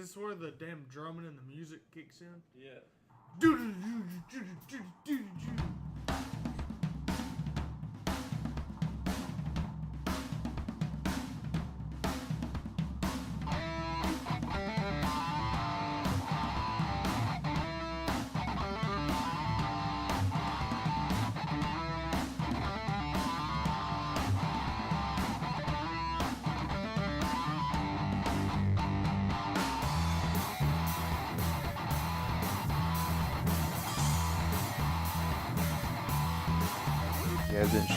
this where the damn drumming and the music kicks in? Yeah.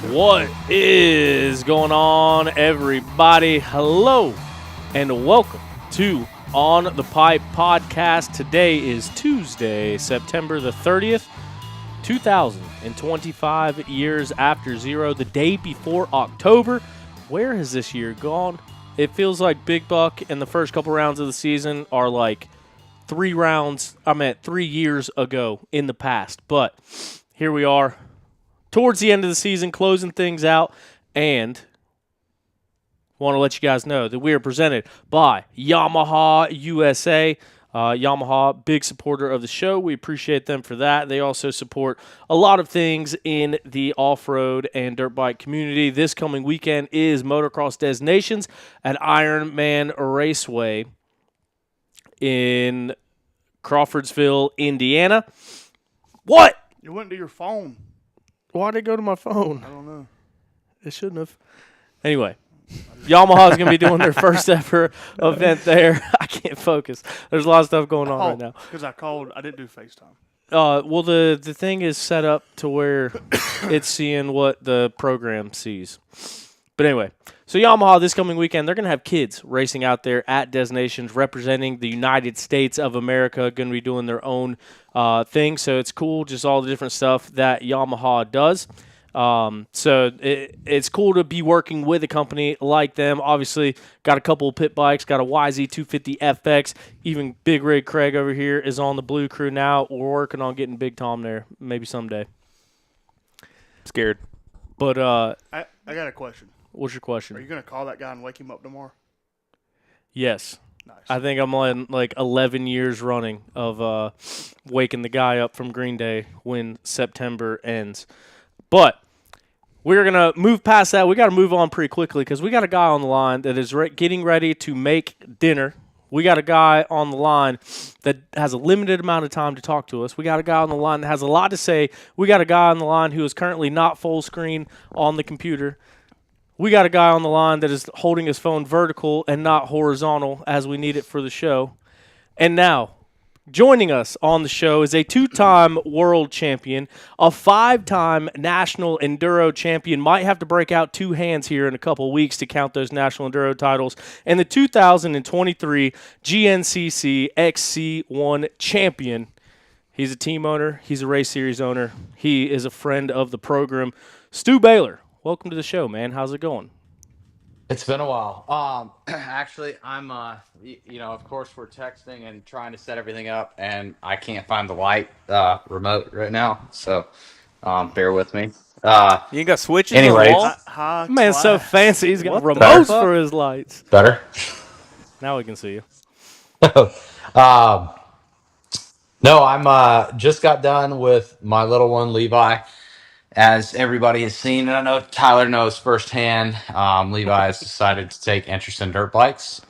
What is going on, everybody? Hello and welcome to On the Pipe podcast. Today is Tuesday, September the 30th, 2025, years after zero, the day before October. Where has this year gone? It feels like Big Buck and the first couple rounds of the season are like 3 years ago in the past. But here we are, towards the end of the season, closing things out, and want to let you guys know that we are presented by Yamaha USA. Yamaha, big supporter of the show. We appreciate them for that. They also support a lot of things in the off-road and dirt bike community. This coming weekend is Motocross Destinations at Ironman Raceway in Crawfordsville, Indiana. What? You went to your phone. Why'd it go to my phone? I don't know. It shouldn't have. Anyway, Yamaha is going to be doing their first ever event there. I can't focus. There's a lot of stuff going on right now. Because I called. I didn't do FaceTime. Well, the thing is set up to where it's seeing what the program sees. But anyway, so Yamaha this coming weekend, they're going to have kids racing out there at Destinations representing the United States of America, going to be doing their own thing. So it's cool, just all the different stuff that Yamaha does. So it's cool to be working with a company like them. Obviously, got a couple of pit bikes, got a YZ250FX. Even Big Rig Craig over here is on the Blue Crew now. We're working on getting Big Tom there, maybe someday. Scared. But I got a question. What's your question? Are you going to call that guy and wake him up tomorrow? Yes. Nice. I think I'm on like 11 years running of waking the guy up from Green Day when September ends. But we're going to move past that. We got to move on pretty quickly because we got a guy on the line that is getting ready to make dinner. We got a guy on the line that has a limited amount of time to talk to us. We got a guy on the line that has a lot to say. We got a guy on the line who is currently not full screen on the computer. We got a guy on the line that is holding his phone vertical and not horizontal as we need it for the show. And now, joining us on the show is a 2-time world champion, a 5-time national enduro champion. Might have to break out 2 hands here in a couple of weeks to count those national enduro titles. And the 2023 GNCC XC1 champion. He's a team owner. He's a race series owner. He is a friend of the program. Stu Baylor, welcome to the show, man. How's it going? It's been a while. Actually, I'm, of course we're texting and trying to set everything up, and I can't find the light remote right now, so bear with me. You ain't got switches on the Anyway, wall? Man's so fancy. He's got What the remotes fuck? for his lights. Better? Now we can see you. No, I'm just got done with my little one, Levi. As everybody has seen, and I know Tyler knows firsthand, Levi has decided to take interest in dirt bikes.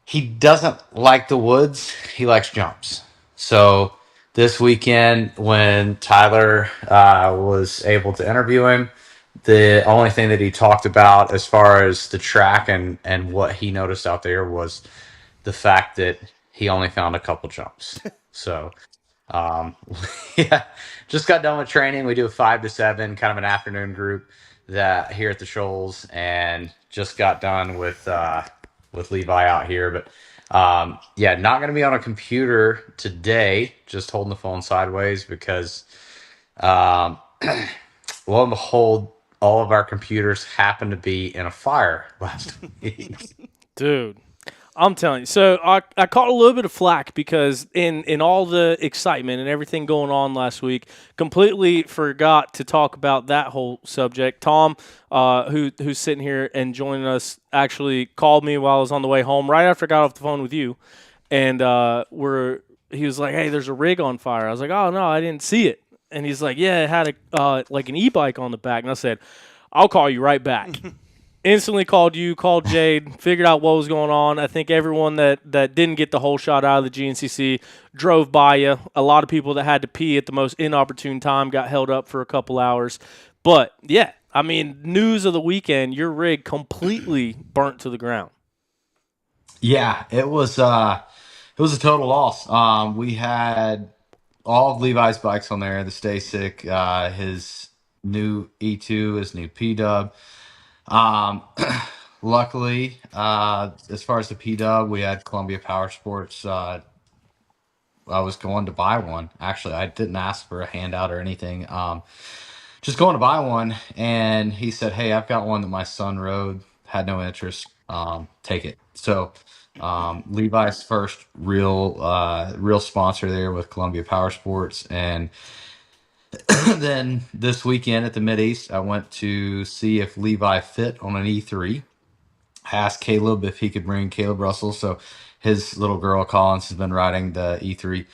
He doesn't like the woods. He likes jumps. So this weekend, when Tyler was able to interview him, the only thing that he talked about as far as the track and what he noticed out there was the fact that he only found a couple jumps. So, yeah, just got done with training. We do a 5 to 7, kind of an afternoon group that here at the Shoals, and just got done with Levi out here. But yeah, not going to be on a computer today. Just holding the phone sideways because, lo and behold, all of our computers happened to be in a fire last week. Dude, I'm telling you. So I caught a little bit of flack because in all the excitement and everything going on last week, completely forgot to talk about that whole subject. Tom, who's sitting here and joining us, actually called me while I was on the way home right after I got off the phone with you, and he was like, "Hey, there's a rig on fire." I was like, "Oh no, I didn't see it." And he's like, "Yeah, it had a like an e-bike on the back." And I said, "I'll call you right back." Instantly called you, called Jade, figured out what was going on. I think everyone that didn't get the whole shot out of the GNCC drove by you. A lot of people that had to pee at the most inopportune time got held up for a couple hours. But, yeah, I mean, news of the weekend, your rig completely burnt to the ground. Yeah, it was a total loss. We had all of Levi's bikes on there, the Stay Sick, his new E2, his new P Dub. Luckily, as far as the P Dub, we had Columbia Power Sports. I was going to buy one. Actually, I didn't ask for a handout or anything. Just going to buy one, and he said, "Hey, I've got one that my son rode. Had no interest. Take it." So, Levi's first real sponsor there with Columbia Power Sports, and then this weekend at the Mid East, I went to see if Levi fit on an E3. I asked Caleb if he could bring Caleb Russell. So his little girl Collins has been riding the E3.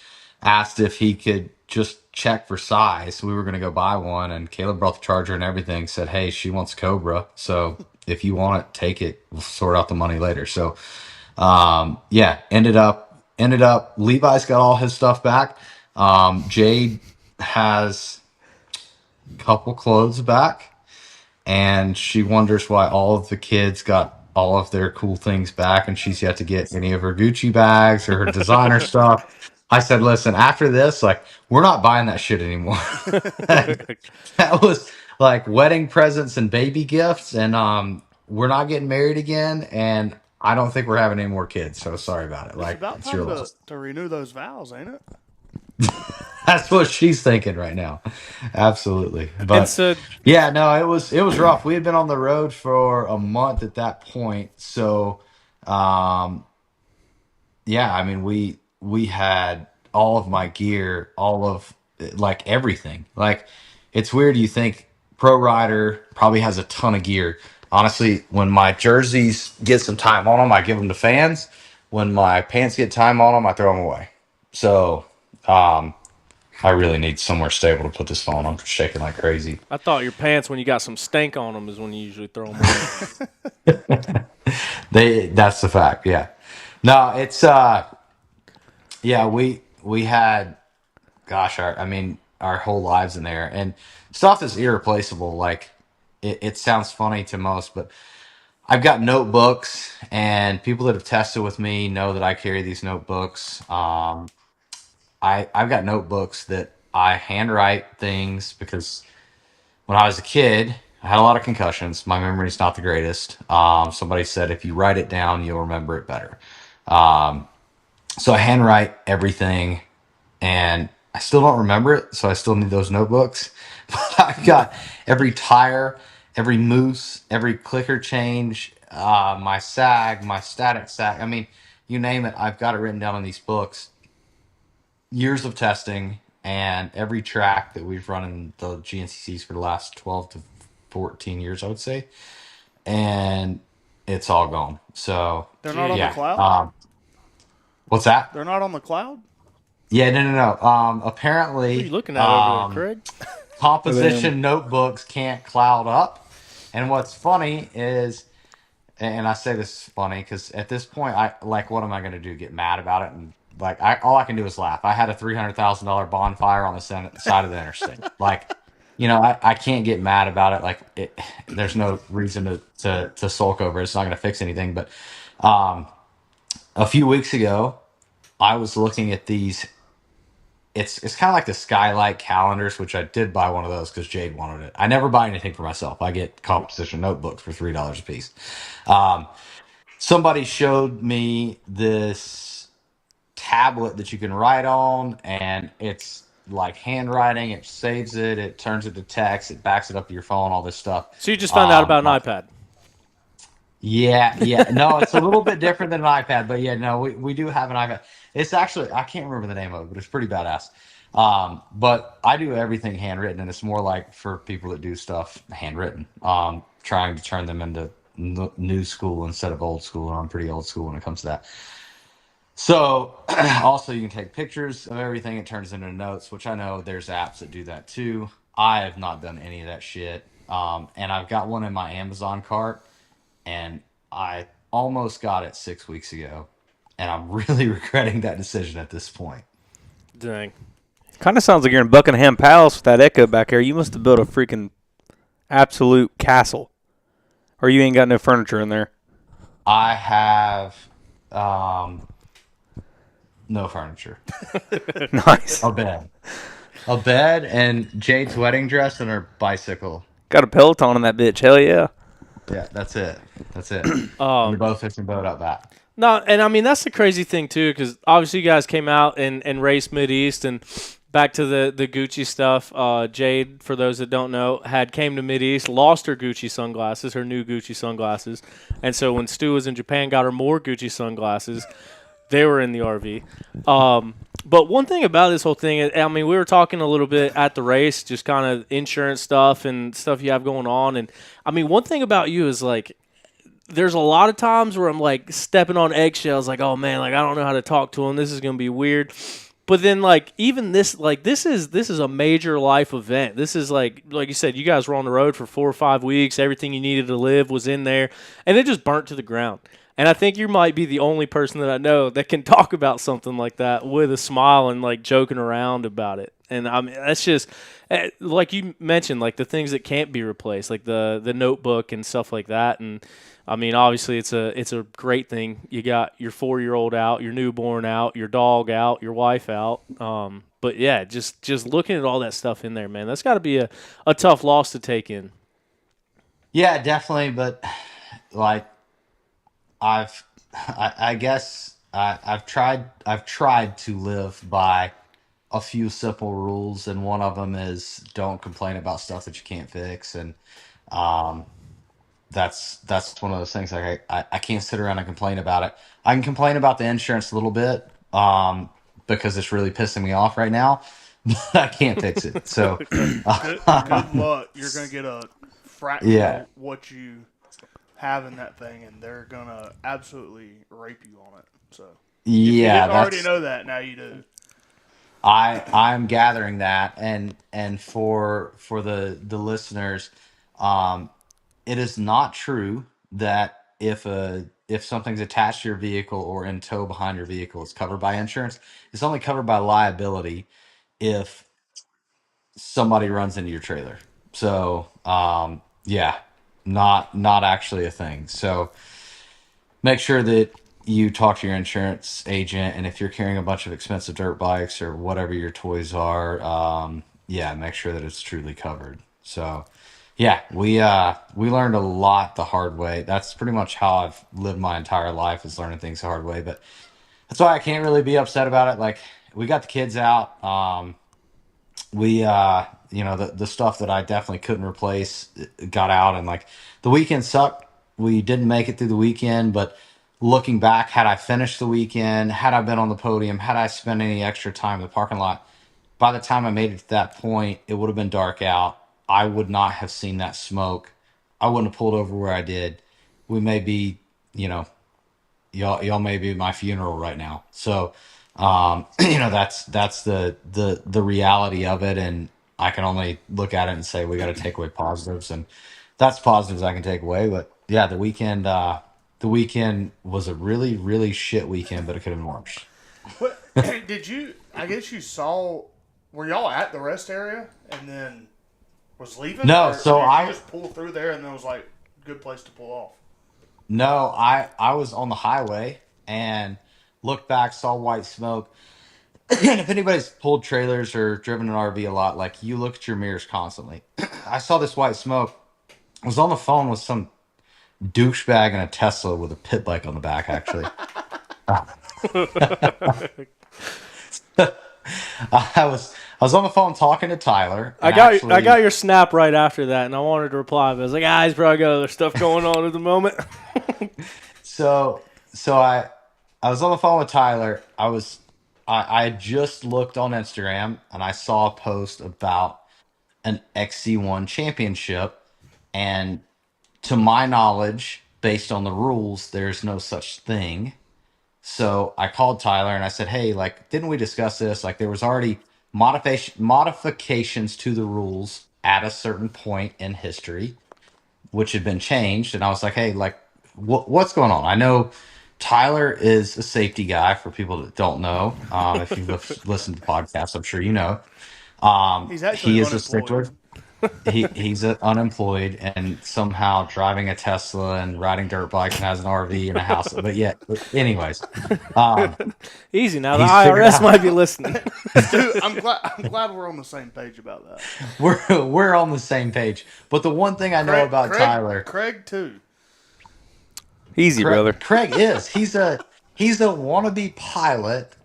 Asked if he could just check for size. We were going to go buy one, and Caleb brought the charger and everything. Said, "Hey, she wants Cobra, so if you want it, take it. We'll sort out the money later." So, yeah, ended up. Levi's got all his stuff back. Jade has a couple clothes back, and she wonders why all of the kids got all of their cool things back, and she's yet to get any of her Gucci bags or her designer stuff. I said, "Listen, after this, like, we're not buying that shit anymore." That was like wedding presents and baby gifts, and we're not getting married again, and I don't think we're having any more kids. So sorry about it. It's Like, about it's your time loss. to renew those vows, ain't it? That's what she's thinking right now. Absolutely. And But so, yeah, no, it was rough. We had been on the road for a month at that point. So um yeah, I mean we had all of my gear, all of like everything. Like it's weird you think pro rider probably has a ton of gear. Honestly, when my jerseys get some time on them, I give them to fans. When my pants get time on them, I throw them away. So, um I really need somewhere stable to put this phone. I'm shaking like crazy. I thought your pants, when you got some stank on them, is when you usually throw them away. That's the fact. Yeah. No, it's yeah, we had gosh, our whole lives in there, and stuff is irreplaceable. Like it sounds funny to most, but I've got notebooks, and people that have tested with me know that I carry these notebooks. I've got notebooks that I handwrite things because when I was a kid, I had a lot of concussions. My memory's not the greatest. Somebody said if you write it down, you'll remember it better. Um, so I handwrite everything, and I still don't remember it. So I still need those notebooks. But I've got every tire, every moose, every clicker change, my sag, my static sag. I mean, you name it. I've got it written down in these books. Years of testing, and every track that we've run in the GNCCs for the last 12 to 14 years, I would say. And it's all gone. So, They're not on the Jeez. yeah. cloud. What's that? They're not on the cloud. Yeah, no. What are you Apparently, looking at over there, Craig? composition notebooks can't cloud up. And what's funny is, and I say this is funny because at this point, I like, what am I going to do? Get mad about it? And like, all I can do is laugh. I had a $300,000 bonfire on the side of the interstate. Like, I can't get mad about it. Like, there's no reason to sulk over it. It's not going to fix anything. But um, a few weeks ago, I was looking at these. It's kind of like the skylight calendars, which I did buy one of those because Jade wanted it. I never buy anything for myself. I get composition notebooks for $3 a piece. Um, Somebody showed me this tablet that you can write on, and it's like handwriting. It saves it. It turns it to text. It backs it up to your phone. All this stuff. So you just found out about an My iPad. Yeah. No, it's a little bit different than an iPad, but yeah, no, we do have an iPad. It's actually, I can't remember the name of it, but it's pretty badass. But I do everything handwritten, and it's more like for people that do stuff handwritten. Trying to turn them into new school instead of old school. And I'm pretty old school when it comes to that. So also you can take pictures of everything. It turns into notes, which I know there's apps that do that too. I have not done any of that shit. And I've got one in my Amazon cart, and I almost got it 6 weeks ago, and I'm really regretting that decision at this point. Dang. Kind of sounds like you're in Buckingham Palace with that echo back there. You must have built a freaking absolute castle, or you ain't got no furniture in there. I have no furniture. Nice. A bed, and Jade's wedding dress and her bicycle. Got a Peloton in that bitch. Hell yeah. Yeah, that's it. We're both fixing boat up back. No, and I mean that's the crazy thing too, because obviously you guys came out and raced Mid East, and back to the Gucci stuff. Jade, for those that don't know, came to Mid East, lost her Gucci sunglasses, her new Gucci sunglasses, and so when Stu was in Japan, got her more Gucci sunglasses. They were in the RV. But one thing about this whole thing, I mean, we were talking a little bit at the race, just kind of insurance stuff and stuff you have going on, and I mean, one thing about you is like, there's a lot of times where I'm like stepping on eggshells, like, oh man, like I don't know how to talk to him. This is gonna be weird. But then like even this, like this is a major life event. This is like you said, you guys were on the road for 4 or 5 weeks. Everything you needed to live was in there, and it just burnt to the ground. And I think you might be the only person that I know that can talk about something like that with a smile and like joking around about it. And I mean, that's just like you mentioned, like the things that can't be replaced, like the notebook and stuff like that. And I mean, obviously, it's a great thing. You got your 4-year-old out, your newborn out, your dog out, your wife out. But yeah, just looking at all that stuff in there, man, that's got to be a tough loss to take in. Yeah, definitely. But like, I guess I've tried to live by a few simple rules, and one of them is don't complain about stuff that you can't fix, and um, that's one of those things. Like I can't sit around and complain about it. I can complain about the insurance a little bit, because it's really pissing me off right now, but I can't fix it. So Good luck. You're gonna get a fraction yeah, of what you have in that thing, and they're gonna absolutely rape you on it. So if you yeah, didn't already that's know that, now you do. I'm gathering that, and for the listeners, um, it is not true that if something's attached to your vehicle or in tow behind your vehicle, it's covered by insurance. It's only covered by liability if somebody runs into your trailer. So yeah, not actually a thing. So make sure that you talk to your insurance agent, and if you're carrying a bunch of expensive dirt bikes or whatever your toys are, yeah, make sure that it's truly covered. So yeah, we learned a lot the hard way. That's pretty much how I've lived my entire life, is learning things the hard way. But that's why I can't really be upset about it. Like, we got the kids out. We the stuff that I definitely couldn't replace got out, and like the weekend sucked. We didn't make it through the weekend, but looking back, had I finished the weekend, had I been on the podium, had I spent any extra time in the parking lot, by the time I made it to that point, it would have been dark out. I would not have seen that smoke. I wouldn't have pulled over where I did. We may be, you know, y'all may be at my funeral right now. So that's the reality of it, and I can only look at it and say we got to take away positives, and that's positives I can take away. But yeah, the weekend was a really really shit weekend, but it could have been worse. But did you? I guess you saw. Were y'all at the rest area and then was leaving? No, Or so did I you just pull through there and then was like good place to pull off? no, I was on the highway and looked back, saw white smoke. And if anybody's pulled trailers or driven an RV a lot, like, you look at your mirrors constantly. I saw this white smoke. I was on the phone with some douchebag in a Tesla with a pit bike on the back, actually. I was on the phone talking to Tyler. I got your snap right after that, and I wanted to reply, but I was like, he's probably got other stuff going on at the moment. So I was on the phone with Tyler. I just looked on Instagram and I saw a post about an XC1 championship, and to my knowledge, based on the rules, there's no such thing. So I called Tyler and I said, "Hey, like, didn't we discuss this? Like, there was already modifications to the rules at a certain point in history, which had been changed." And I was like, "Hey, like, what's going on?" I know Tyler is a safety guy. For people that don't know, if you've listened to podcasts, I'm sure you know. He's actually He is a unemployed. stickler. He's unemployed and somehow driving a Tesla and riding dirt bikes and has an RV and a house. But yeah, anyways, Easy now. The he's figured IRS out. might be listening. Dude, I'm glad we're on the same page about that. We're on the same page. But the one thing I know about Tyler, Craig too. Easy, brother. Craig is he's a wannabe pilot,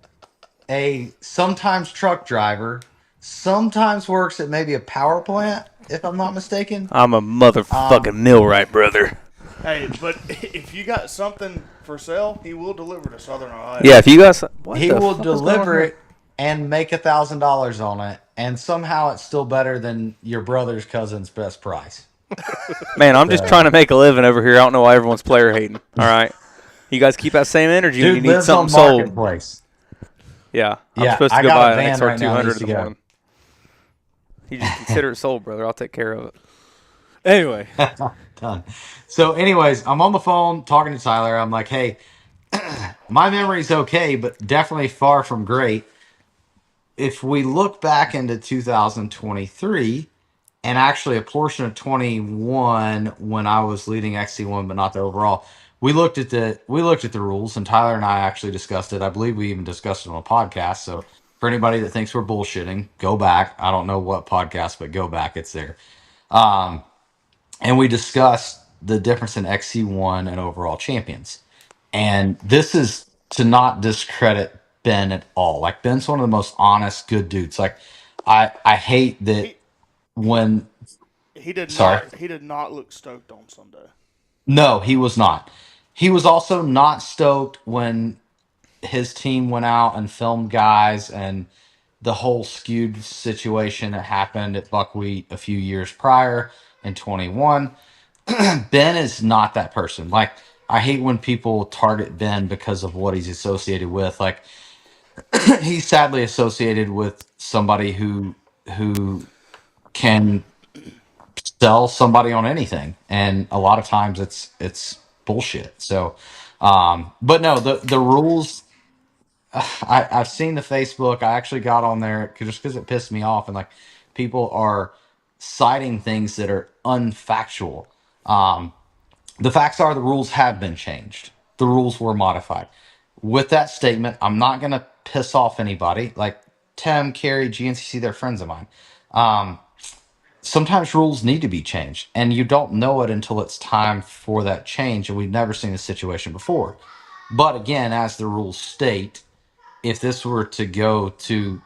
a sometimes truck driver, sometimes works at maybe a power plant, if I'm not mistaken. I'm a motherfucking millwright, brother. Hey, but if you got something for sale, he will deliver to Southern Ohio. Yeah, if you guys, what He the will fuck is going on deliver here? it and make $1,000 on it, and somehow it's still better than your brother's cousin's best price. Man, I'm just trying to make a living over here. I don't know why everyone's player hating. All right, you guys keep that same energy when you Dude need lives something on sold. Marketplace. Yeah, I'm Yeah, supposed to I go got buy a an van right now, XR200 needs in to the go. morning. You just consider it sold, brother. I'll take care of it. Anyway, Done. So, anyways, I'm on the phone talking to Tyler. I'm like, "Hey, my memory's okay, but definitely far from great. If we look back into 2023 and actually a portion of 21 when I was leading XC1 but not the overall, we looked at the rules, and Tyler and I actually discussed it. I believe we even discussed it on a podcast. So for anybody that thinks we're bullshitting, go back. I don't know what podcast, but go back. It's there. And we discussed the difference in XC1 and overall champions. And this is to not discredit Ben at all. Like, Ben's one of the most honest, good dudes. Like, I hate that He when he did sorry. not look stoked on Sunday. No, he was not. He was also not stoked when his team went out and filmed guys and the whole skewed situation that happened at Buckwheat a few years prior in 21. Ben is not that person. Like, I hate when people target Ben because of what he's associated with. Like, he's sadly associated with somebody who can sell somebody on anything, and a lot of times it's bullshit. So, but no, the rules. I've seen the Facebook. I actually got on there just because it pissed me off, and like, people are citing things that are unfactual. The facts are the rules have been changed. The rules were modified. With that statement, I'm not going to piss off anybody. Like, Tim, Carrie, GNCC, they're friends of mine. Sometimes rules need to be changed, and you don't know it until it's time for that change, and we've never seen this situation before. But again, as the rules state, if this were to go to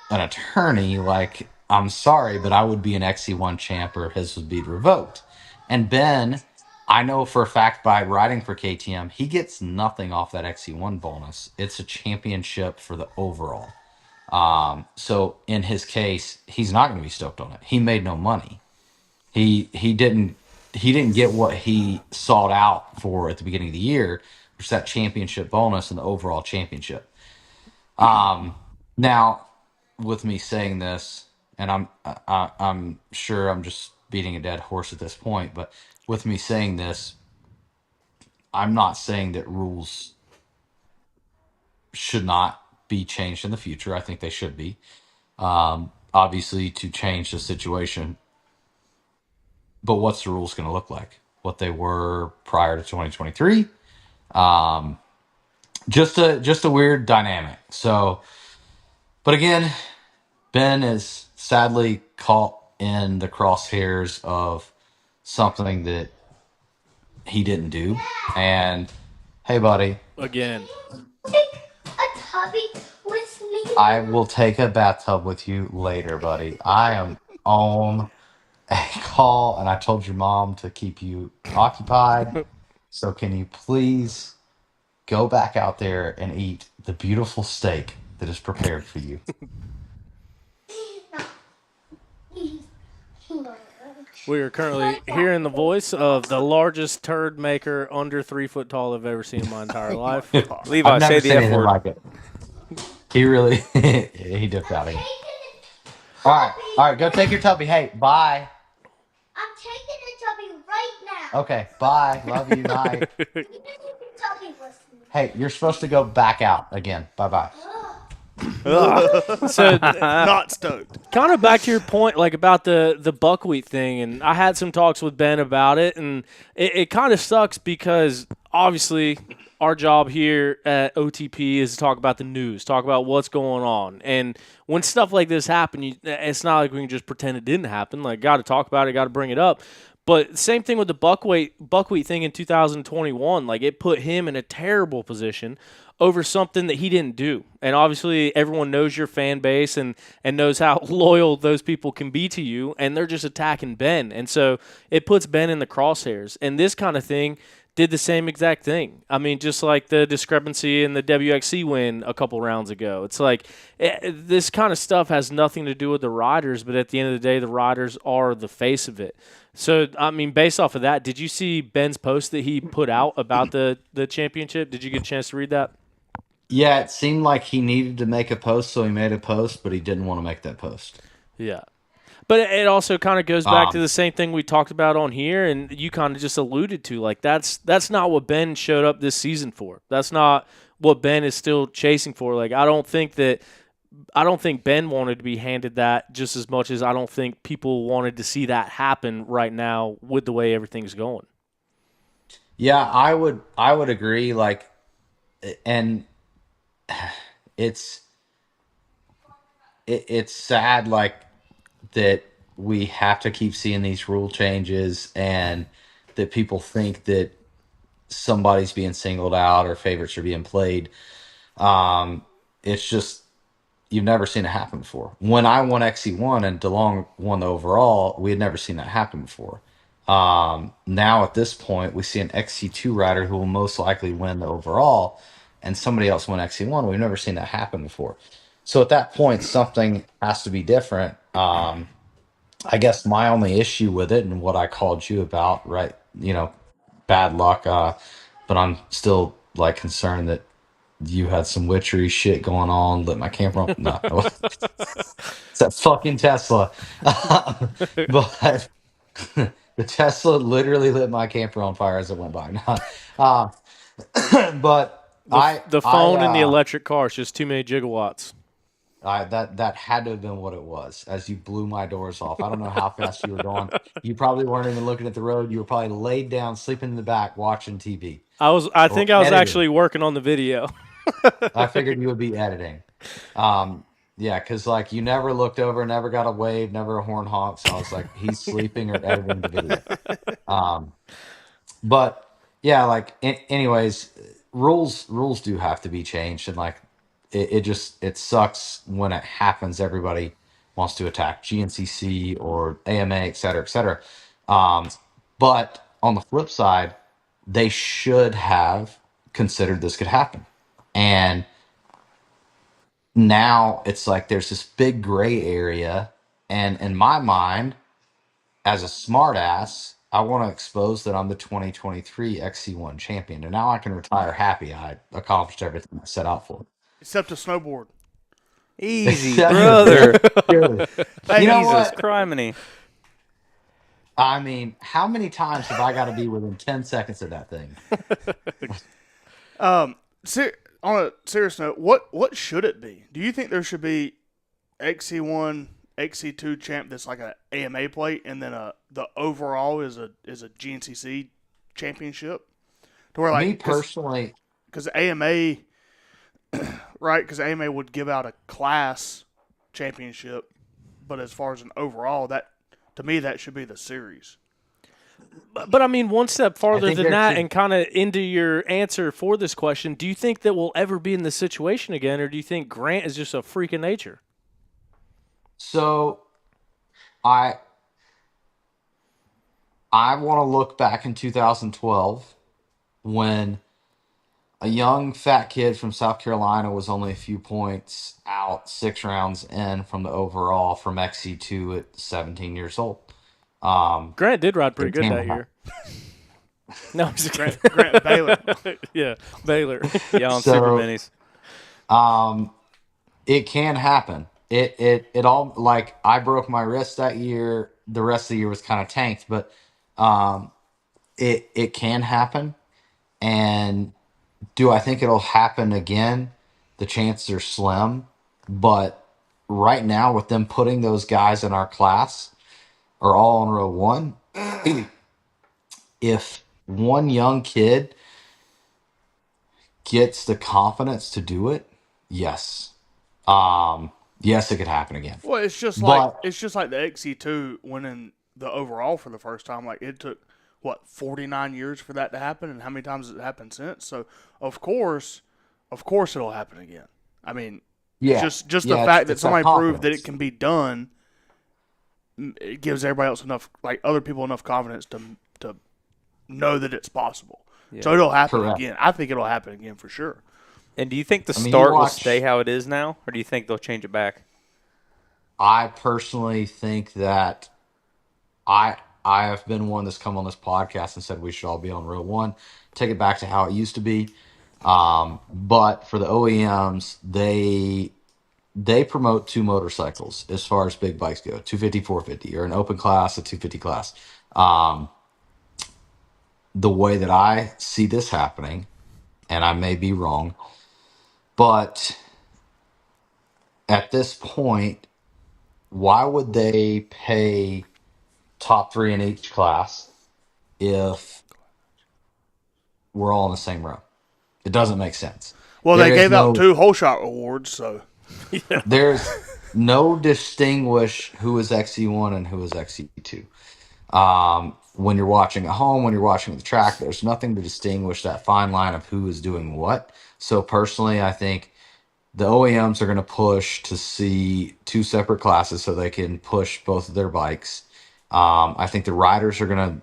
an attorney, like, I'm sorry, but I would be an XC1 champ, or his would be revoked. And Ben, I know for a fact by riding for KTM, he gets nothing off that XC1 bonus. It's a championship for the overall. So in his case, he's not going to be stoked on it. He made no money. He didn't get what he sought out for at the beginning of the year, which is that championship bonus and the overall championship. Now, with me saying this, and I'm sure I'm just beating a dead horse at this point, but with me saying this, I'm not saying that rules should not be changed in the future. I think they should be. Obviously, to change the situation, but what's the rules going to look like? What they were prior to 2023? Just a weird dynamic. So, but again, Ben is sadly caught in the crosshairs of something that he didn't do. And hey, buddy, again. A tubby with I will take a bathtub with you later, buddy. I am on a call, and I told your mom to keep you occupied. So can you please go back out there and eat the beautiful steak that is prepared for you? We are currently hearing the voice of the largest turd maker under 3 foot tall I've ever seen in my entire life. Levi, I've say never the seen F anything word. like it. He really he dipped out again. All right, go take your tubby. Hey, bye. I'm taking the tubby right now. Okay, bye. Love you. Night. You can take the tubby with me. Hey, you're supposed to go back out again. Bye bye. So Not stoked. kind of back to your point, like about the buckwheat thing, and I had some talks with Ben about it, and it kind of sucks because obviously our job here at OTP is to talk about the news, talk about what's going on, and when stuff like this happen, it's not like we can just pretend it didn't happen. Like, got to talk about it, got to bring it up. But same thing with the buckwheat thing in 2021. Like, it put him in a terrible position over something that he didn't do. And obviously everyone knows your fan base and knows how loyal those people can be to you, and they're just attacking Ben. And so it puts Ben in the crosshairs. And this kind of thing did the same exact thing. I mean, just like the discrepancy in the WXC win a couple rounds ago. It's like this kind of stuff has nothing to do with the riders, but at the end of the day, the riders are the face of it. So, I mean, based off of that, did you see Ben's post that he put out about the championship? Did you get a chance to read that? Yeah, it seemed like he needed to make a post, so he made a post, but he didn't want to make that post. Yeah. But it also kind of goes back to Um, the same thing we talked about on here, and you kind of just alluded to. Like, that's not what Ben showed up this season for. That's not what Ben is still chasing for. Like, I don't think Ben wanted to be handed that just as much as I don't think people wanted to see that happen right now with the way everything's going. Yeah, I would agree. Like, and it's it's sad, like that we have to keep seeing these rule changes, and that people think that somebody's being singled out or favorites are being played. It's just you've never seen it happen before. When I won XC1 and DeLong won the overall, we had never seen that happen before. Now at this point, we see an XC2 rider who will most likely win the overall, and somebody else won XC1. We've never seen that happen before. So at that point, something has to be different. I guess my only issue with it, and what I called you about, right? Bad luck. But I'm still like concerned that you had some witchery shit going on, lit my camper on. No, it's that fucking Tesla. But the Tesla literally lit my camper on fire as it went by. uh, but The phone and the electric car is just too many gigawatts. that had to have been what it was. As you blew my doors off, I don't know how fast you were going. You probably weren't even looking at the road. You were probably laid down, sleeping in the back, watching TV I or think I was editing. actually working on the video. I figured you would be editing. Yeah, because like you never looked over, never got a wave, never a horn honk. So I was like, he's sleeping or editing the video. Um, but yeah, like anyways, rules do have to be changed, and like it sucks when it happens. Everybody wants to attack GNCC or AMA, et cetera, et cetera. Um, but on the flip side, they should have considered this could happen, and now it's like there's this big gray area, and in my mind, as a smartass, I want to expose that I'm the 2023 XC1 champion, and now I can retire happy. I accomplished everything I set out for. Except a snowboard. Easy, Except- brother. Really. Hey, You know Jesus what? criminy. I mean, how many times have I got to be within 10 seconds of that thing? On a serious note, what should it be? Do you think there should be XC1, XC2 champ that's like a AMA plate, and then the overall is a GNCC championship? To where like Me personally, because AMA, right? Because AMA would give out a class championship, but as far as an overall, that to me that should be the series. But I mean, one step farther think than there that, should- and kind of into your answer for this question, do you think that we'll ever be in this situation again, or do you think Grant is just a freak of nature? So I want to look back in 2012 when a young fat kid from South Carolina was only a few points out, 6 rounds in from the overall from XC2 at 17 years old. Grant did ride pretty It good can that year. No, he's Grant Baylor. yeah, Baylor. Yeah, on So- Super Minis. It can happen. It all, like, I broke my wrist that year. The rest of the year was kind of tanked, but it can happen. And do I think it'll happen again? The chances are slim. But right now, with them putting those guys in our class are all on row one. If one young kid gets the confidence to do it, yes. Yes, it could happen again. Well, it's just But- like the XC2 winning the overall for the first time. Like, it took 49 years for that to happen, and how many times has it happened since? So of course it'll happen again. I mean, Yeah, just the yeah, fact that it's somebody proved that confidence. it can be done, it gives everybody else enough, like other people, enough confidence to know that it's possible. So it'll happen Correct. again. I think it'll happen again for sure. And do you think the I mean, you start will watch- stay how it is now, or do you think they'll change it back? I personally think that I have been one that's come on this podcast and said we should all be on row one, take it back to how it used to be. But for the OEMs, they promote 2 motorcycles as far as big bikes go, 250, 450, or an open class, a 250 class. The way that I see this happening, and I may be wrong, but at this point, why would they pay top 3 in each class if we're all in the same row? It doesn't make sense. Well, There they is gave out no- 2 whole shot awards, so There's no distinguish who is XE1 and who is XE2. When you're watching at home, when you're watching at the track, there's nothing to distinguish that fine line of who is doing what. So personally, I think the OEMs are going to push to see 2 separate classes so they can push both of their bikes. I think the riders are going to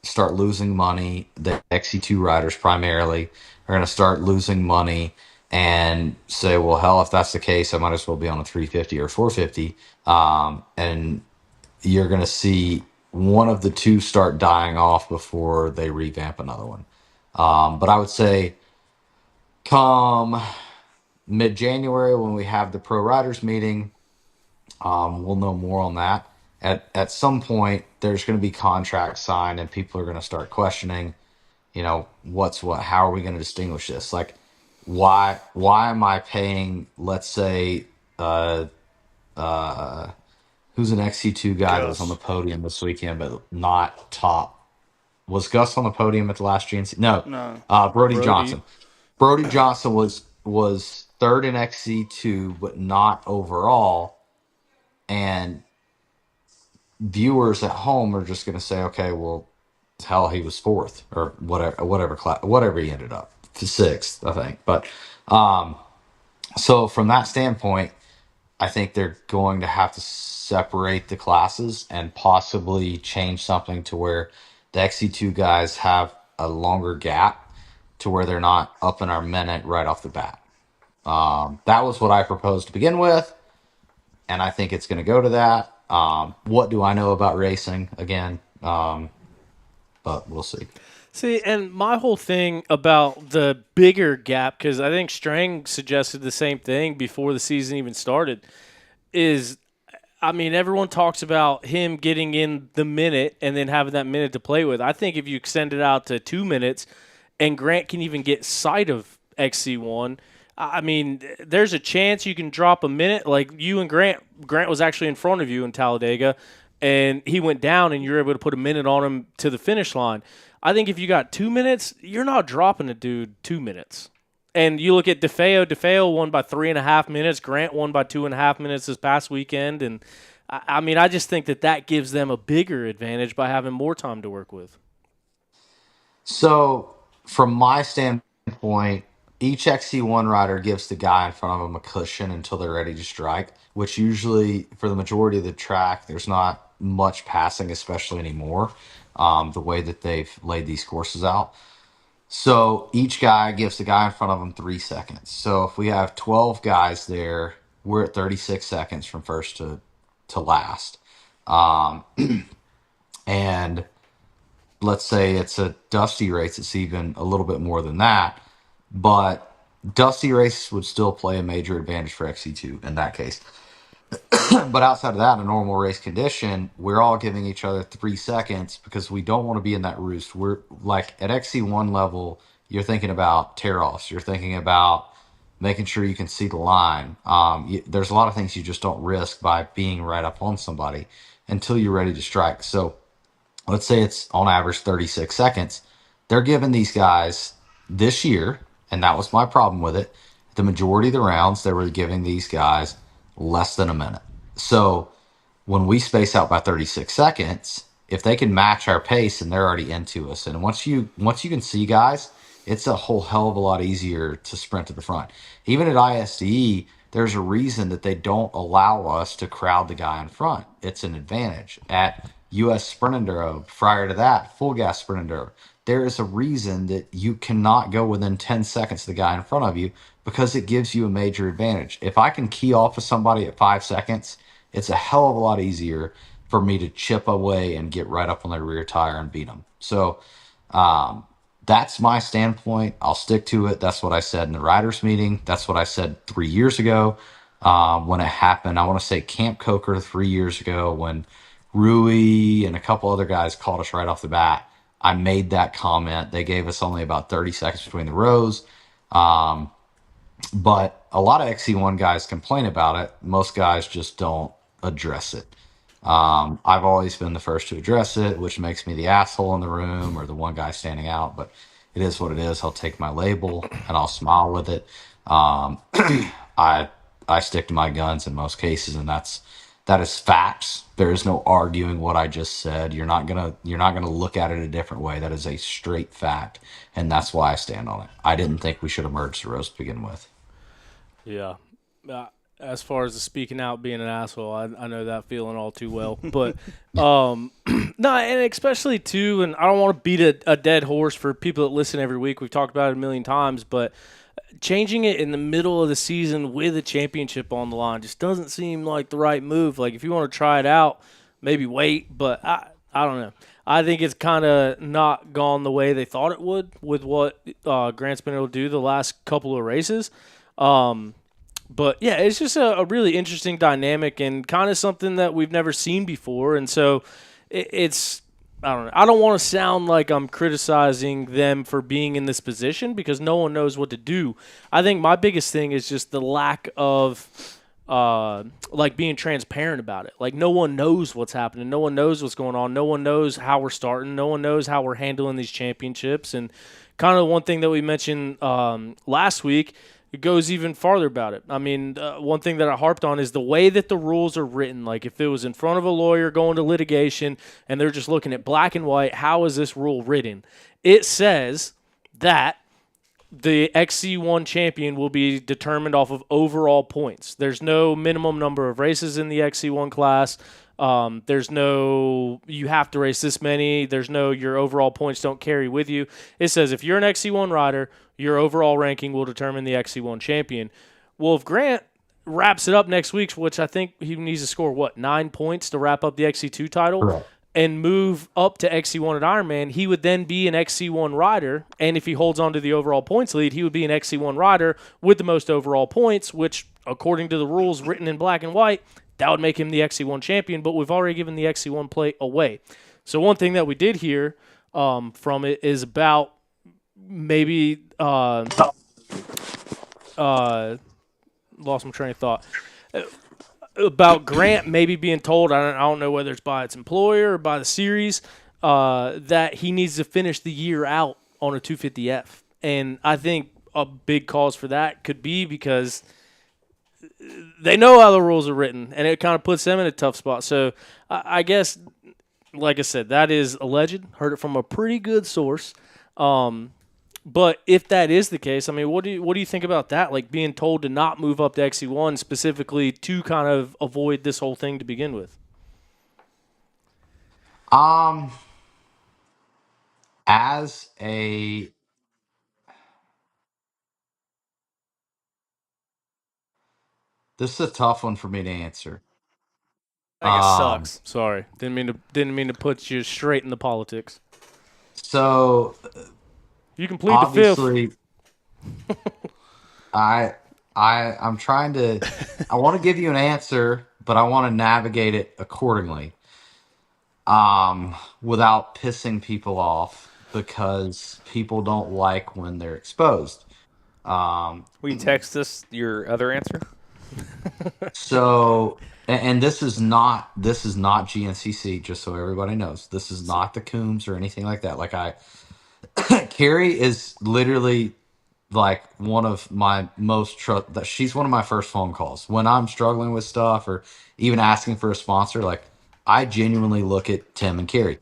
start losing money. The XE2 riders primarily are going to start losing money and say, well, hell, if that's the case, I might as well be on a 350 or 450. And you're going to see one of the 2 start dying off before they revamp another one. But I would say come mid-January when we have the pro riders meeting, we'll know more on that. At some point, there's going to be contracts signed and people are going to start questioning, what's what, how are we going to distinguish this? Like, why am I paying, let's say, who's an XC2 guy that was on the podium this weekend, but not top? Was Gus on the podium at the last GNC? No. Brody Johnson. Brody Johnson was 3rd in XC2, but not overall. And viewers at home are just going to say, okay, well, hell, he was 4th or whatever he ended up, 6th, I think. But so from that standpoint, I think they're going to have to separate the classes and possibly change something to where the XC2 guys have a longer gap to where they're not up in our minute right off the bat. That was what I proposed to begin with, and I think it's going to go to that. What do I know about racing again? But we'll see. See, and my whole thing about the bigger gap, because I think Strang suggested the same thing before the season even started, is, I mean, everyone talks about him getting in the minute and then having that minute to play with. I think if you extend it out to 2 minutes and Grant can even get sight of XC1, I mean, there's a chance you can drop a minute. Like you and Grant was actually in front of you in Talladega, and he went down and you were able to put a minute on him to the finish line. I think if you got 2 minutes, you're not dropping a dude 2 minutes. And you look at DeFeo won by 3.5 minutes. Grant won by 2.5 minutes this past weekend. And I mean, I just think that gives them a bigger advantage by having more time to work with. So, from my standpoint, each XC1 rider gives the guy in front of them a cushion until they're ready to strike, which usually, for the majority of the track, there's not much passing, especially anymore, the way that they've laid these courses out. So, each guy gives the guy in front of them 3 seconds. So, if we have 12 guys there, we're at 36 seconds from first to last. Um, and let's say it's a dusty race, it's even a little bit more than that. But dusty race would still play a major advantage for XC2 in that case. But outside of that, in a normal race condition, we're all giving each other 3 seconds because we don't want to be in that roost. We're like at XC1 level, you're thinking about tear offs, you're thinking about making sure you can see the line. There's a lot of things you just don't risk by being right up on somebody until you're ready to strike. So let's say it's on average 36 seconds. They're giving these guys this year, and that was my problem with it. The majority of the rounds, they were giving these guys less than a minute. So when we space out by 36 seconds, if they can match our pace and they're already into us, and once you can see guys, it's a whole hell of a lot easier to sprint to the front. Even at ISDE, there's a reason that they don't allow us to crowd the guy in front. It's an advantage. At US Sprint Enduro, prior to that, full gas Sprint Enduro, there is a reason that you cannot go within 10 seconds of the guy in front of you because it gives you a major advantage. If I can key off of somebody at 5 seconds, it's a hell of a lot easier for me to chip away and get right up on their rear tire and beat them. So that's my standpoint. I'll stick to it. That's what I said in the riders meeting. That's what I said 3 years ago when it happened. I want to say Camp Coker 3 years ago when Rui and a couple other guys called us right off the bat. I made that comment. They gave us only about 30 seconds between the rows. But a lot of XC1 guys complain about it. Most guys just don't address it. I've always been the first to address it, which makes me the asshole in the room or the one guy standing out. But it is what it is. I'll take my label and I'll smile with it. I stick to my guns in most cases, and that is facts. There is no arguing what I just said. You're not gonna look at it a different way. That is a straight fact, and that's why I stand on it. I didn't think we should have merged the rows to begin with. Yeah. As far as the speaking out, being an asshole, I know that feeling all too well. But no, and especially too, and I don't want to beat a dead horse for people that listen every week. We've talked about it a million times, but changing it in the middle of the season with a championship on the line just doesn't seem like the right move. Like if you want to try it out, maybe wait. But I don't know. I think it's kind of not gone the way they thought it would with what Grant's been able to do the last couple of races. But, yeah, it's just a really interesting dynamic and kind of something that we've never seen before. And so it's – I don't know. I don't want to sound like I'm criticizing them for being in this position because no one knows what to do. I think my biggest thing is just the lack of being transparent about it. Like no one knows what's happening. No one knows what's going on. No one knows how we're starting. No one knows how we're handling these championships. And kind of one thing that we mentioned last week – it goes even farther about it. I mean, one thing that I harped on is the way that the rules are written. Like if it was in front of a lawyer going to litigation and they're just looking at black and white, how is this rule written? It says that the XC1 champion will be determined off of overall points. There's no minimum number of races in the XC1 class. There's no, you have to race this many. There's no, your overall points don't carry with you. It says if you're an XC1 rider, your overall ranking will determine the XC1 champion. Well, if Grant wraps it up next week, which I think he needs to score, 9 points to wrap up the XC2 title Correct. and move up to XC1 at Ironman, he would then be an XC1 rider. And if he holds on to the overall points lead, he would be an XC1 rider with the most overall points, which according to the rules written in black and white, that would make him the XC1 champion, but we've already given the XC1 plate away. So one thing that we did hear from it is about maybe lost my train of thought. About Grant maybe being told, I don't know whether it's by its employer or by the series, that he needs to finish the year out on a 250F. And I think a big cause for that could be because they know how the rules are written, and it kind of puts them in a tough spot. So I guess, like I said, that is alleged. Heard it from a pretty good source. But if that is the case, I mean, what do you think about that? Like being told to not move up to XC1 specifically to kind of avoid this whole thing to begin with. As a This is a tough one for me to answer. I guess sucks. Sorry, didn't mean to put you straight in the politics. So You can plead the fifth. obviously, I'm trying to. I want to give you an answer, but I want to navigate it accordingly. Without pissing people off because people don't like when they're exposed. Will you text us your other answer? So, and this is not GNCC. Just so everybody knows, this is not the Coombs or anything like that. Like Carrie is literally like one of my most she's one of my first phone calls when I'm struggling with stuff or even asking for a sponsor. Like I genuinely look at Tim and Carrie.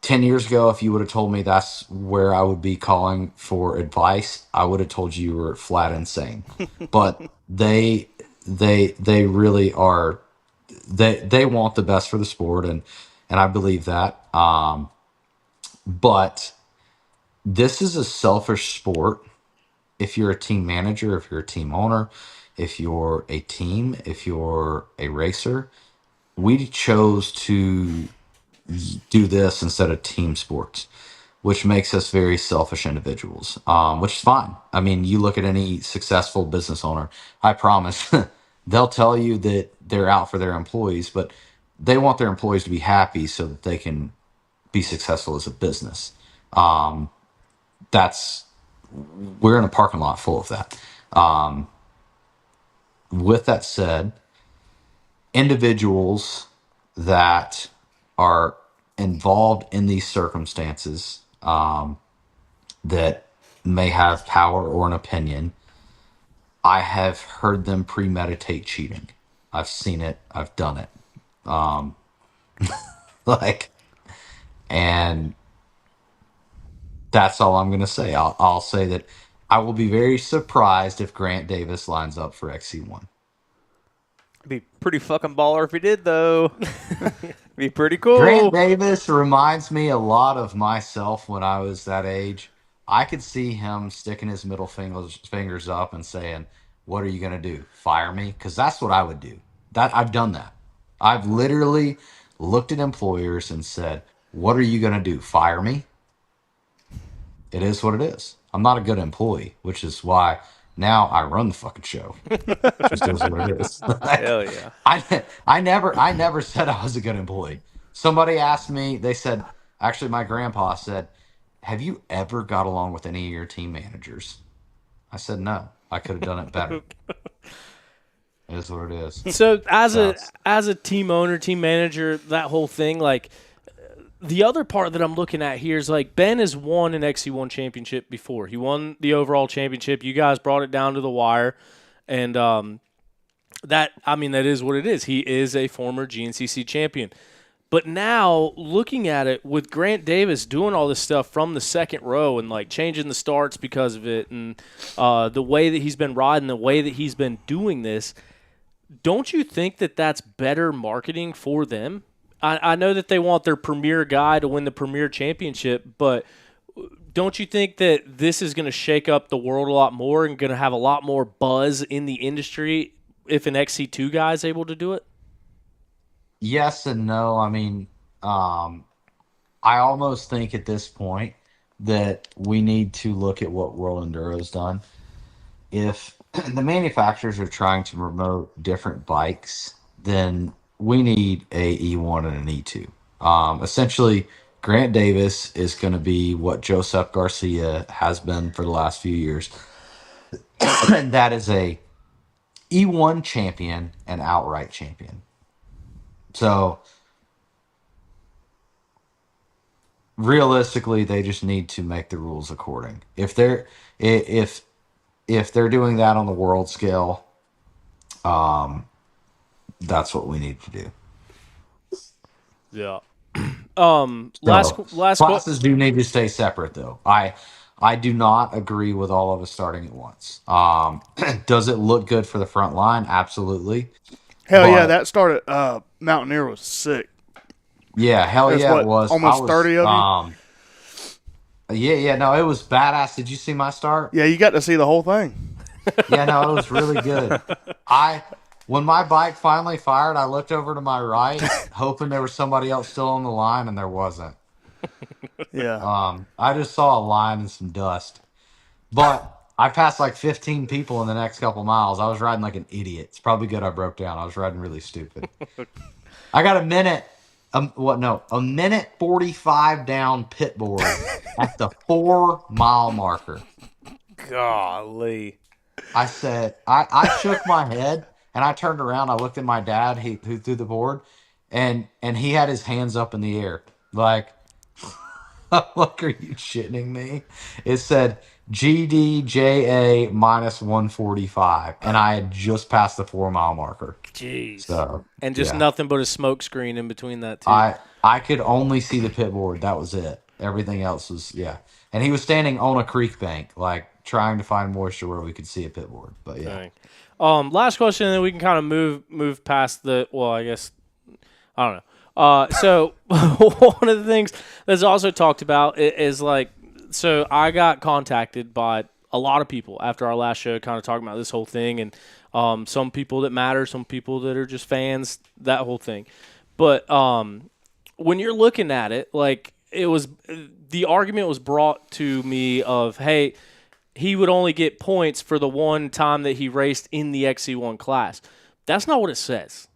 10 years ago, if you would have told me that's where I would be calling for advice, I would have told you were flat insane. But they really are. They want the best for the sport, and I believe that. But this is a selfish sport. If you're a team manager, if you're a team owner, if you're a team, if you're a racer, we chose to do this instead of team sports, which makes us very selfish individuals, which is fine. I mean, you look at any successful business owner, I promise they'll tell you that they're out for their employees, but they want their employees to be happy so that they can be successful as a business. That's We're in a parking lot full of that. With that said, individuals that are involved in these circumstances that may have power or an opinion, I have heard them premeditate cheating. I've seen it. I've done it. Like, and that's all I'm going to say. I'll say that I will be very surprised if Grant Davis lines up for XC1. Be pretty fucking baller if he did, though. Be pretty cool. Grant Davis reminds me a lot of myself when I was that age. I could see him sticking his middle fingers up and saying, "What are you going to do? Fire me?" Because that's what I would do. That I've done that. I've literally looked at employers and said, "What are you going to do? Fire me?" It is what it is. I'm not a good employee, which is why now I run the fucking show. Just is what it is. Hell yeah. I never said I was a good employee. Somebody asked me, they said, actually my grandpa said, "Have you ever got along with any of your team managers?" I said, "No, I could have done it better." It is what it is. So as a team owner, team manager, that whole thing, like the other part that I'm looking at here is like Ben has won an XC1 championship before. He won the overall championship. You guys brought it down to the wire, and that is what it is. He is a former GNCC champion. But now looking at it with Grant Davis doing all this stuff from the second row and like changing the starts because of it, and the way that he's been riding, the way that he's been doing this, don't you think that that's better marketing for them? I know that they want their premier guy to win the premier championship, but don't you think that this is going to shake up the world a lot more and going to have a lot more buzz in the industry if an XC2 guy is able to do it? Yes and no. I mean, I almost think at this point that we need to look at what World Enduro's done. If the manufacturers are trying to promote different bikes, then we need a E1 and an E2. Essentially, Grant Davis is going to be what Joseph Garcia has been for the last few years, and that is a E1 champion and outright champion. So realistically, they just need to make the rules according. If they're doing that on the world scale, that's what we need to do. Yeah. Last So, last classes do need to stay separate, though. I do not agree with all of us starting at once. Does it look good for the front line? Absolutely. Hell yeah, But that start at Mountaineer was sick. yeah, hell There's yeah, it what, was. I almost was 30 of you? yeah, no, it was badass. Did you see my start? Yeah, you got to see the whole thing. Yeah, no, it was really good. When my bike finally fired, I looked over to my right, hoping there was somebody else still on the line, and there wasn't. Yeah. I just saw a line and some dust. But I passed like 15 people in the next couple miles. I was riding like an idiot. It's probably good I broke down. I was riding really stupid. I got a minute, a minute 45 down pit board at the 4 mile marker. Golly. I said, I shook my head and I turned around. I looked at my dad, who threw the board, and he had his hands up in the air. Like, like, are you shitting me? It said GDJA minus 145, and I had just passed the 4 mile marker. Jeez. So, And just yeah. nothing but a smoke screen in between that too. I could only see the pit board. That was it. Everything else was, yeah. And he was standing on a creek bank, like trying to find moisture where we could see a pit board. But yeah. Dang. Last question, and then we can kind of move past the. Well, I guess I don't know. So one of the things that's also talked about is like, so I got contacted by a lot of people after our last show, kind of talking about this whole thing, and some people that matter, some people that are just fans, that whole thing. But when you're looking at it, like the argument was brought to me of, hey, he would only get points for the one time that he raced in the XC1 class. That's not what it says.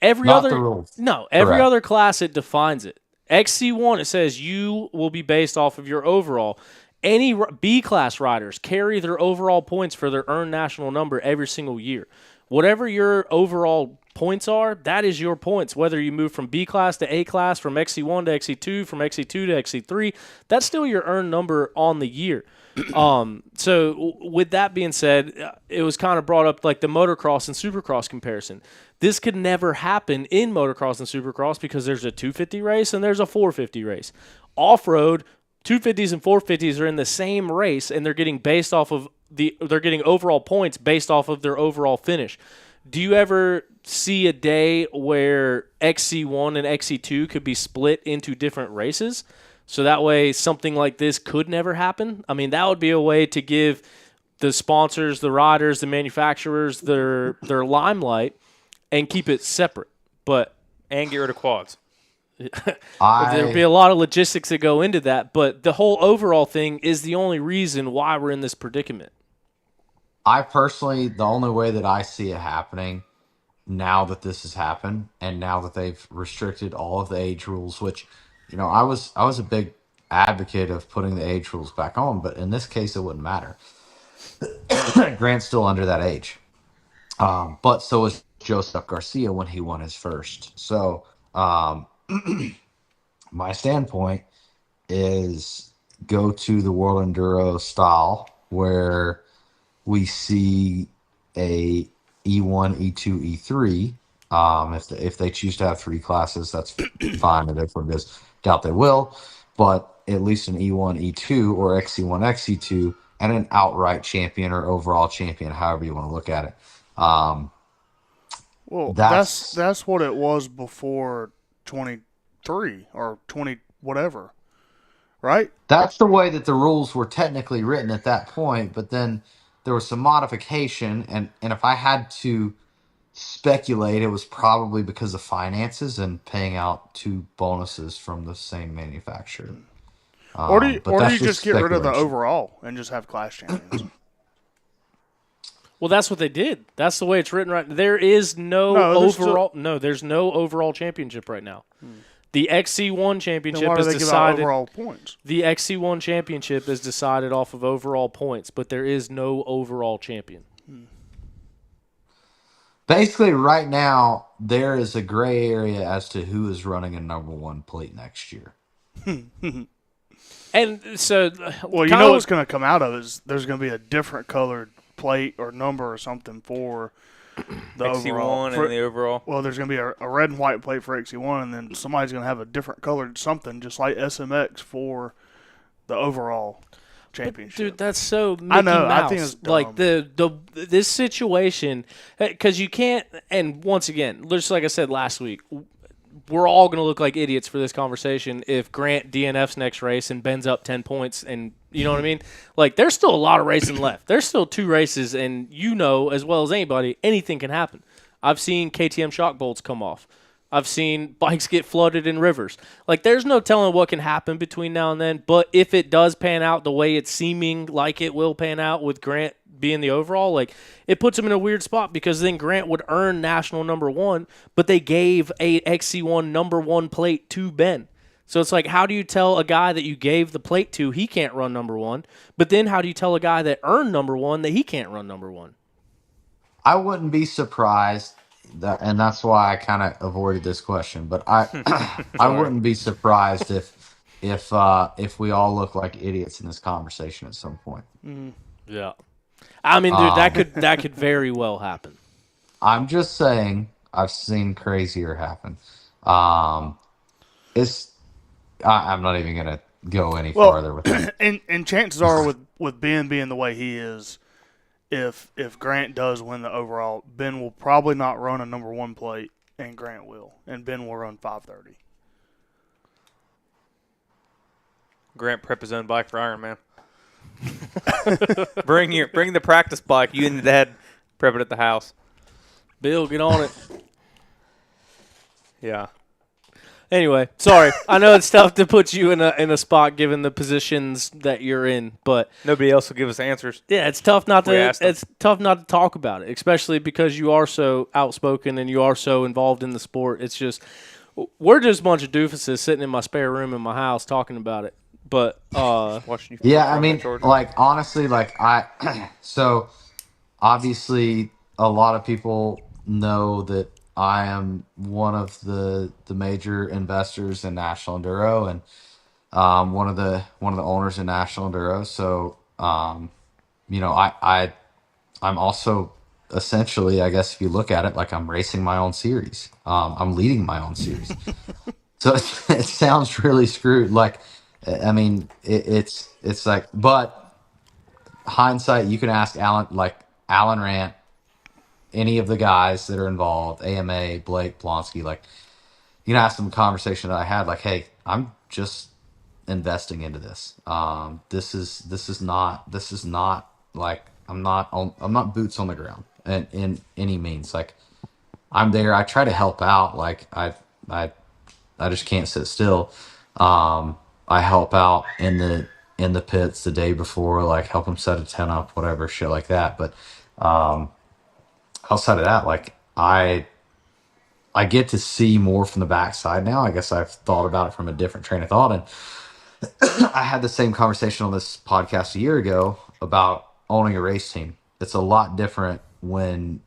Every Not the rules. Every Correct. other class it defines it. XC1 it says you will be based off of your overall. Any B class riders carry their overall points for their earned national number every single year. Whatever your overall points are, that is your points. Whether you move from B class to A class, from XC1 to XC2, from XC2 to XC3, that's still your earned number on the year. So with that being said, it was kind of brought up like the motocross and supercross comparison. This could never happen in motocross and supercross because there's a 250 race and there's a 450 race. Off-road, 250s and 450s are in the same race, and they're getting based off of they're getting overall points based off of their overall finish. Do you ever see a day where XC1 and XC2 could be split into different races? So that way something like this could never happen? I mean, that would be a way to give the sponsors, the riders, the manufacturers their limelight and keep it separate. And get rid of quads. There'd be a lot of logistics that go into that, but the whole overall thing is the only reason why we're in this predicament. I personally, the only way that I see it happening now that this has happened, and now that they've restricted all of the age rules, which, I was a big advocate of putting the age rules back on, but in this case, it wouldn't matter. Grant's still under that age, but so is Joseph Garcia when he won his first. So, my standpoint is go to the World Enduro style where we see a E1, E2, E3. If they choose to have 3 classes, that's fine. That's what it is. Doubt they will, but at least an E1, E2, or XC1, XC2, and an outright champion or overall champion, however you want to look at it. Well, that's what it was before 23 or 20 whatever, right? That's the way that the rules were technically written at that point, but then there was some modification, and if I had to speculate, it was probably because of finances and paying out 2 bonuses from the same manufacturer. Or do you just get rid of the speculation. overall and just have class champions? Well, that's what they did. That's the way it's written right. There is no overall. No, there's no overall championship right now. The XC1 championship Then why do is they give out decided. overall points? The XC1 championship is decided off of overall points, but there is no overall champion. Basically, right now, there is a gray area as to who is running a number 1 plate next year. And so, Well, you know what's going to come out of it is there's going to be a different colored plate or number or something for the XC1 overall. and the overall. Well, there's going to be a red and white plate for XC1, and then somebody's going to have a different colored something, just like SMX for the overall championship. Dude, that's so Mickey I know. Mouse. I think it's dumb. Like this situation, because you can't. And once again, just like I said last week, we're all going to look like idiots for this conversation if Grant DNFs next race and bends up 10 points, and you know what I mean. Like, there's still a lot of racing left. There's still 2 races, and you know as well as anybody, anything can happen. I've seen KTM shock bolts come off. I've seen bikes get flooded in rivers. Like, there's no telling what can happen between now and then. But if it does pan out the way it's seeming like it will pan out with Grant being the overall, like, it puts him in a weird spot because then Grant would earn national number 1, but they gave a XC1 number 1 plate to Ben. So it's like, how do you tell a guy that you gave the plate to he can't run number 1, but then how do you tell a guy that earned number 1 that he can't run number 1? I wouldn't be surprised, and that's why I kind of avoided this question. But I wouldn't be surprised if we all look like idiots in this conversation at some point. Yeah, I mean, dude, that could very well happen. I'm just saying, I've seen crazier happen. I'm not even gonna go any farther with that. And chances are with Ben being the way he is, if Grant does win the overall, Ben will probably not run a number 1 plate, and Grant will, and Ben will run 530. Grant prep his own bike for Ironman. bring the practice bike. You and the dad prep it at the house. Bill, get on it. Yeah. Anyway, sorry. I know it's tough to put you in a spot given the positions that you're in, but Nobody else will give us answers. yeah, it's tough not We to asked them. it's tough not to talk about it, especially because you are so outspoken and you are so involved in the sport. It's just we're just a bunch of doofuses sitting in my spare room in my house talking about it. But Watching you. Yeah, I mean, like, honestly, like, so obviously a lot of people know that I am one of the major investors in National Enduro, and one of the owners in National Enduro. So you know, I'm also essentially, I guess if you look at it, like, I'm racing my own series. I'm leading my own series. So it sounds really screwed. Like, I mean, it's like, but hindsight, you can ask Alan Rant, any of the guys that are involved, AMA, Blake, Blonsky, like, you can ask them a conversation that I had, like, hey, I'm just investing into this. This is not like, I'm not boots on the ground in any means. Like, I'm there. I try to help out. Like, I just can't sit still. I help out in the pits the day before, like, help them set a tent up, whatever, shit like that. But outside of that, like, I get to see more from the backside now. I guess I've thought about it from a different train of thought. And I had the same conversation on this podcast a year ago about owning a race team. It's a lot different when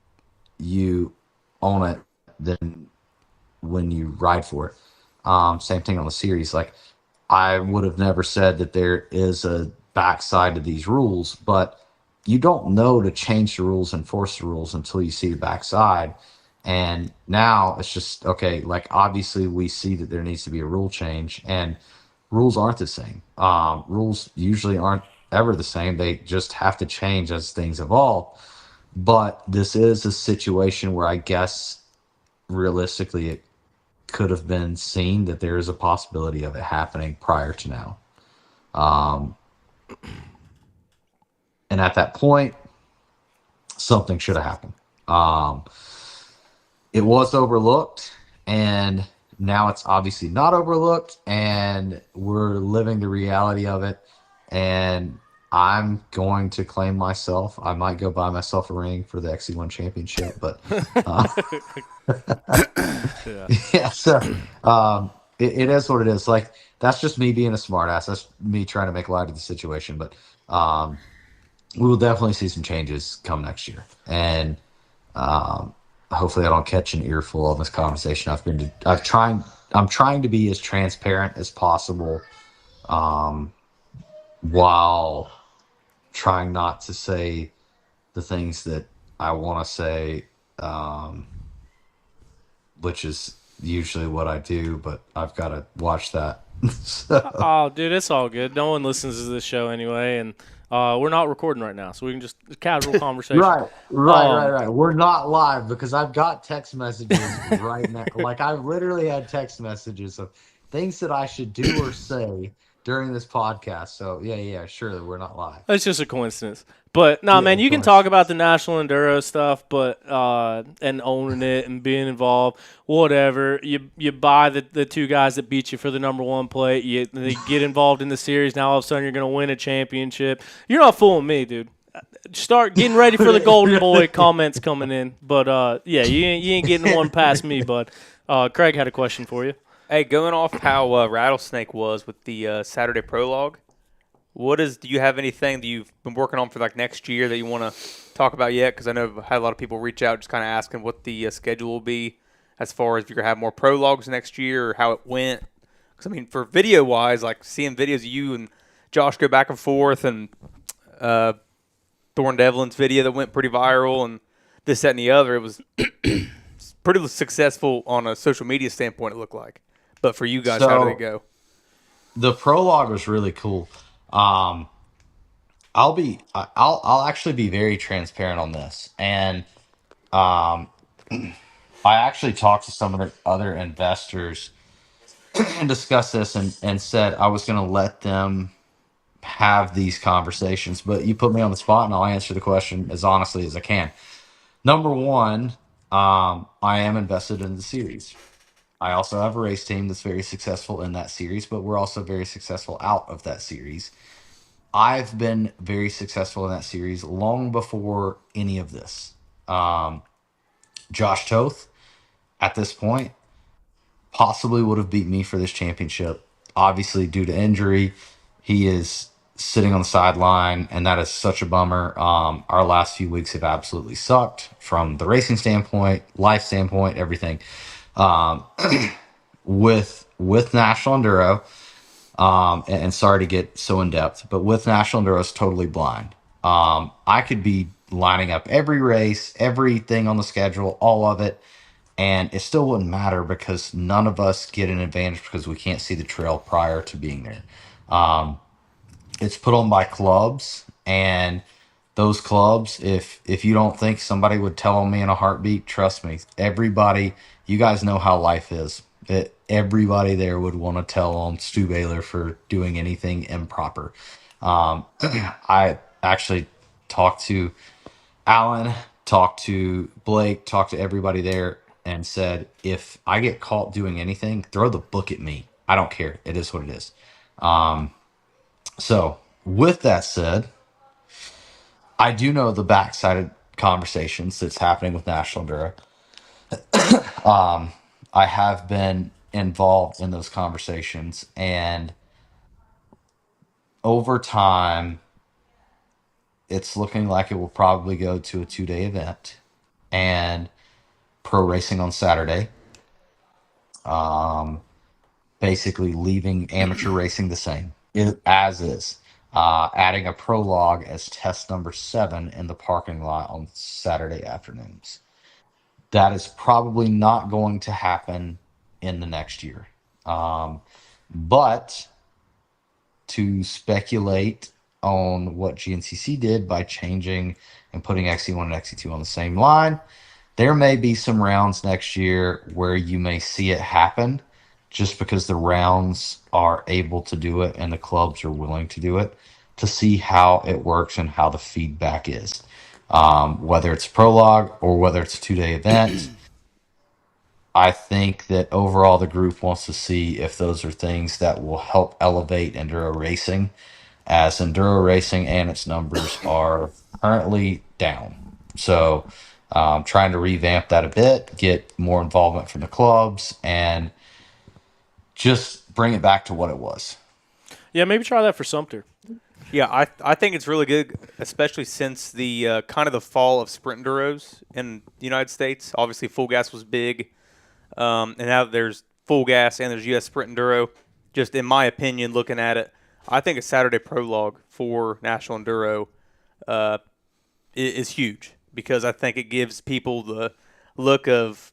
you own it than when you ride for it. Same thing on the series. Like, I would have never said that there is a backside to these rules, but you don't know to change the rules, enforce the rules until you see the backside. And now it's just, okay, like, obviously we see that there needs to be a rule change, and rules aren't the same. Rules usually aren't ever the same. They just have to change as things evolve. But this is a situation where I guess realistically it could have been seen that there is a possibility of it happening prior to now. And at that point, something should have happened. It was overlooked, and now it's obviously not overlooked, and we're living the reality of it. And I'm going to claim myself. I might go buy myself a ring for the XC1 championship, but yeah. So it is what it is. Like, that's just me being a smartass. That's me trying to make light of the situation. But we will definitely see some changes come next year, and hopefully I don't catch an earful of this conversation. I'm trying to be as transparent as possible, while trying not to say the things that I want to say which is usually what I do, but I've got to watch that. So, Oh, dude, it's all good. No one listens to this show anyway, and we're not recording right now, so we can just casual conversation. right. We're not live because I've got text messages right now. Like, I've literally had text messages of things that I should do or say during this podcast. So, yeah, sure, we're not live. It's just a coincidence. But no, Yeah, man, you can coincidence. talk about the National Enduro stuff, but and owning it and being involved, whatever. You buy the two guys that beat you for the number one plate. They get involved in the series. Now all of a sudden you're going to win a championship. You're not fooling me, dude. Start getting ready for the Golden Boy comments coming in. But yeah, you ain't getting one past me. But Craig had a question for you. Hey, going off how Rattlesnake was with the Saturday prologue, do you have anything that you've been working on for like next year that you want to talk about yet? Because I know I've had a lot of people reach out just kind of asking what the schedule will be as far as if you're going to have more prologues next year or how it went. Because, I mean, for video-wise, like seeing videos of you and Josh go back and forth and Thorne Devlin's video that went pretty viral and this, that, and the other, it was pretty successful on a social media standpoint, it looked like. But for you guys, how did it go? The prologue was really cool. I'll actually be very transparent on this, and I actually talked to some of the other investors and discussed this, and said I was going to let them have these conversations. But you put me on the spot, and I'll answer the question as honestly as I can. Number one, I am invested in the series. I also have a race team that's very successful in that series, but we're also very successful out of that series. I've been very successful in that series long before any of this. Josh Toth, at this point, possibly would have beat me for this championship. Obviously, due to injury, he is sitting on the sideline, and that is such a bummer. Our last few weeks have absolutely sucked from the racing standpoint, life standpoint, everything. Um, with National Enduro, and sorry to get so in depth, but with National Enduro, it's totally blind. I could be lining up every race, everything on the schedule, all of it, and it still wouldn't matter because none of us get an advantage because we can't see the trail prior to being there. It's put on by clubs, and those clubs, if you don't think somebody would tell on me in a heartbeat, trust me, everybody, you guys know how life is. That everybody there would want to tell on Stu Baylor for doing anything improper. I actually talked to Alan, talked to Blake, talked to everybody there, and said, if I get caught doing anything, throw the book at me. I don't care. It is what it is. So with that said, I do know the backside conversations that's happening with National Enduro. I have been involved in those conversations, and over time, it's looking like it will probably go to a 2-day event and pro racing on Saturday. Basically leaving amateur racing the same as is. Adding a prologue as test number 7 in the parking lot on Saturday afternoons. That is probably not going to happen in the next year. But to speculate on what GNCC did by changing and putting XC1 and XC2 on the same line, there may be some rounds next year where you may see it happen just because the rounds are able to do it and the clubs are willing to do it, to see how it works and how the feedback is. Whether it's prologue or whether it's a 2-day event, I think that overall the group wants to see if those are things that will help elevate enduro racing, as enduro racing and its numbers are currently down. So trying to revamp that a bit, get more involvement from the clubs, and just bring it back to what it was. Yeah, maybe try that for Sumter. Yeah, I think it's really good, especially since the kind of the fall of sprint enduros in the United States. Obviously, full gas was big, and now there's full gas and there's U.S. sprint enduro. Just in my opinion, looking at it, I think a Saturday prologue for National Enduro is huge because I think it gives people look of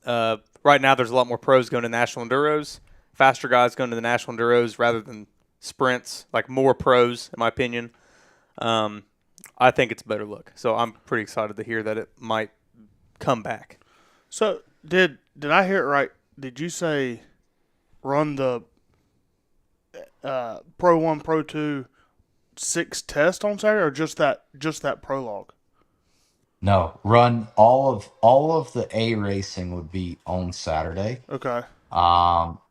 right now. There's a lot more pros going to national enduros, faster guys going to the national enduros rather than sprints. Like more pros, in my opinion. I think it's a better look. So I'm pretty excited to hear that it might come back. So did I hear it right? Did you say run the Pro 1, Pro 2, 6 test on Saturday, or just that prologue? No, run all of the A racing would be on Saturday. Okay. Call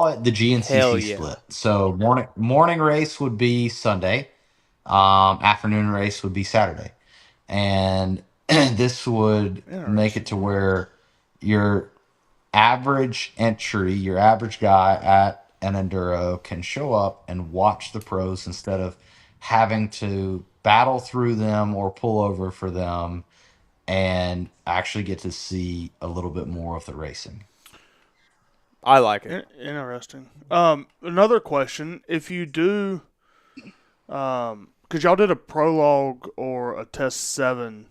it the Hell GNCC yeah. split. So morning race would be Sunday. Afternoon race would be Saturday. And this would make it to where your average entry, your average guy at an enduro can show up and watch the pros instead of having to battle through them or pull over for them, and actually get to see a little bit more of the racing. I like it. Interesting. Another question: if you do, because y'all did a prologue or a test 7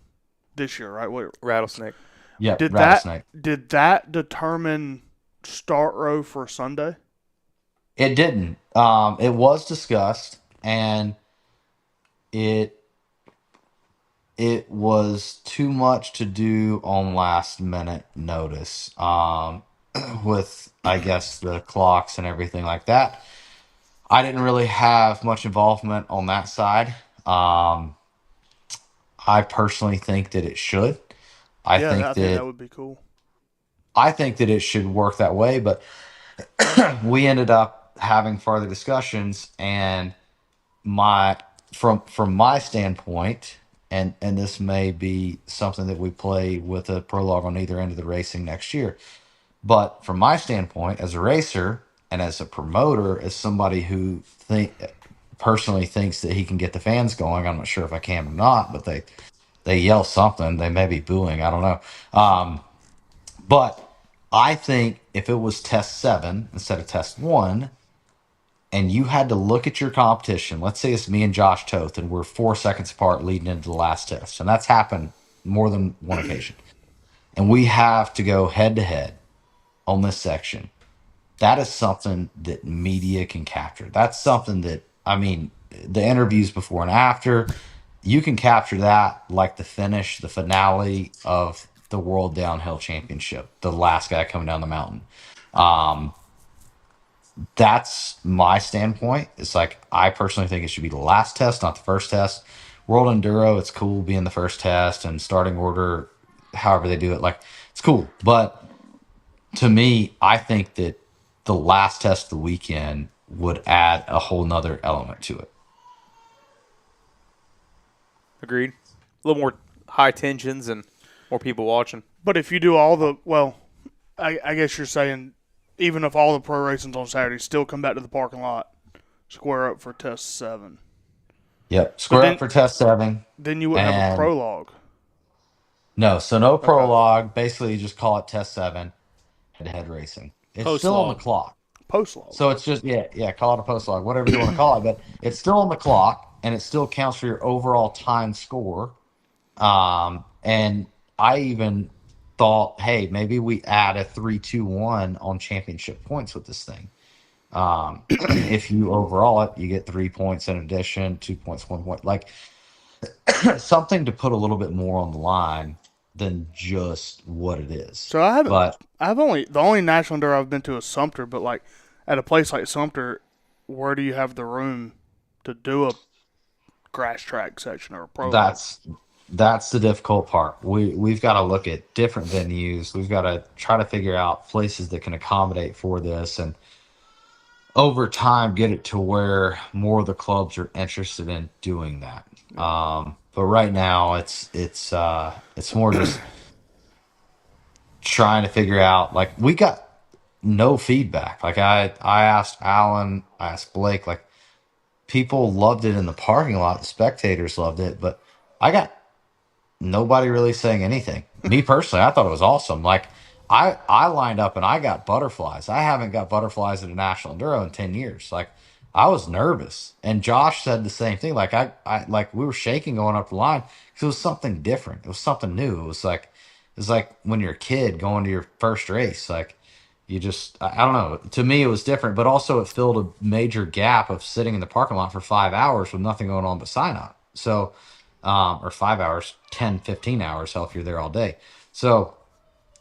this year, right? Wait, Rattlesnake. Yeah, did rattlesnake. that determine start row for Sunday? It didn't. It was discussed, and it was too much to do on last minute notice. With I guess the clocks and everything like that. I didn't really have much involvement on that side. I personally think that it should. I think that would be cool. I think that it should work that way, but we ended up having further discussions, and from my standpoint, and this may be something that we play with a prologue on either end of the racing next year, but from my standpoint as a racer and as a promoter, as somebody who personally thinks that he can get the fans going, I'm not sure if I can or not, but they yell something, they may be booing, I don't know. But I think if it was test 7 instead of test 1, and you had to look at your competition, let's say it's me and Josh Toth, and we're 4 seconds apart leading into the last test, and that's happened more than one occasion, and we have to go head to head on this section. That is something that media can capture. That's something that, I mean, the interviews before and after, you can capture that like the finish, the finale of the World Downhill Championship, the last guy coming down the mountain. That's my standpoint. It's like, I personally think it should be the last test, not the first test. World Enduro, it's cool being the first test, and starting order, however they do it, like, it's cool. But to me, I think that the last test of the weekend would add a whole nother element to it. Agreed. A little more high tensions and more people watching. But if you do all the, well, I guess you're saying even if all the pro racing's on Saturday, still come back to the parking lot, square up for test 7. Yep, square up for test 7. Then you wouldn't have a prologue. No, so no prologue. Basically, you just call it test 7, head-to-head racing. It's still on the clock. Post-log. So it's just, call it a post log, whatever you want to call it, but it's still on the clock, and it still counts for your overall time score. And I even thought, hey, maybe we add a 3-2-1 on championship points with this thing. If you overall it, you get 3 points in addition, 2 points, 1 point, like something to put a little bit more on the line than just what it is. So the only national enduro I've been to is Sumter, but like at a place like Sumter, where do you have the room to do a crash track section or a prologue? That's the difficult part. We've got to look at different venues. We've got to try to figure out places that can accommodate for this, and over time get it to where more of the clubs are interested in doing that. But right now it's more just trying to figure out, like, we got no feedback. Like I asked Alan, I asked Blake, like, people loved it in the parking lot, the spectators loved it, but I got nobody really saying anything. Me personally, I thought it was awesome. Like, I lined up and I got butterflies. I haven't got butterflies at a national enduro in 10 years. Like, I was nervous, and Josh said the same thing. Like, I like, we were shaking going up the line because it was something different. It was something new. It was like, It's like when you're a kid going to your first race. Like you just, I don't know. To me, it was different, but also it filled a major gap of sitting in the parking lot for 5 hours with nothing going on but sign up. So, or 5 hours, 10, 15 hours, hell, if you're there all day. So,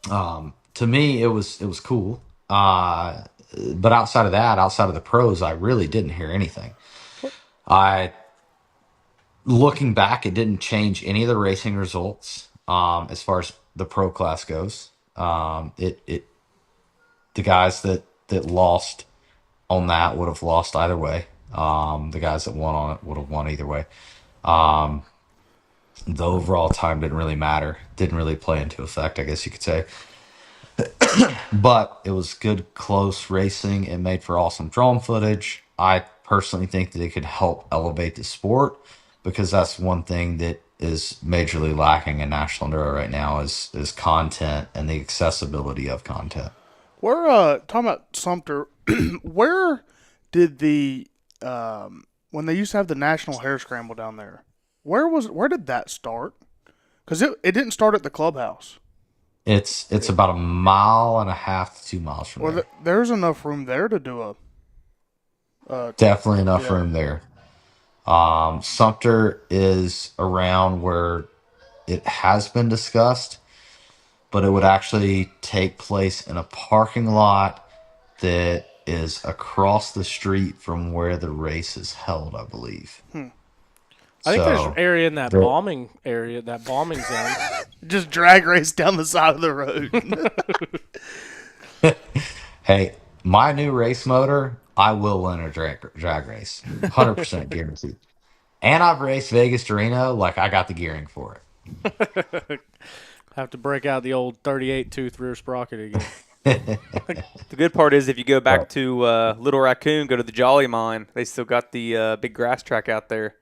to me, it was cool. But outside of that, outside of the pros, I really didn't hear anything. I Looking back, it didn't change any of the racing results as far as the pro class goes. It the guys that lost on that would have lost either way. The guys that won on it would have won either way. Um, the overall time didn't really matter. Didn't really play into effect, I guess you could say. But it was good, close racing. It made for awesome drone footage. I personally think that it could help elevate the sport because that's one thing that is majorly lacking in National Enduro right now is content and the accessibility of content. We're talking about Sumter. Where did the when they used to have the National Hair Scramble down there? Where did that start? Because it didn't start at the clubhouse. It's about a mile and a half to 2 miles from Well, there. there's enough room there to do Definitely enough yeah. room there. Sumter is around where it has been discussed, but it would actually take place in a parking lot that is across the street from where the race is held, I believe. I think there's So, area in that there- bombing zone. just drag race down the side of the road. hey, my new race motor, I will win a drag race, 100% guaranteed. And I've raced Vegas to Reno, like I got the gearing for it. Have to break out the old 38 tooth rear sprocket again. The good part is if you go back Right. to Little Raccoon, go to the Jolly Mine. They still got the big grass track out there.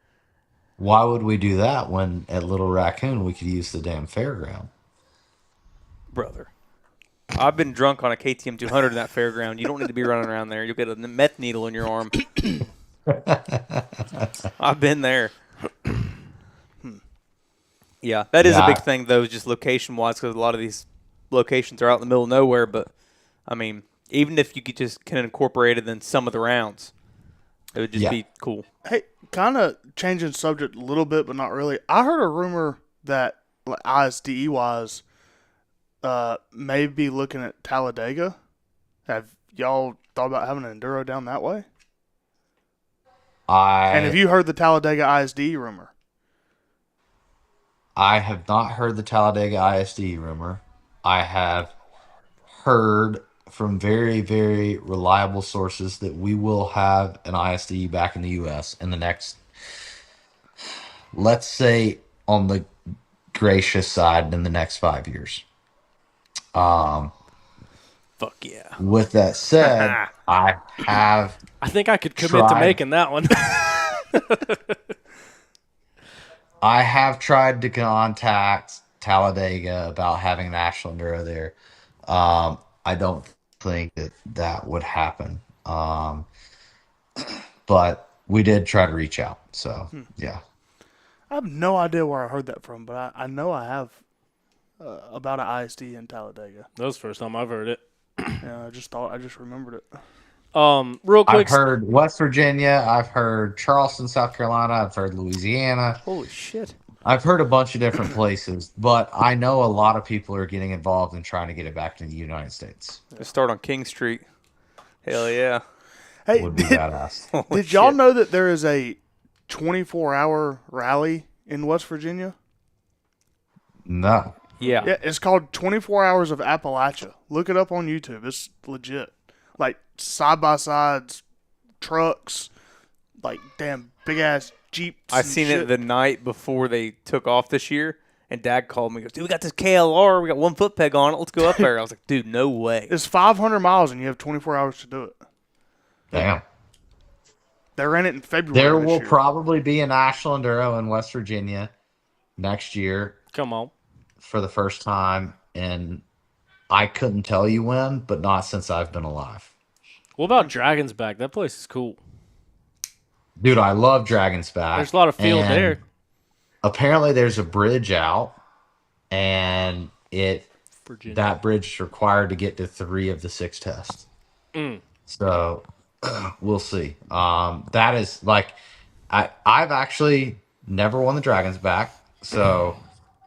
Why would we do that when at Little Raccoon we could use the damn fairground? Brother. I've been drunk on a KTM 200 in that fairground. You don't need to be running around there. You'll get a meth needle in your arm. I've been there. Yeah, that is a big thing, though, just location-wise, because a lot of these locations are out in the middle of nowhere. But, I mean, even if you could just kind of incorporate it in some of the rounds, it would just be cool. Hey, kind of changing subject a little bit, but not really. I heard a rumor that like, ISDE wise may be looking at Talladega. Have y'all thought about having an Enduro down that way? And have you heard the Talladega ISDE rumor? I have not heard the Talladega ISD rumor. I have heard from very, very reliable sources that we will have an ISD back in the U.S. in the next, let's say, on the gracious side, in the next 5 years. Fuck yeah. With that said, I have I think I could commit to tried- making that one. I have tried to contact Talladega about having National Enduro there. I don't think that would happen. But we did try to reach out. So, yeah. I have no idea where I heard that from, but I know I have about an ISD in Talladega. That was the first time I've heard it. Yeah, I just remembered it. Real quick. I've heard West Virginia. I've heard Charleston, South Carolina. I've heard Louisiana. Holy shit. I've heard a bunch of different places, but I know a lot of people are getting involved in trying to get it back to the United States. Let's start on King Street. Hell yeah. Hey, Would be badass. did y'all know that there is a 24-hour rally in West Virginia? No. Yeah. Yeah, it's called 24 Hours of Appalachia. Look it up on YouTube. It's legit. Like side-by-sides, trucks, like damn big-ass Jeeps. I and seen shit. it the night before they took off this year, and Dad called me. He goes, dude, we got this KLR. We got one foot peg on it. Let's go up there. I was like, dude, no way. It's 500 miles and you have 24 hours to do it. Damn. They ran it in February. There this will year. probably be a National Enduro in West Virginia next year Come on. for the first time, and I couldn't tell you when, but not since I've been alive. What about Dragon's Back? That place is cool. Dude, I love Dragon's Back. There's a lot of field and there. Apparently, there's a bridge out, and Virginia. that bridge is required to get to 3 of the 6 tests. So we'll see. That is like I've actually never won the Dragon's back. So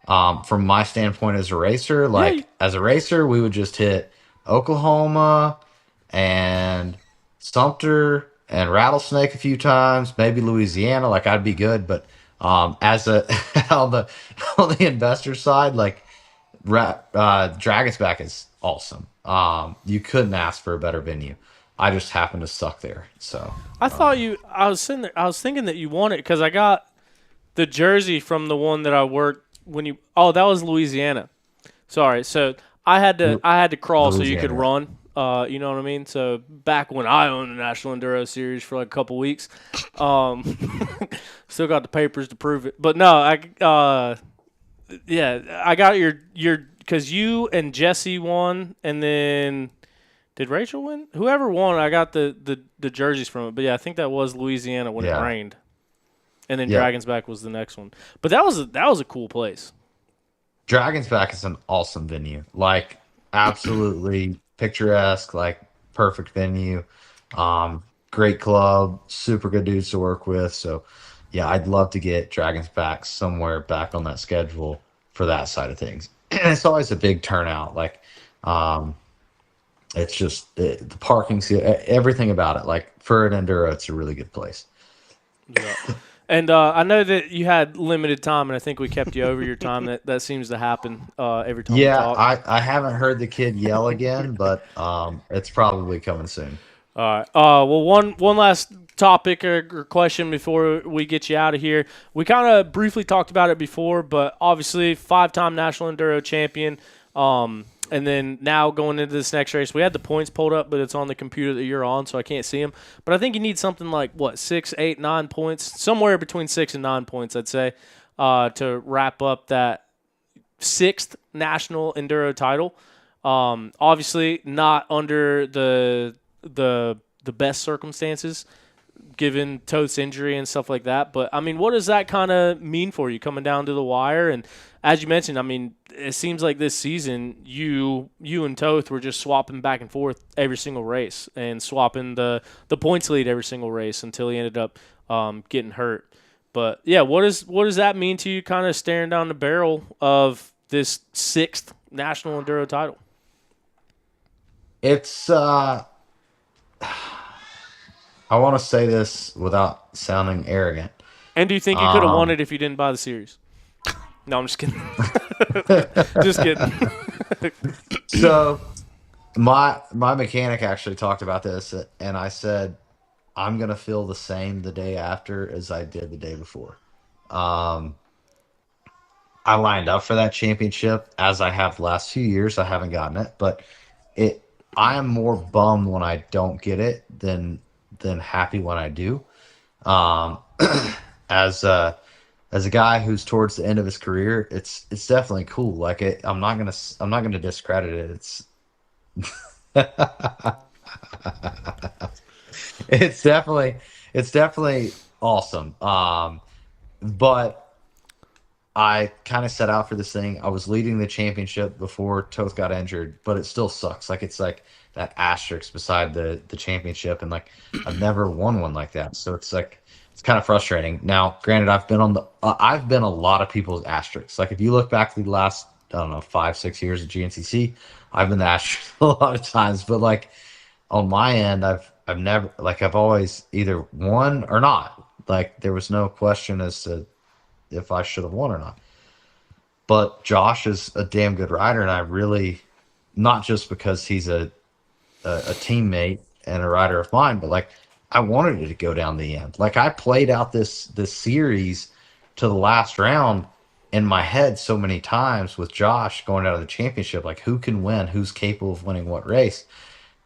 from my standpoint as a racer, we would just hit Oklahoma and Sumter and Rattlesnake a few times, maybe Louisiana. Like I'd be good, but as a on the investor side, like Dragon's Back is awesome. You couldn't ask for a better venue. I just happened to suck there. So I thought I was sitting there. I was thinking that you won it because I got the jersey from the one that I worked when you. Oh, that was Louisiana. Sorry. So I had to crawl so you could run. You know what I mean? So back when I owned the National Enduro Series for like a couple weeks, still got the papers to prove it. But no, I got your because you and Jesse won, and then. Did Rachel win? Whoever won, I got the jerseys from it. But yeah, I think that was Louisiana when it rained, and then Dragon's Back was the next one. But that was a cool place. Dragon's Back is an awesome venue, like absolutely picturesque, like perfect venue. Great club, super good dudes to work with. So yeah, I'd love to get Dragon's Back somewhere back on that schedule for that side of things. And it's always a big turnout, like. It's just the parking, everything about it. Like for an enduro, it's a really good place. Yeah. And I know that you had limited time, and I think we kept you over your time. That seems to happen every time we talk. I haven't heard the kid yell again, but it's probably coming soon. All right. Well, one last topic or question before we get you out of here. We kind of briefly talked about it before, but obviously 5-time National Enduro champion. And then now going into this next race, we had the points pulled up, but it's on the computer that you're on, so I can't see them. But I think you need something like, 6, 8, 9 points, somewhere between 6 and 9 points, I'd say, to wrap up that 6th national enduro title. Obviously, not under the best circumstances, given Toth's injury and stuff like that. But, I mean, what does that kind of mean for you coming down to the wire? And as you mentioned, I mean, it seems like this season you and Toth were just swapping back and forth every single race and swapping the points lead every single race until he ended up getting hurt. But, yeah, what does that mean to you kind of staring down the barrel of this 6th national enduro title? It's I want to say this without sounding arrogant. And do you think you could have won it if you didn't buy the series? No, I'm just kidding. Just kidding. So my mechanic actually talked about this, and I said I'm gonna feel the same the day after as I did the day before. I lined up for that championship as I have the last few years. I haven't gotten it, but I am more bummed when I don't get it than happy when I do. As a guy who's towards the end of his career, it's definitely cool. Like I'm not gonna discredit it. It's definitely awesome. But I kind of set out for this thing. I was leading the championship before Toth got injured, but it still sucks. Like it's like that asterisk beside the championship, and like I've never won one like that. So it's like. It's kind of frustrating. Now, granted, I've been a lot of people's asterisks. Like if you look back to the last, 5-6 years of GNCC, I've been the asterisk a lot of times. But like on my end, I've never I've always either won or not. Like there was no question as to if I should have won or not. But Josh is a damn good rider, and I really, not just because he's a teammate and a rider of mine, but like. I wanted it to go down the end. Like I played out this series to the last round in my head so many times with Josh going out of the championship. Like who can win? Who's capable of winning what race?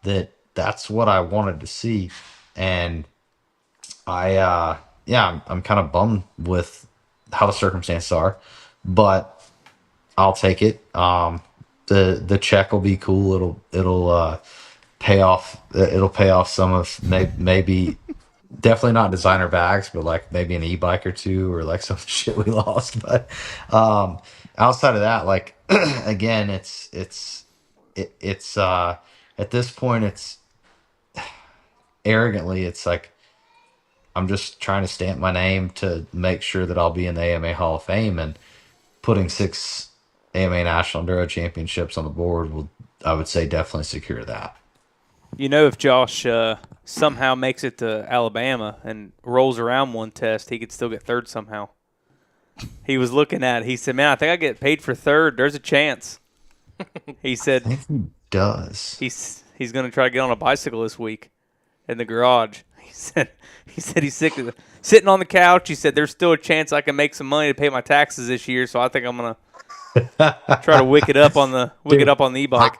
That's what I wanted to see. And I'm kind of bummed with how the circumstances are, but I'll take it. The check will be cool. It'll pay off. It'll pay off some of maybe definitely not designer bags, but like maybe an e-bike or two, or like some shit we lost. But outside of that, like again, it's at this point, it's arrogantly, it's like I'm just trying to stamp my name to make sure that I'll be in the AMA Hall of Fame, and putting 6 AMA National Enduro Championships on the board will, I would say, definitely secure that. You know, if Josh somehow makes it to Alabama and rolls around one test, he could still get third somehow. He was looking at it. He said, man, I think I get paid for third. There's a chance. He I said think he does. he's going to try to get on a bicycle this week in the garage. He's sick of sitting on the couch. He said, there's still a chance I can make some money to pay my taxes this year, so I think I'm going to try to wick it up on the e-bike.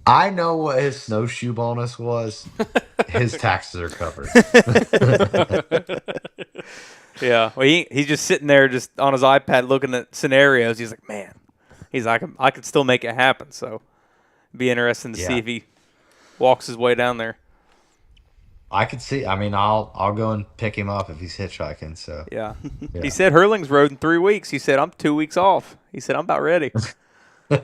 I know what his snowshoe bonus was. His taxes are covered. Yeah, well, he's just sitting there just on his iPad looking at scenarios. He's like, man, I could still make it happen. So it'd be interesting to see if he walks his way down there. I could see. I mean, I'll go and pick him up if he's hitchhiking. So Yeah. He said Hurling's rode in 3 weeks. He said, I'm 2 weeks off. He said, I'm about ready. You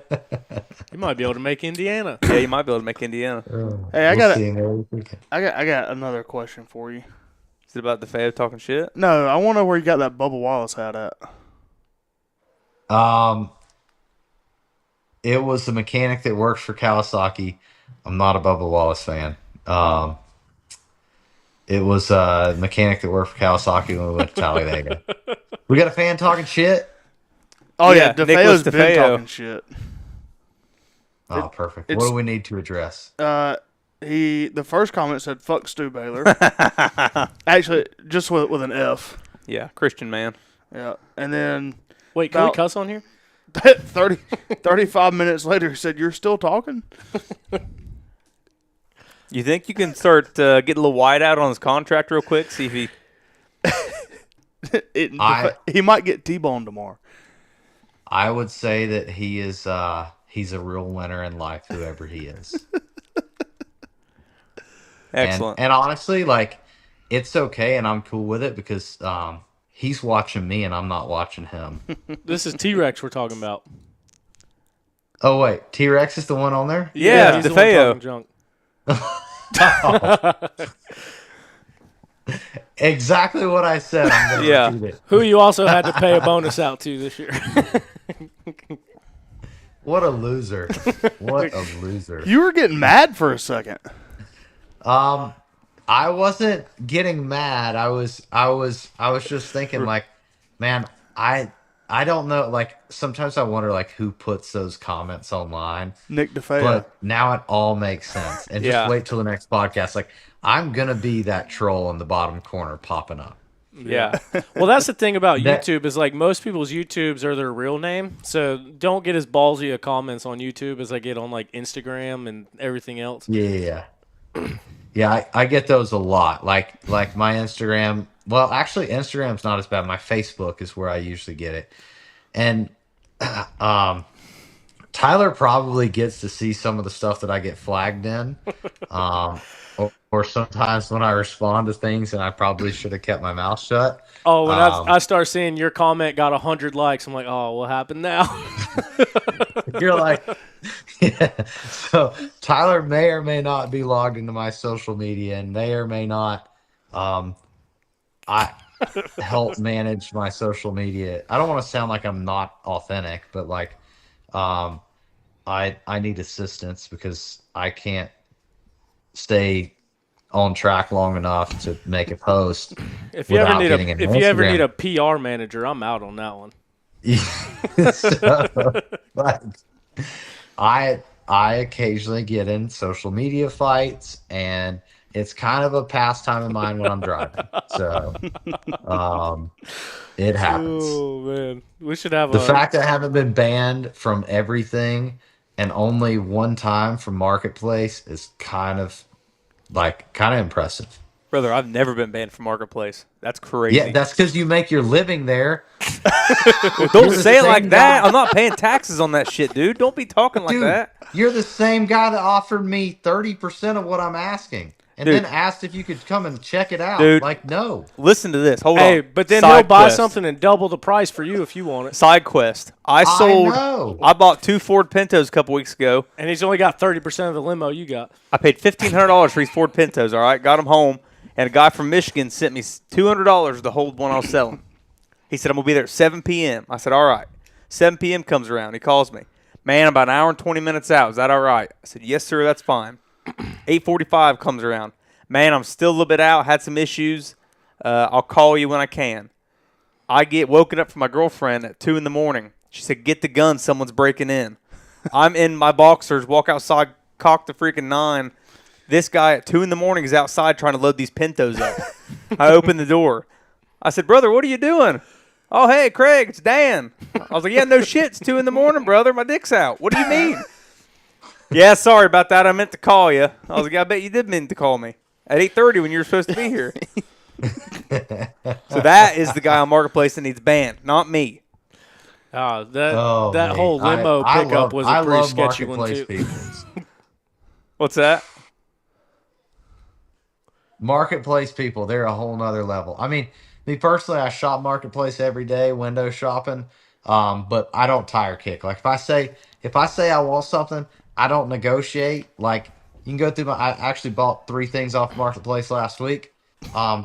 might be able to make Indiana. Yeah, you might be able to make Indiana. Hey, I we'll got another question for you. Is it about DeFeo talking shit? No, I want to know where you got that Bubba Wallace hat at. It was the mechanic that works for Kawasaki. I'm not a Bubba Wallace fan. It was a mechanic that worked for Kawasaki when we went to Talladega. We got a fan talking shit. Oh Yeah, yeah, Nicholas DeFeo's been DeFeo. talking shit. Oh, perfect. it's- What do we need to address? The first comment said "fuck Stu Baylor." Actually, just with an F. Yeah, Christian man. Yeah, and then Wait, can we About- cuss on here? 35 minutes later, he said, "You're still talking." You think you can start getting a little wide out on his contract real quick? See if he. He might get T-boned tomorrow. I would say that he is he's a real winner in life, whoever he is. Excellent. And honestly, like, it's okay, and I'm cool with it because he's watching me and I'm not watching him. This is T-Rex we're talking about. Oh wait, T-Rex is the one on there? Yeah, he's the one DeFeo. talking junk. Exactly what I said. I'm gonna Yeah. repeat it. Who you also had to pay a bonus out to this year. What a loser. What a loser. You were getting mad for a second. I wasn't getting mad. I was just thinking, like, man, I don't know, like, sometimes I wonder, like, who puts those comments online. Nick DeFeo. But now it all makes sense. And just Yeah. wait till the next podcast. Like, I'm gonna be that troll in the bottom corner popping up. Yeah. Well, that's the thing about That- YouTube is like most people's YouTubes are their real name. So don't get as ballsy of comments on YouTube as I get on like Instagram and everything else. Yeah. Yeah, I get those a lot. Like my Instagram. Well, actually, Instagram's not as bad. My Facebook is where I usually get it. And Tyler probably gets to see some of the stuff that I get flagged in. Or sometimes when I respond to things and I probably should have kept my mouth shut. Oh, when I start seeing your comment got 100 likes, I'm like, oh, what happened now? You're like, yeah. So Tyler may or may not be logged into my social media and may or may not I help manage my social media. I don't want to sound like I'm not authentic, but like I need assistance because I can't stay on track long enough to make a post. If you ever without getting an need a Instagram. PR manager, I'm out on that one. So, like, I occasionally get in social media fights, and it's kind of a pastime of mine when I'm driving. So, it happens. Oh man, we should have The fact that I haven't been banned from everything and only one time from Marketplace is kind of impressive. Brother, I've never been banned from Marketplace. That's crazy. Yeah, that's because you make your living there. Don't say it same like that. guy. I'm not paying taxes on that shit, dude. Don't be talking like Dude, that. you're the same guy that offered me 30% of what I'm asking. and Dude. then asked if you could come and check it out. Dude. Like, no. Listen to this. Hold on. Hey, but then Side he'll buy quest. something and double the price for you if you want it. Side quest. I know. bought 2 Ford Pintos a couple weeks ago. And he's only got 30% of the limo you got. I paid $1,500 for these Ford Pintos, all right? Got them home, and a guy from Michigan sent me $200 to hold one I was selling. He said, I'm going to be there at 7 p.m. I said, all right. 7 p.m. comes around. He calls me. Man, I'm about an hour and 20 minutes out. Is that all right? I said, yes, sir, that's fine. 8:45 comes around. Man, I'm still a little bit out. Had some issues. I'll call you when I can. I get woken up from my girlfriend at 2 in the morning. She said, get the gun. Someone's breaking in. I'm in my boxers, walk outside, cock the freaking 9. This guy at 2 in the morning is outside trying to load these Pintos up. I open the door. I said, brother, what are you doing? Oh, hey, Craig, it's Dan. I was like, yeah, no shit. It's 2 in the morning, brother. My dick's out. What do you mean? Yeah, sorry about that. I meant to call you. I was like, I bet you did mean to call me at 8:30 when you were supposed to be here. So that is the guy on Marketplace that needs banned, not me. That man. whole limo pickup was a pretty sketchy one, Marketplace too. people. What's that? Marketplace people, they're a whole nother level. I mean, me personally, I shop Marketplace every day, window shopping, but I don't tire kick. Like, if I say I want something, I don't negotiate. Like, you can go through I actually bought 3 things off Marketplace last week.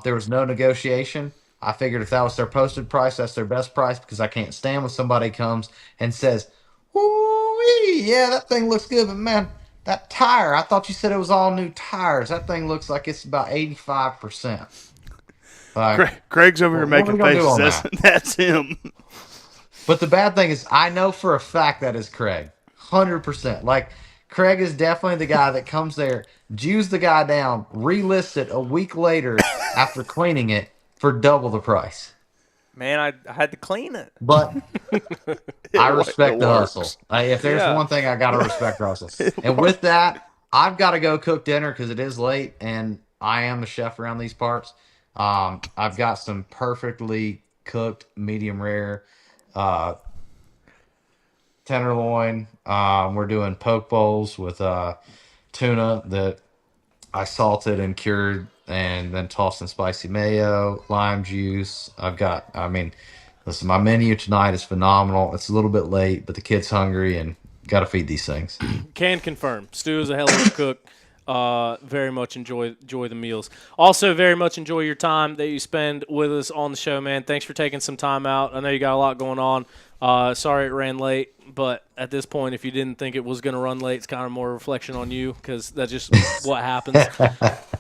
There was no negotiation. I figured if that was their posted price, that's their best price, because I can't stand when somebody comes and says, "Woo-wee, yeah, that thing looks good, but man, that tire, I thought you said it was all new tires. That thing looks like it's about 85%. Like, Craig's over here what are making we gonna do faces. on That's him. But the bad thing is, I know for a fact that is Craig. 100%. Like, Craig is definitely the guy that comes there, Jews the guy down, relists it a week later after cleaning it for double the price. Man, I had to clean it. But I respect the works. hustle. If there's Yeah. one thing I got to respect, the hustle. And with that, I've got to go cook dinner because it is late, and I am the chef around these parts. I've got some perfectly cooked, medium rare tenderloin. We're doing poke bowls with tuna that I salted and cured and then tossed in spicy mayo, lime juice. Listen, my menu tonight is phenomenal. It's a little bit late, but the kid's hungry and got to feed these things. Can confirm. Stu is a hell of a cook. Very much enjoy the meals. Also, very much enjoy your time that you spend with us on the show, man. Thanks for taking some time out. I know you got a lot going on. Sorry it ran late, but at this point, if you didn't think it was going to run late, it's kind of more a reflection on you because that's just what happens.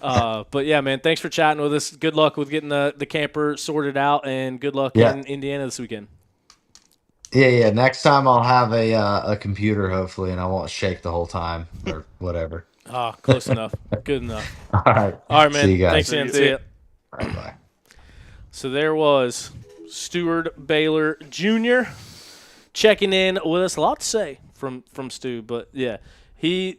But yeah, man, thanks for chatting with us. Good luck with getting the camper sorted out, and good luck in Indiana this weekend. Yeah. Next time I'll have a computer, hopefully, and I won't shake the whole time or whatever. Close enough. Good enough. All right, man. See you guys. Thanks, man. See ya. All right, bye. So there was Steward Baylor Jr. checking in with us. A lot to say from Stu, but yeah, he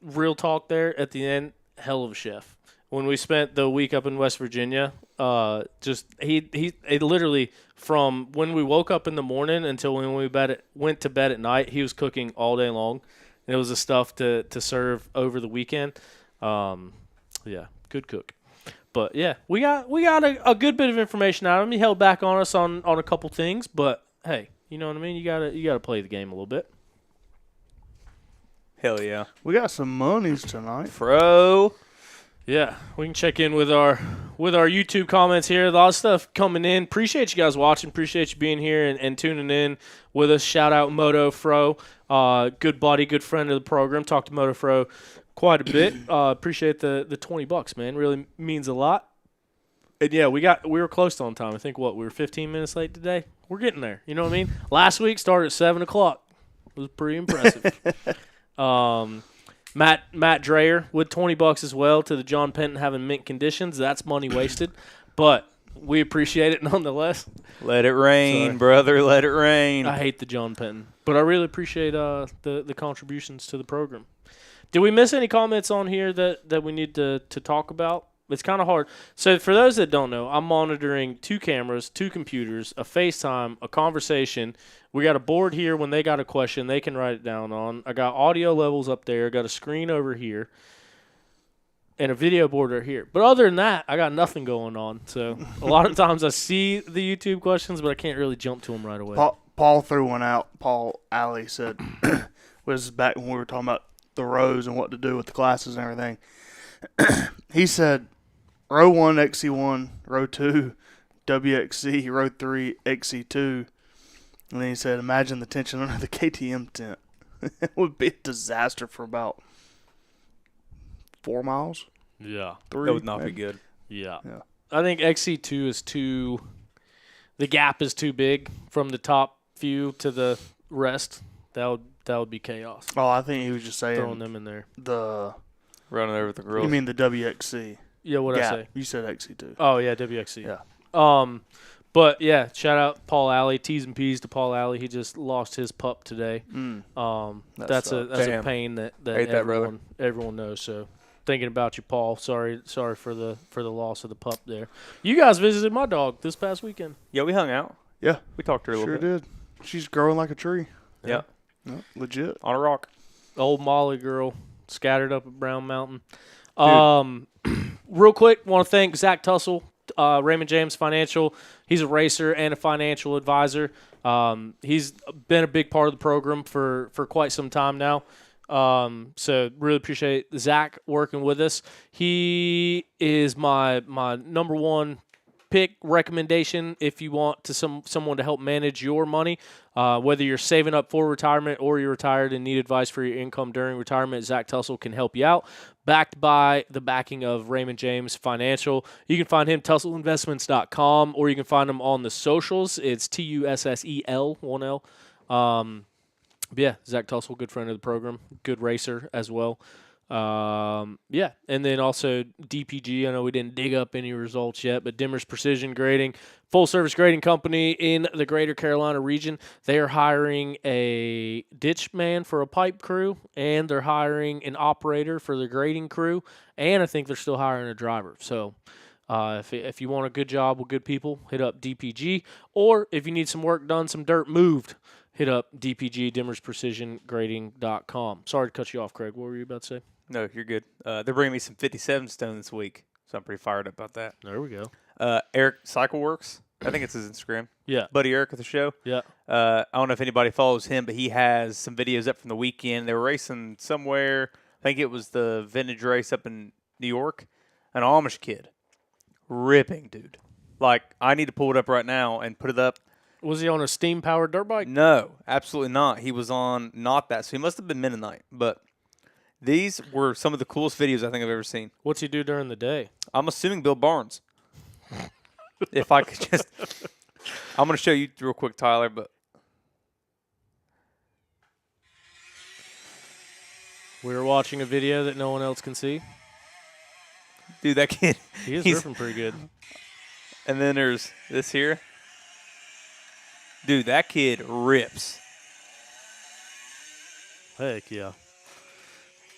real talk there at the end. Hell of a chef. When we spent the week up in West Virginia, he literally from when we woke up in the morning until when we went to bed at night, he was cooking all day long. It was the stuff to serve over the weekend. Yeah, good cook. But yeah, we got a good bit of information out of him. He held back on us on a couple things, but hey, you know what I mean? You gotta play the game a little bit. Hell yeah. We got some monies tonight. Fro. Yeah, we can check in with our YouTube comments here. A lot of stuff coming in. Appreciate you guys watching. Appreciate you being here and tuning in with us. Shout out Moto Fro, good buddy, good friend of the program. Talked to Moto Fro quite a bit. Appreciate the $20, man. Really means a lot. And yeah, we were close to on time. I think we were 15 minutes late today. We're getting there. You know what I mean? Last week started at 7:00. It was pretty impressive. Matt Dreyer with $20 as well to the John Penton having mint conditions. That's money wasted, but we appreciate it nonetheless. Let it rain, brother. Let it rain. I hate the John Penton, but I really appreciate the contributions to the program. Did we miss any comments on here that we need to talk about? It's kind of hard. So for those that don't know, I'm monitoring 2 cameras, 2 computers, a FaceTime, a conversation. We got a board here. When they got a question, they can write it down on. I got audio levels up there. I got a screen over here. and a video board right here. But other than that, I got nothing going on. So a lot of times I see the YouTube questions, but I can't really jump to them right away. Paul threw one out. Paul Alley said, was back when we were talking about the rows and what to do with the classes and everything. He said, row 1, XC1, row 2, WXC, row 3, XC2. And then he said, imagine the tension under the KTM tent. It would be a disaster for about 4 miles. Yeah. 3. That would not maybe. be good. Yeah. Yeah. I think XC2 is the gap is too big from the top few to the rest. That would be chaos. Oh, I think he was just saying Throwing them in there. Running over the grill. You mean the WXC? Yeah, what'd I Yeah, say? you said XC2. Oh, yeah, WXC. Yeah. But, yeah, shout out Paul Alley. T's and P's to Paul Alley. He just lost his pup today. That's a Damn. pain that Hate that, brother. everyone knows. So, thinking about you, Paul. Sorry for the loss of the pup there. You guys visited my dog this past weekend. Yeah, we hung out. Yeah. We talked to her a Sure little bit. did. She's growing like a tree. Yeah. Yeah, legit. On a rock. Old Molly girl scattered up at Brown Mountain. Real quick, want to thank Zach Tussle, Raymond James Financial. He's a racer and a financial advisor. He's been a big part of the program for quite some time now. So really appreciate Zach working with us. He is my number one pick recommendation if you want to someone to help manage your money, whether you're saving up for retirement or you're retired and need advice for your income during retirement. Zach Tussle can help you out. Backed by the backing of Raymond James Financial. You can find him TussleInvestments.com, or you can find him on the socials. It's TUSSEL 1L. Yeah, Zach Tussle, good friend of the program, good racer as well. Yeah, and then also DPG. I know we didn't dig up any results yet, but Dimmer's Precision Grading, full-service grading company in the greater Carolina region. They are hiring a ditch man for a pipe crew, and they're hiring an operator for the grading crew, and I think they're still hiring a driver. So if you want a good job with good people, hit up DPG, or if you need some work done, some dirt moved, hit up DPG, dimmersprecision.grading.com. Sorry to cut you off, Craig. What were you about to say? No, you're good. They're bringing me some 57 stone this week, so I'm pretty fired up about that. There we go. Eric Cycleworks, I think it's his Instagram. Yeah. Buddy Eric at the show. Yeah. I don't know if anybody follows him, but he has some videos up from the weekend. They were racing somewhere. I think it was the vintage race up in New York. An Amish kid. Ripping, dude. Like, I need to pull it up right now and put it up. Was he on a steam-powered dirt bike? No, absolutely not. He was on not that. So he must have been Mennonite. But these were some of the coolest videos I think I've ever seen. What's he do during the day? I'm assuming Bill Barnes. If I could just – I'm going to show you real quick, Tyler, but We were watching a video that no one else can see. dude, that kid – He is he's- ripping pretty good. And then there's this here. Dude, that kid rips. Heck yeah.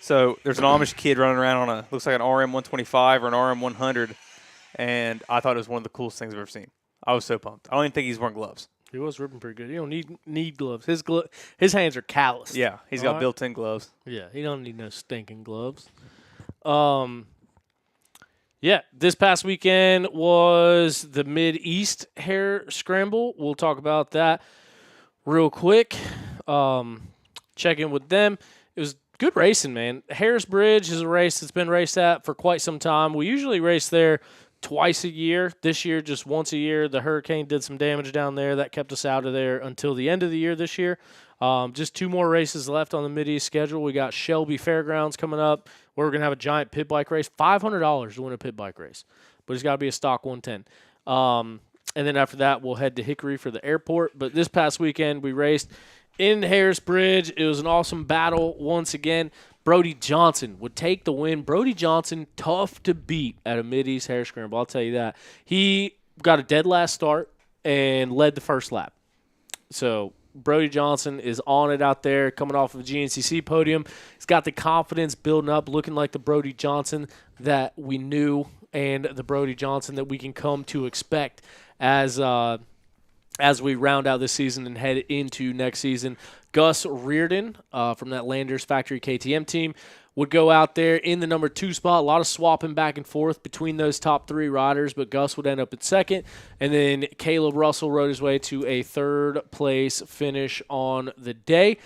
So there's an Amish kid running around on looks like an RM125 or an RM100, and I thought it was one of the coolest things I've ever seen. I was so pumped. I don't even think he's wearing gloves. He was ripping pretty good. You don't need gloves. His hands are calloused. Yeah, he's got built-in gloves. Yeah, he don't need no stinking gloves. Yeah, this past weekend was the Mid-East Hare Scramble. We'll talk about that real quick. Check in with them. It was good racing, man. Harris Bridge is a race that's been raced at for quite some time. We usually race there twice a year. This year, just once a year. The hurricane did some damage down there. That kept us out of there until the end of the year this year. Just 2 more races left on the Mid-East schedule. We got Shelby Fairgrounds coming up, where we're going to have a giant pit bike race. $500 to win a pit bike race, but it's got to be a stock 110. And then after that, we'll head to Hickory for the airport. But this past weekend, we raced in Harris Bridge. It was an awesome battle once again. Brody Johnson would take the win. Brody Johnson, tough to beat at a Mid-East Hare Scramble, I'll tell you that. He got a dead last start and led the first lap. So Brody Johnson is on it out there, coming off of a GNCC podium. He's got the confidence building up, looking like the Brody Johnson that we knew and the Brody Johnson that we can come to expect as we round out this season and head into next season. Gus Reardon from that Landers Factory KTM team would go out there in the number 2 spot. A lot of swapping back and forth between those top 3 riders, but Gus would end up in second. And then Caleb Russell rode his way to a 3rd place finish on the day.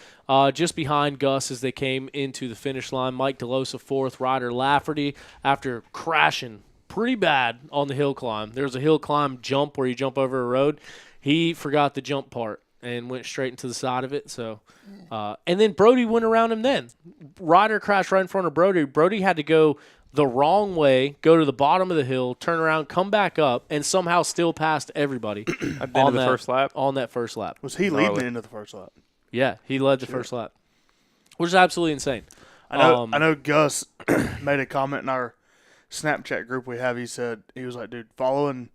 Just behind Gus as they came into the finish line, Mike DeLosa 4th, Ryder Lafferty, after crashing pretty bad on the hill climb. There was a hill climb jump where you jump over a road. He forgot the jump part and went straight into the side of it. So, and then Brody went around him then. Ryder crashed right in front of Brody. Brody had to go the wrong way, go to the bottom of the hill, turn around, come back up, and somehow still passed everybody on the first lap. On that first lap. Was he leading into the first lap? Yeah, he led the first lap, which is absolutely insane. I know Gus made a comment in our Snapchat group we have. He said, he was like, dude, following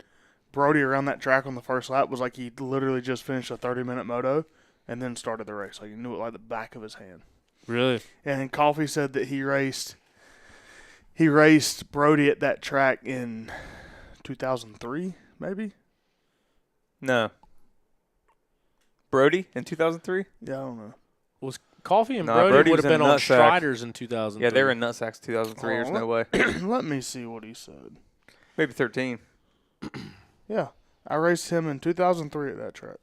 Brody around that track on the first lap was like he literally just finished a 30-minute moto and then started the race. Like, he knew it like the back of his hand. Really? And then Coffee said that he raced Brody at that track in 2003, maybe? No. Brody in 2003? Yeah, I don't know. Was Coffee and No, Brody Brody would was have been in on Nutsack. Striders in 2003. Yeah, they were in Nutsacks 2003. There's no way. Let me see what he said. Maybe 13. Yeah, I raced him in 2003 at that track.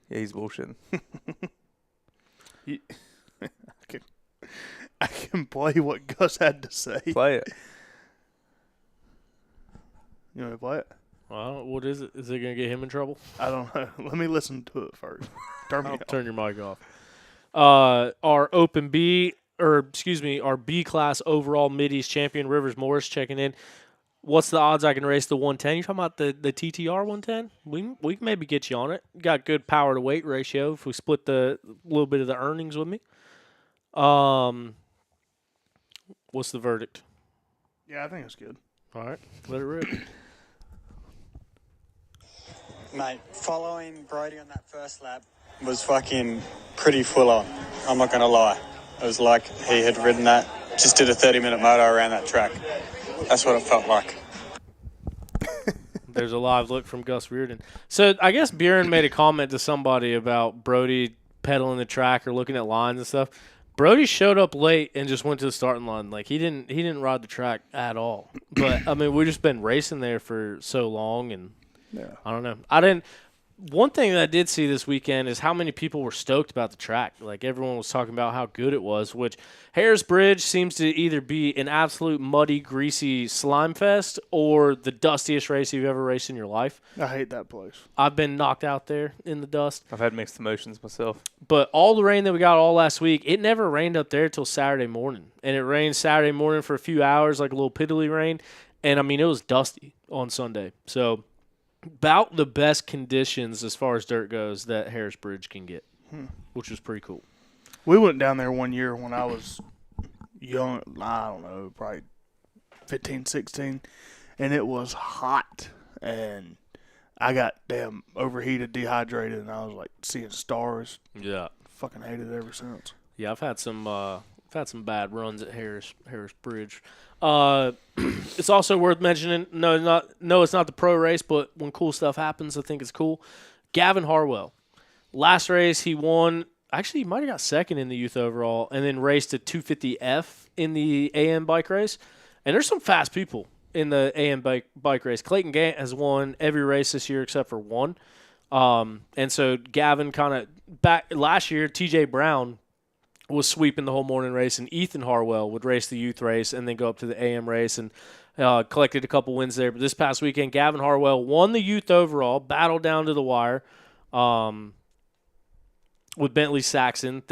Yeah, he's bullshitting. I can play what Gus had to say. Play it. You want me to play it? Well, what is it? Is it going to get him in trouble? I don't know. Let me listen to it first. Turn your mic off. Our Open B, our B class overall Middies champion, Rivers Morris, checking in. What's the odds I can race the 110? You talking about the TTR 110? We can maybe get you on it. Got good power to weight ratio if we split the little bit of the earnings with me. What's the verdict? Yeah, I think it's good. All right, let it rip. Mate, following Brody on that first lap was fucking pretty full on. I'm not going to lie. It was like he had ridden that, just did a 30-minute moto around that track. That's what it felt like. There's a live look from Gus Reardon. So I guess Bjorn made a comment to somebody about Brody pedaling the track or looking at lines and stuff. Brody showed up late and just went to the starting line. Like he didn't ride the track at all. But I mean, we've just been racing there for so long, and I don't know. One thing that I did see this weekend is how many people were stoked about the track. Like, everyone was talking about how good it was, which Harris Bridge seems to either be an absolute muddy, greasy slime fest or the dustiest race you've ever raced in your life. I hate that place. I've been knocked out there in the dust. I've had mixed emotions myself. But all the rain that we got all last week, it never rained up there till Saturday morning. And it rained Saturday morning for a few hours, like a little piddly rain. And, I mean, it was dusty on Sunday. So about the best conditions as far as dirt goes that Harris Bridge can get, which was pretty cool. We went down there one year when I was young. I don't know, probably 15, 16, and it was hot, and I got damn overheated, dehydrated, and I was like seeing stars. Yeah, fucking hated it ever since. Yeah, I've had some bad runs at Harris Bridge. It's also worth mentioning. No, it's not the pro race, but when cool stuff happens, I think it's cool. Gavin Harwell, last race he won. Actually, he might have got second in the youth overall, and then raced a 250F in the AM bike race. And there's some fast people in the AM bike race. Clayton Gant has won every race this year except for one. And so Gavin kind of back last year. TJ Brown was sweeping the whole morning race, and Ethan Harwell would race the youth race and then go up to the AM race and collected a couple wins there. But this past weekend, Gavin Harwell won the youth overall, battled down to the wire with Bentley Saxon.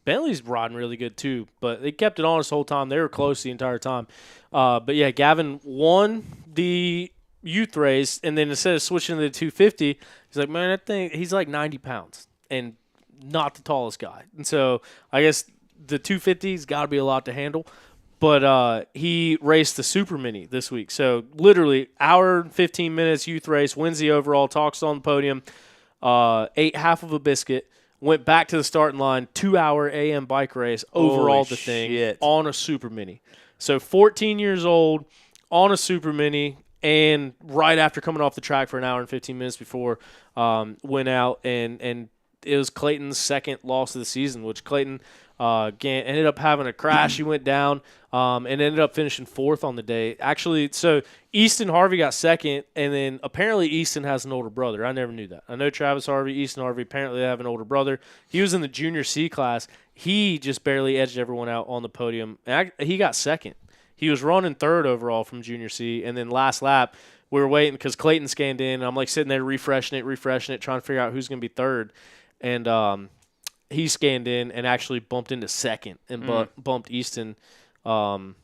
Bentley's riding really good too, but they kept it on us the whole time. They were close the entire time. But yeah, Gavin won the youth race, and then instead of switching to the 250, he's like, man, that thing, he's like 90 pounds and not the tallest guy. And so I guess the 250's got to be a lot to handle. But he raced the Super Mini this week. So literally hour and 15 minutes youth race, wins the overall, talks on the podium, ate half of a biscuit, went back to the starting line, 2-hour AM bike race, overall the thing on a Super Mini. So 14 years old on a Super Mini, and right after coming off the track for an hour and 15 minutes before, went out and it was Clayton's second loss of the season, which Clayton ended up having a crash. He went down and ended up finishing 4th on the day. Actually, so Easton Harvey got second, and then apparently Easton has an older brother. I never knew that. I know Travis Harvey, Easton Harvey, apparently they have an older brother. He was in the junior C class. He just barely edged everyone out on the podium. And he got second. He was running 3rd overall from junior C, and then last lap we were waiting because Clayton scanned in, and I'm like sitting there refreshing it, trying to figure out who's going to be 3rd. And he scanned in and actually bumped into 2nd and bumped Easton down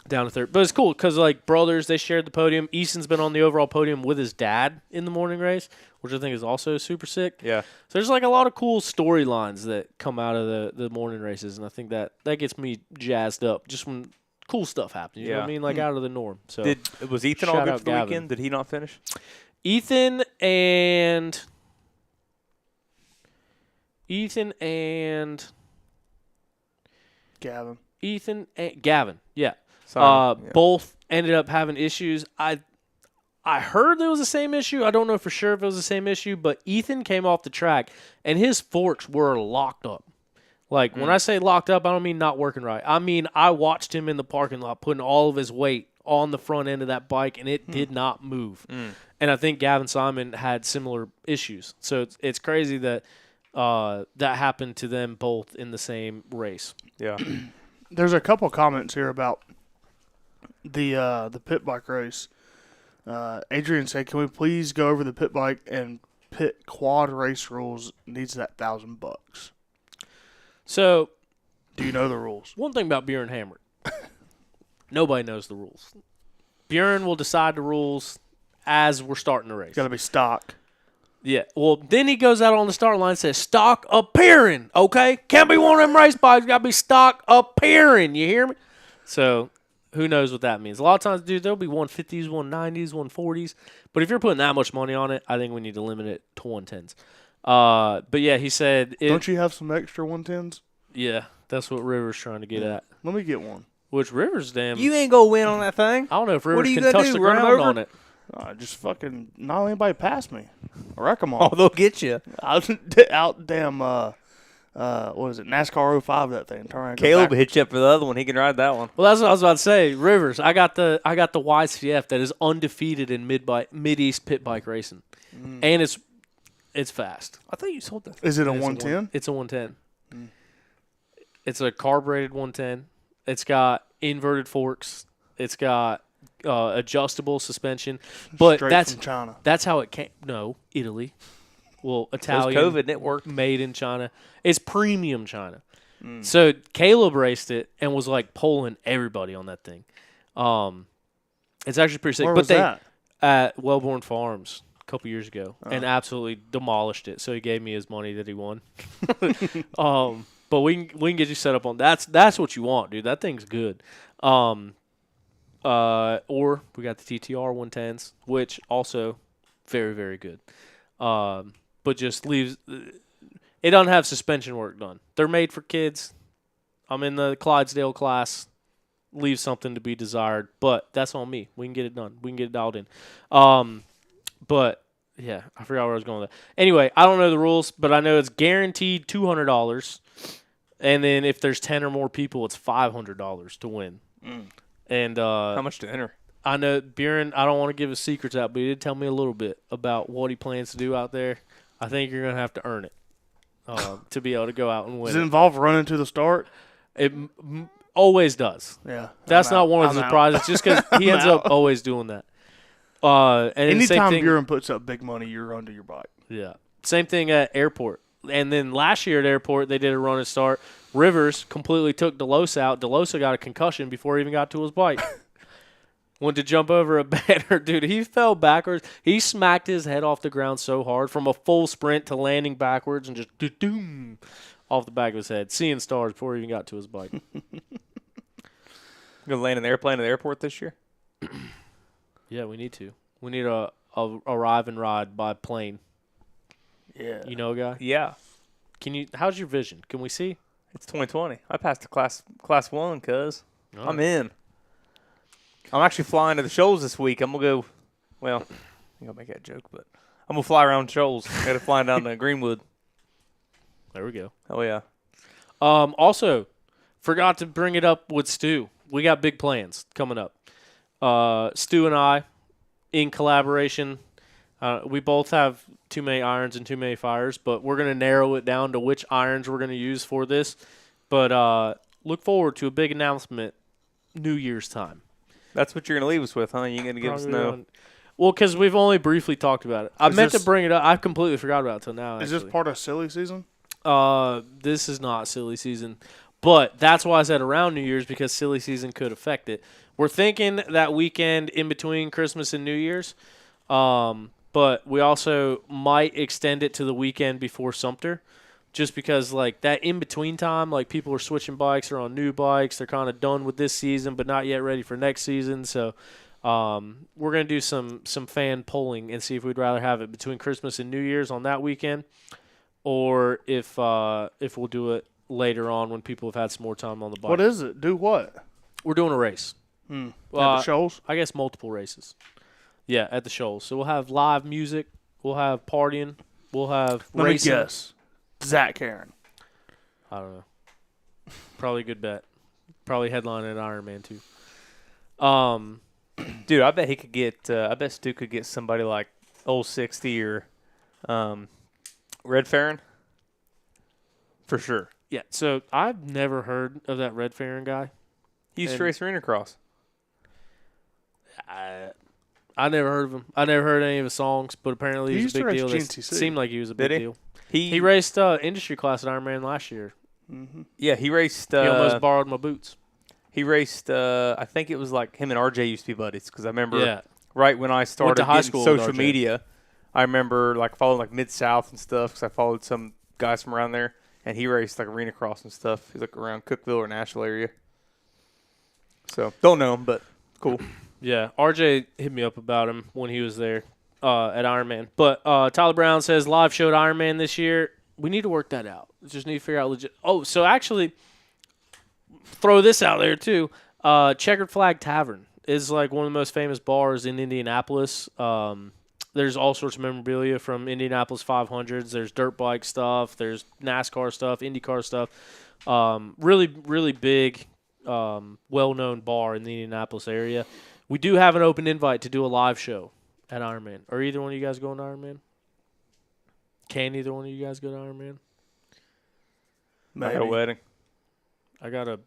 to 3rd. But it's cool because, like, brothers, they shared the podium. Easton's been on the overall podium with his dad in the morning race, which I think is also super sick. Yeah. So there's, like, a lot of cool storylines that come out of the morning races, and I think that gets me jazzed up just when cool stuff happens. You know what I mean? Like, out of the norm. So Was Ethan all shout good out for the Gavin. weekend? Did he not finish? Ethan and Gavin, yeah. Both ended up having issues. I heard there was the same issue. I don't know for sure if it was the same issue, but Ethan came off the track, and his forks were locked up. Like, when I say locked up, I don't mean not working right. I mean, I watched him in the parking lot putting all of his weight on the front end of that bike, and it did not move. And I think Gavin Simon had similar issues. So it's crazy that that happened to them both in the same race. Yeah. There's a couple comments here about the pit bike race. Adrian said, "Can we please go over the pit bike and pit quad race rules? Needs that $1,000." So, do you know the rules? One thing about Bjorn Hammer, nobody knows the rules. Bjorn will decide the rules as we're starting the race. Got to be stock. Yeah. Well, then he goes out on the start line and says, "Stock appearing, okay? Can't be one of them race bikes. Got to be stock appearing. You hear me?" So, who knows what that means? A lot of times, dude, there'll be 150s, 190s, 140s. But if you're putting that much money on it, I think we need to limit it to 110s. But yeah, he said. Don't you have some extra 110s? Yeah, that's what Rivers trying to get at. Let me get one. Which Rivers, damn. You ain't gonna win on that thing. I don't know if Rivers are you can gonna touch do, the run him ground over? on it. Just fucking not let anybody pass me. I wreck them all. Oh, they'll get you. Out damn. What is it? NASCAR 05. That thing. Turn around. and go Caleb back. hit you up for the other one. He can ride that one. Well, that's what I was about to say. Rivers, I got the YCF that is undefeated in mid-east pit bike racing, and it's fast. I thought you sold that. Is it a 110? It's a 110. It's a carbureted 110. It's got inverted forks. It's got adjustable suspension. But Straight from China. That's how it came. No, Italy. Well, Italian. COVID and it worked. Made in China. It's premium China. So Caleb raced it and was like pulling everybody on that thing. It's actually pretty sick. Where but was that? At Wellborn Farms a couple years ago and absolutely demolished it. So he gave me his money that he won. But we can get you set up on that's what you want, dude. That thing's good. Or we got the TTR 110s, which also very, very good. But just leaves it doesn't have suspension work done. They're made for kids. I'm in the Clydesdale class. Leaves something to be desired, but that's on me. We can get it done. We can get it dialed in. But yeah, I forgot where I was going with that. Anyway, I don't know the rules, but I know it's guaranteed $200. And then if there's 10 or more people, it's $500 to win. And How much to enter? I know Buren, I don't want to give his secrets out, but he did tell me a little bit about what he plans to do out there. I think you're going to have to earn it to be able to go out and win. Does it involve running to the start? It always does. Yeah. That's I'm not out. one of the I'm out. surprises, just because he ends up always doing that. And the same Anytime thing, Buren puts up big money, you run to your bike. yeah. Same thing at airport. And then last year at airport, they did a run and start. Rivers completely took DeLosa out. DeLosa got a concussion before he even got to his bike. Went to jump over a banner. Dude, he fell backwards. He smacked his head off the ground so hard from a full sprint to landing backwards and just doom off the back of his head. Seeing stars before he even got to his bike. You gonna land an airplane at the airport this year? Yeah, we need to. We need a arrive and ride by plane. Yeah. You know, guy? Yeah. How's your vision? Can we see? It's 2020. I passed the class 1, cuz. Oh. I'm in. I'm actually flying to the Shoals this week. I'm going to go, well, I'm going to make that joke, but I'm going to fly around Shoals. Got to fly down to Greenwood. There we go. Oh yeah. Also, forgot to bring it up with Stu. We got big plans coming up. Stu and I, in collaboration, we both have too many irons and too many fires, but we're going to narrow it down to which irons we're going to use for this. But look forward to a big announcement New Year's time. That's what you're going to leave us with, huh? You're going to give us no. Well, because we've only briefly talked about it. I meant to this- bring it up. I completely forgot about it until now. Is this part of silly season? This is not silly season, but that's why I said around New Year's, because silly season could affect it. We're thinking that weekend in between Christmas and New Year's, but we also might extend it to the weekend before Sumter, just because like that in between time, like people are switching bikes, they're on new bikes, they're kind of done with this season, but not yet ready for next season. So we're gonna do some fan polling and see if we'd rather have it between Christmas and New Year's on that weekend, or if we'll do it later on when people have had some more time on the bike. What is it? Do what? We're doing a race. At the shows? I guess multiple races. Yeah, at the shows. So we'll have live music. We'll have partying. We'll have Let racing. me guess. Zach Karen. I don't know. Probably a good bet. Probably headline at Ironman too. Dude, I bet he could get. I bet Stu could get somebody like Old 60 or Red Farron. For sure. Yeah. So I've never heard of that Red Farron guy. He used to And- race arena cross. I never heard of him. I never heard any of his songs, but apparently He he's a used to big race deal. It GNCC. seemed like he was a big Did he? deal. He He raced industry class at Ironman last year. Yeah, he raced. He almost borrowed my boots. He raced. I think it was like him and RJ used to be buddies because I remember Yeah. right when I started high getting school with social RJ. media, I remember like following like Mid South and stuff because I followed some guys from around there, and he raced like arena cross and stuff. He's like around Cookeville or Nashville area. So don't know him, but cool. Yeah, RJ hit me up about him when he was there at Ironman. But Tyler Brown says live show at Ironman this year. We need to work that out. We just need to figure out legit. Oh, so actually, throw this out there too. Checkered Flag Tavern is like one of the most famous bars in Indianapolis. There's all sorts of memorabilia from Indianapolis 500s. There's dirt bike stuff. There's NASCAR stuff, IndyCar stuff. Really, really big, well-known bar in the Indianapolis area. We do have an open invite to do a live show at Ironman. Are either one of you guys going to Ironman? Can either one of you guys go to Ironman? I had a wedding. I got a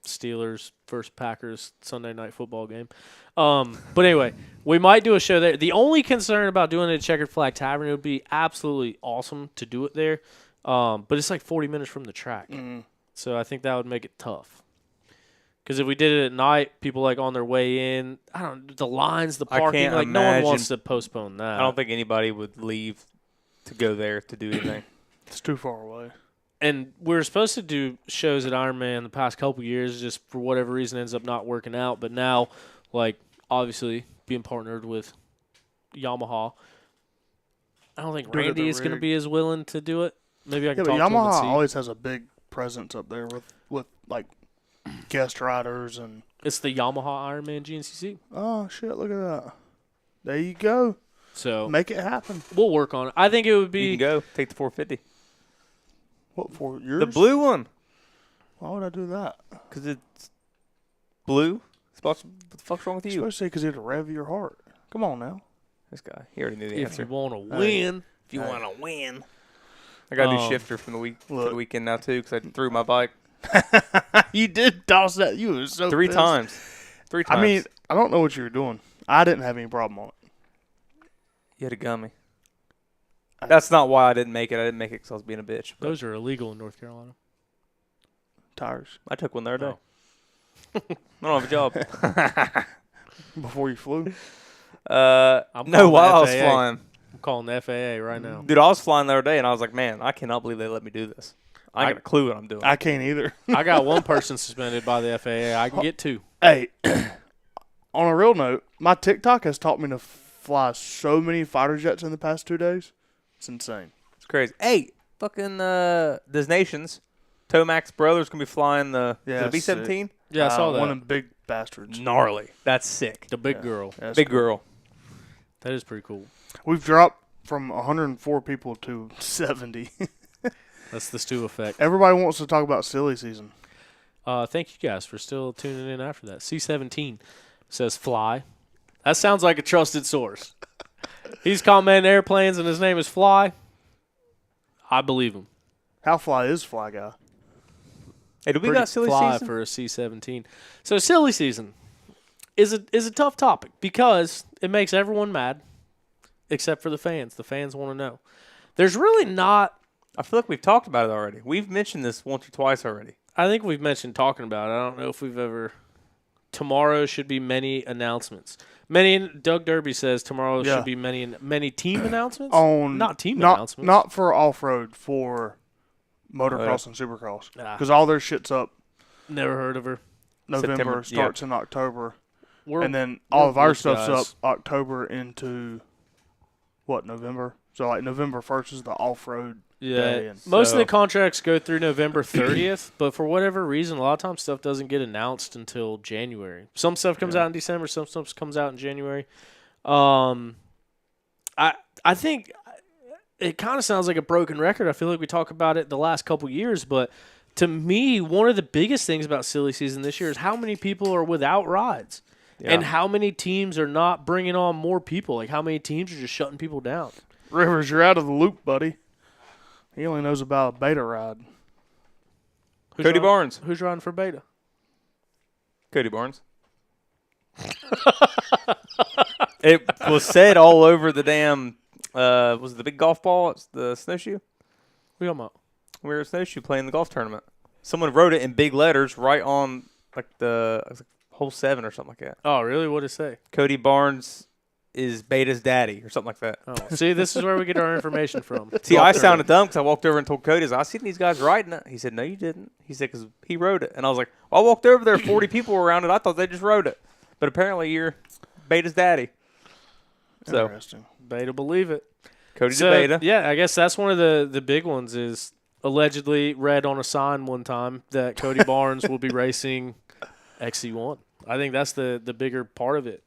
Steelers versus Packers Sunday night football game. But anyway, we might do a show there. The only concern about doing it at Checkered Flag Tavern, it would be absolutely awesome to do it there. But it's like 40 minutes from the track. So I think that would make it tough. Because if we did it at night, people like on their way in, I don't know, the lines, the I parking, can't like no one imagine- wants to postpone that. I don't think anybody would leave to go there to do anything. It's too far away. And we were supposed to do shows at Ironman the past couple years, just for whatever reason ends up not working out. But now, like, obviously being partnered with Yamaha, I don't think Do it at Randy the is going to rig. be as willing to do it. Maybe I Yeah, can but talk to him and Yamaha see. always has a big presence up there with like guest riders and It's the Yamaha Ironman GNCC. oh shit, look at that. There you go. So Make it happen. we'll work on it. I think it would You be can go take the 450, What for yours? the blue one, Why would I do that? because it's blue. What the fuck's wrong with You're you? supposed to say because it'll rev your heart. Come on now. This guy, he already knew the if you answer. want to Hey. win. If you want to win, I got a new Um, shifter from the week for look. the weekend now too because I threw my bike You did toss that. You were so three pissed. times. Three times. I mean, I don't know what you were doing. I didn't have any problem on it. you had a gummy. That's not why I didn't make it. I didn't make it because I was being a bitch. But Those are illegal in North Carolina. Tires I took one the other day. Oh. I don't have a job. before you flew. No, calling while I the was FAA. flying. I'm calling the FAA right now. Dude, I was flying the other day, and I was like, man, I cannot believe they let me do this. I ain't got a clue what I'm doing. I can't either. I got one person suspended by the FAA. I can get two. Hey, on a real note, my TikTok has taught me to fly so many fighter jets in the past 2 days. It's insane. It's crazy. Hey, fucking Des Nations, Tomac's brother's going to be flying the Yeah, the B-17. Yeah, I saw that. One of them big bastards. Gnarly. That's sick. The big girl. That's Big cool. girl. That is pretty cool. We've dropped from 104 people to 70. That's the Stu effect. Everybody wants to talk about silly season. Thank you guys for still tuning in after that. C17 says Fly. That sounds like a trusted source. He's commenting airplanes and his name is Fly. I believe him. How fly is Fly Guy? Hey, do we Pretty got silly fly season? for a C17. So silly season is a tough topic because it makes everyone mad except for the fans. The fans want to know. There's really not. I feel like we've talked about it already. We've mentioned this once or twice already. I think we've mentioned talking about it. I don't know if we've ever. Tomorrow should be many announcements. Doug Derby says tomorrow should be many team announcements. Not team announcements. Not for off road, for motocross and supercross. Because all their shit's up. Never heard of her. November September, starts in October. We're- And then all of our we're stuff's guys. up October into November? So like November 1st is the off road day. Yeah, And most of So- the contracts go through November 30th, but for whatever reason, a lot of times stuff doesn't get announced until January. Some stuff comes out in December, some stuff comes out in January. I think it kind of sounds like a broken record. I feel like we talk about it the last couple years, but to me, one of the biggest things about silly season this year is how many people are without rides. Yeah. And how many teams are not bringing on more people? Like, how many teams are just shutting people down? Rivers, you're out of the loop, buddy. He only knows about a beta ride. Who's Cody riding- Barnes. Who's riding for beta? Cody Barnes. It was said all over the damn. Was it the big golf ball? It's the snowshoe. We talking about? We were at snowshoe playing the golf tournament. Someone wrote it in big letters right on like it was like hole 7 or something like that. Oh, really? What did it say? Cody Barnes is Beta's daddy or something like that. Oh, see, this is where we get our information from. See, I sounded dumb because I walked over and told Cody, I seen these guys writing it. He said, no, you didn't. He said, because he wrote it. And I was like, well, I walked over there, 40 people were around it. I thought they just wrote it. But apparently you're Beta's daddy. So, Interesting. Beta believe it. Cody's So, a Beta. yeah, I guess that's one of the big ones is allegedly read on a sign one time that Cody Barnes will be racing XC1. I think that's the bigger part of it.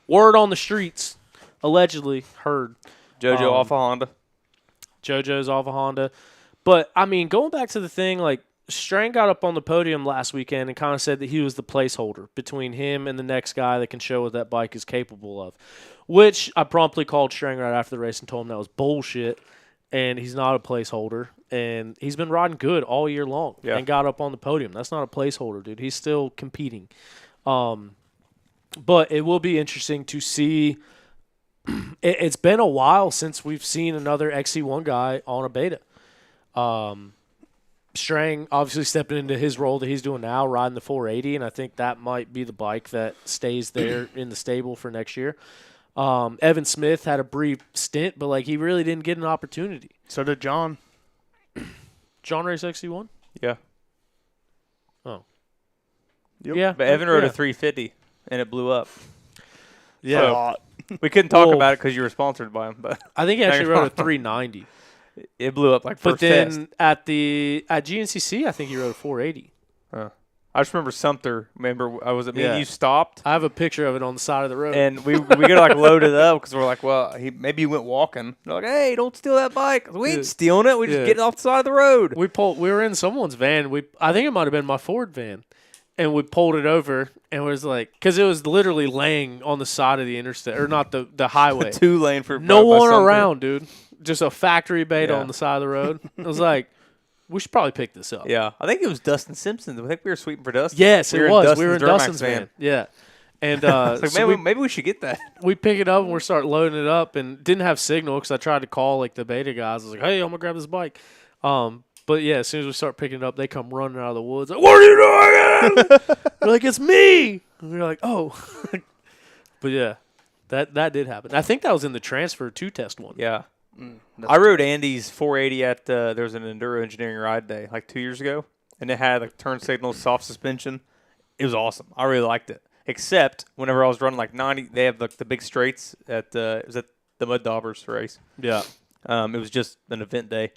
Word on the streets, allegedly heard. JoJo off a Honda. JoJo's off a Honda. But, I mean, going back to the thing, like, Strang got up on the podium last weekend and kind of said that he was the placeholder between him and the next guy that can show what that bike is capable of, which I promptly called Strang right after the race and told him that was bullshit, and he's not a placeholder. And he's been riding good all year long and got up on the podium. That's not a placeholder, dude. He's still competing. But it will be interesting to see. It's been a while since we've seen another XC1 guy on a beta. Strang obviously stepping into his role that he's doing now, riding the 480, and I think that might be the bike that stays there in the stable for next year. Evan Smith had a brief stint, but like he really didn't get an opportunity. So did John. John race XC1? Yeah. Oh. Yep. Yeah. But Evan rode yeah. a 350, and it blew up. Yeah. A lot. We couldn't talk Well- about it because you were sponsored by him, but I think he actually rode a 390. it blew up like But first test. then at GNCC, I think he rode a 480. I just remember Sumter. Remember, I was at me Yeah. and you stopped, I have a picture of it on the side of the road. and we gotta like load it up because we're like, well, maybe he went walking. They're like, hey, don't steal that bike. We ain't Yeah. stealing it. We just Yeah. get it off the side of the road. We were in someone's van. I think it might have been my Ford van, and we pulled it over and was like, because it was literally laying on the side of the interstate or not the highway. 2-lane for No by one Sumter. around, dude. Just a factory beta Yeah. on the side of the road. I was like, we should probably pick this up. Yeah, I think it was Dustin Simpson. I think we were sweeping for Dustin. Yes, we it were was. We were in Duramax Dustin's van. Yeah. And It's like, so maybe we should get that. we pick it up and we start loading it up and didn't have signal because I tried to call like the beta guys. I was like, hey, I'm gonna grab this bike. But yeah, as soon as we start picking it up, they come running out of the woods. Like, what are you doing? We're like, it's me. And we're like, oh. But yeah, that did happen. I think that was in the transfer to test one. Yeah. I rode Andy's 480 at there was an Enduro engineering ride day like 2 years ago, and it had like turn signals, soft suspension. It was awesome. I really liked it. Except whenever I was running like 90, they have like the big straights at it was at the Mud Daubers race. Yeah. It was just an event day.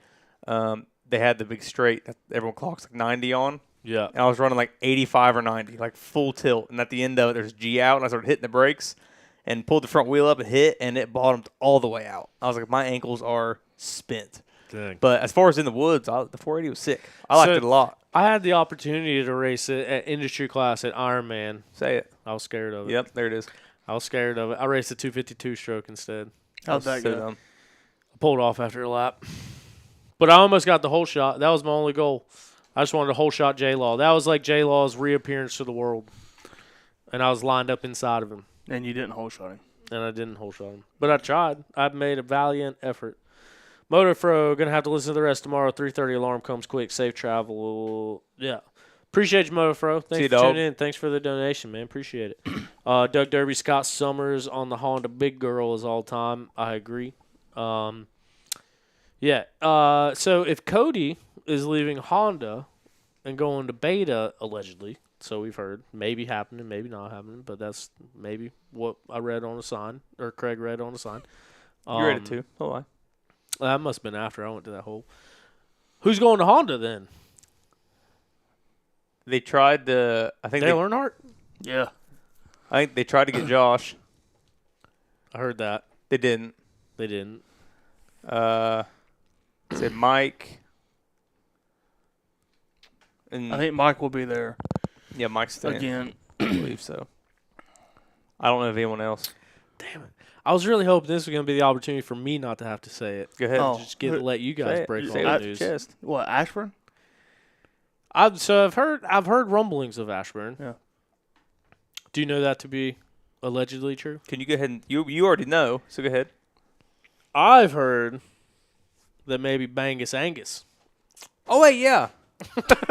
They had the big straight that everyone clocks like 90 on. Yeah. And I was running like 85 or 90, like full tilt. And at the end of it, there's G out, and I started hitting the brakes and pulled the front wheel up and hit, and it bottomed all the way out. I was like, my ankles are spent. Dang. But as far as in the woods, the 480 was sick. I liked it a lot. I had the opportunity to race it at industry class at Ironman. Say it. I was scared of it. Yep, there it is. I was scared of it. I raced a 252 stroke instead. How'd that go? dumb. I pulled off after a lap. But I almost got the whole shot. That was my only goal. I just wanted a whole shot J-Law. That was like J-Law's reappearance to the world. And I was lined up inside of him. And you didn't whole shot him. And I didn't whole shot him. But I tried. I made a valiant effort. Motorfro, going to have to listen to the rest tomorrow. 3:30 alarm comes quick. Safe travel. Yeah. Appreciate you, Motorfro. Thanks for tuning in. Thanks for the donation, man. Appreciate it. Doug Derby, Scott Summers on the Honda Big Girl is all time. I agree. Yeah. So if Cody is leaving Honda and going to Beta, allegedly, so we've heard, maybe happening, maybe not happening, but that's maybe what I read on a sign, or Craig read on a sign. You read it too. Hold on. That must have been after I went to that hole. Who's going to Honda then? They tried to. Dale Earnhardt? Yeah. I think they tried to get Josh. I heard that. They didn't. They didn't. Said Mike. And I think Mike will be there yeah, Mike's staying. again. I believe so. I don't know of anyone else. Damn it. I was really hoping this was going to be the opportunity for me not to have to say it. Go ahead. Oh. Just get to let you guys break all Say it the with your news. chest. What, Ashburn? I've heard rumblings of Ashburn. Yeah. Do you know that to be allegedly true? Can you go ahead and you already know, so go ahead. I've heard that maybe Bangus Angus. Oh wait, yeah.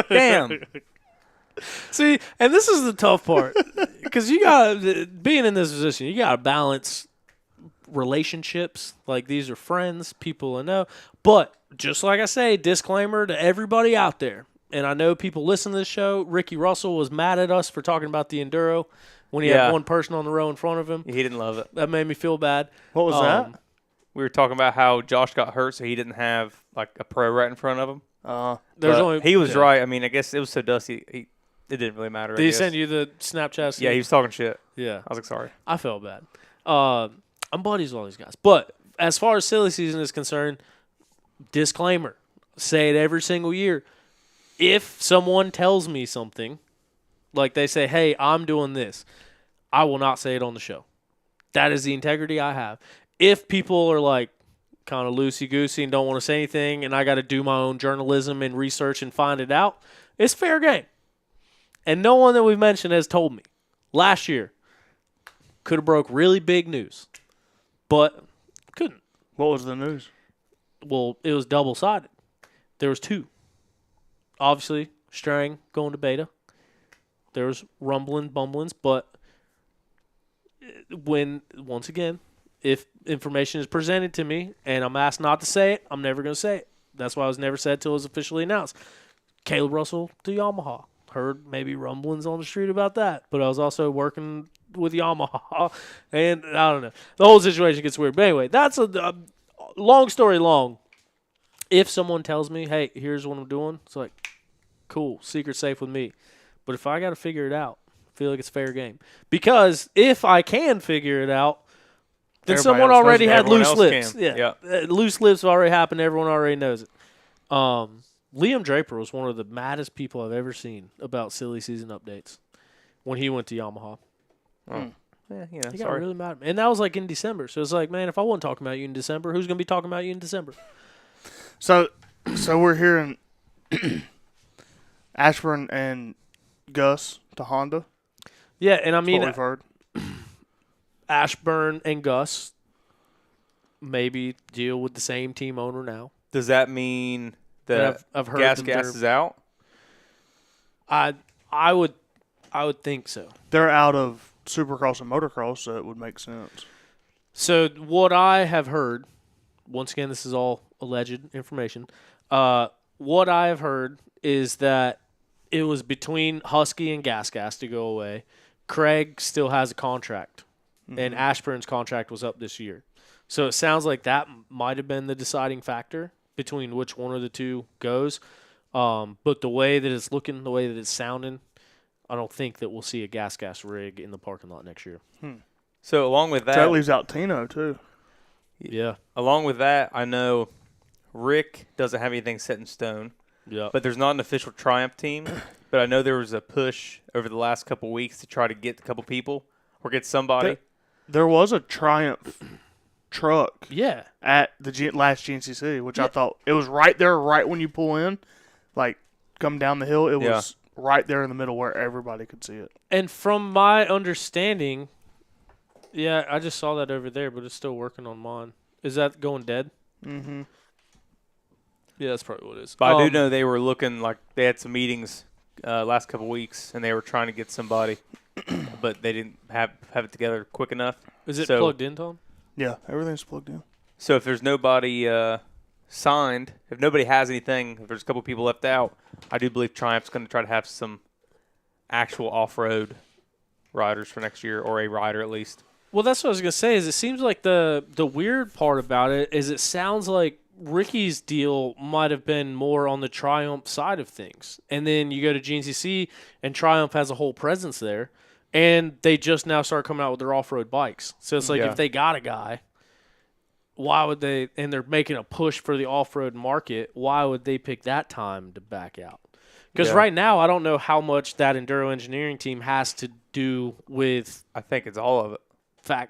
Damn. See, and this is the tough part because you got being in this position, you got to balance relationships. Like these are friends, people I know. But just like I say, disclaimer to everybody out there. And I know people listen to this show. Ricky Russell was mad at us for talking about the Enduro when he had one person on the row in front of him. He didn't love it. That made me feel bad. What was that? We were talking about how Josh got hurt, so he didn't have like a pro right in front of him. He was right. I mean, I guess it was so dusty. It didn't really matter. Did he send you the Snapchat? Yeah, he was talking shit. Yeah. I was like, sorry. I felt bad. I'm buddies with all these guys. But as far as silly season is concerned, disclaimer, say it every single year. If someone tells me something, like they say, hey, I'm doing this, I will not say it on the show. That is the integrity I have. If people are like kind of loosey-goosey and don't want to say anything and I got to do my own journalism and research and find it out, it's fair game. And no one that we've mentioned has told me. Last year, could have broke really big news, but couldn't. What was the news? Well, it was double-sided. There was two. Obviously, Strang going to Beta. There was bumblings, but once again, if information is presented to me and I'm asked not to say it, I'm never going to say it. That's why it was never said till it was officially announced. Caleb Russell to Yamaha. Heard maybe rumblings on the street about that, but I was also working with Yamaha, and I don't know. The whole situation gets weird. But anyway, that's a long story long. If someone tells me, hey, here's what I'm doing, it's like, cool, secret safe with me. But if I got to figure it out, I feel like it's fair game. Because if I can figure it out, then Everybody someone else knows already it. had Everyone loose else lips. can. Yeah. Yeah. Loose lips have already happened. Everyone already knows it. Liam Draper was one of the maddest people I've ever seen about silly season updates when he went to Yamaha. Yeah, you know, He got sorry. really mad. And that was like in December. So it's like, man, if I wasn't talking about you in December, who's going to be talking about you in December? So we're hearing Ashburn and Gus to Honda. Yeah, and I That's mean, what we've heard. Ashburn and Gus maybe deal with the same team owner now. Does that mean And that I've heard gas them is out? I would think so. They're out of Supercross and Motocross, so it would make sense. So what I have heard, once again, this is all alleged information. What I have heard is that it was between Husky and Gas to go away. Craig still has a contract, and Ashburn's contract was up this year. So it sounds like that might have been the deciding factor between which one of the two goes. But the way that it's looking, the way that it's sounding, I don't think that we'll see a gas rig in the parking lot next year. So along with So that leaves out Tino, too. Yeah. Along with that, I know Rick doesn't have anything set in stone. Yeah. But there's not an official Triumph team. But I know there was a push over the last couple weeks to try to get a couple people or get somebody. There was a Triumph truck Yeah. at the last GNCC, which I thought it was right there, right when you pull in, like come down the hill. It was right there in the middle where everybody could see it. And from my understanding, yeah, I just saw that over there, but it's still working on mine. Is that going dead? Mm-hmm. Yeah, that's probably what it is. But I do know they were looking like they had some meetings last couple weeks, and they were trying to get somebody, but they didn't have it together quick enough. Is it plugged in, Tom? Yeah, everything's plugged in. So if there's nobody signed, if nobody has anything, if there's a couple people left out, I do believe Triumph's going to try to have some actual off-road riders for next year, or a rider at least. Well, that's what I was going to say. Is it seems like the weird part about it is it sounds like Ricky's deal might have been more on the Triumph side of things. And then you go to GNCC, and Triumph has a whole presence there. And they just now start coming out with their off-road bikes. So it's like if they got a guy, why would they – and they're making a push for the off-road market, why would they pick that time to back out? Because right now I don't know how much that Enduro engineering team has to do with I think it's all of it.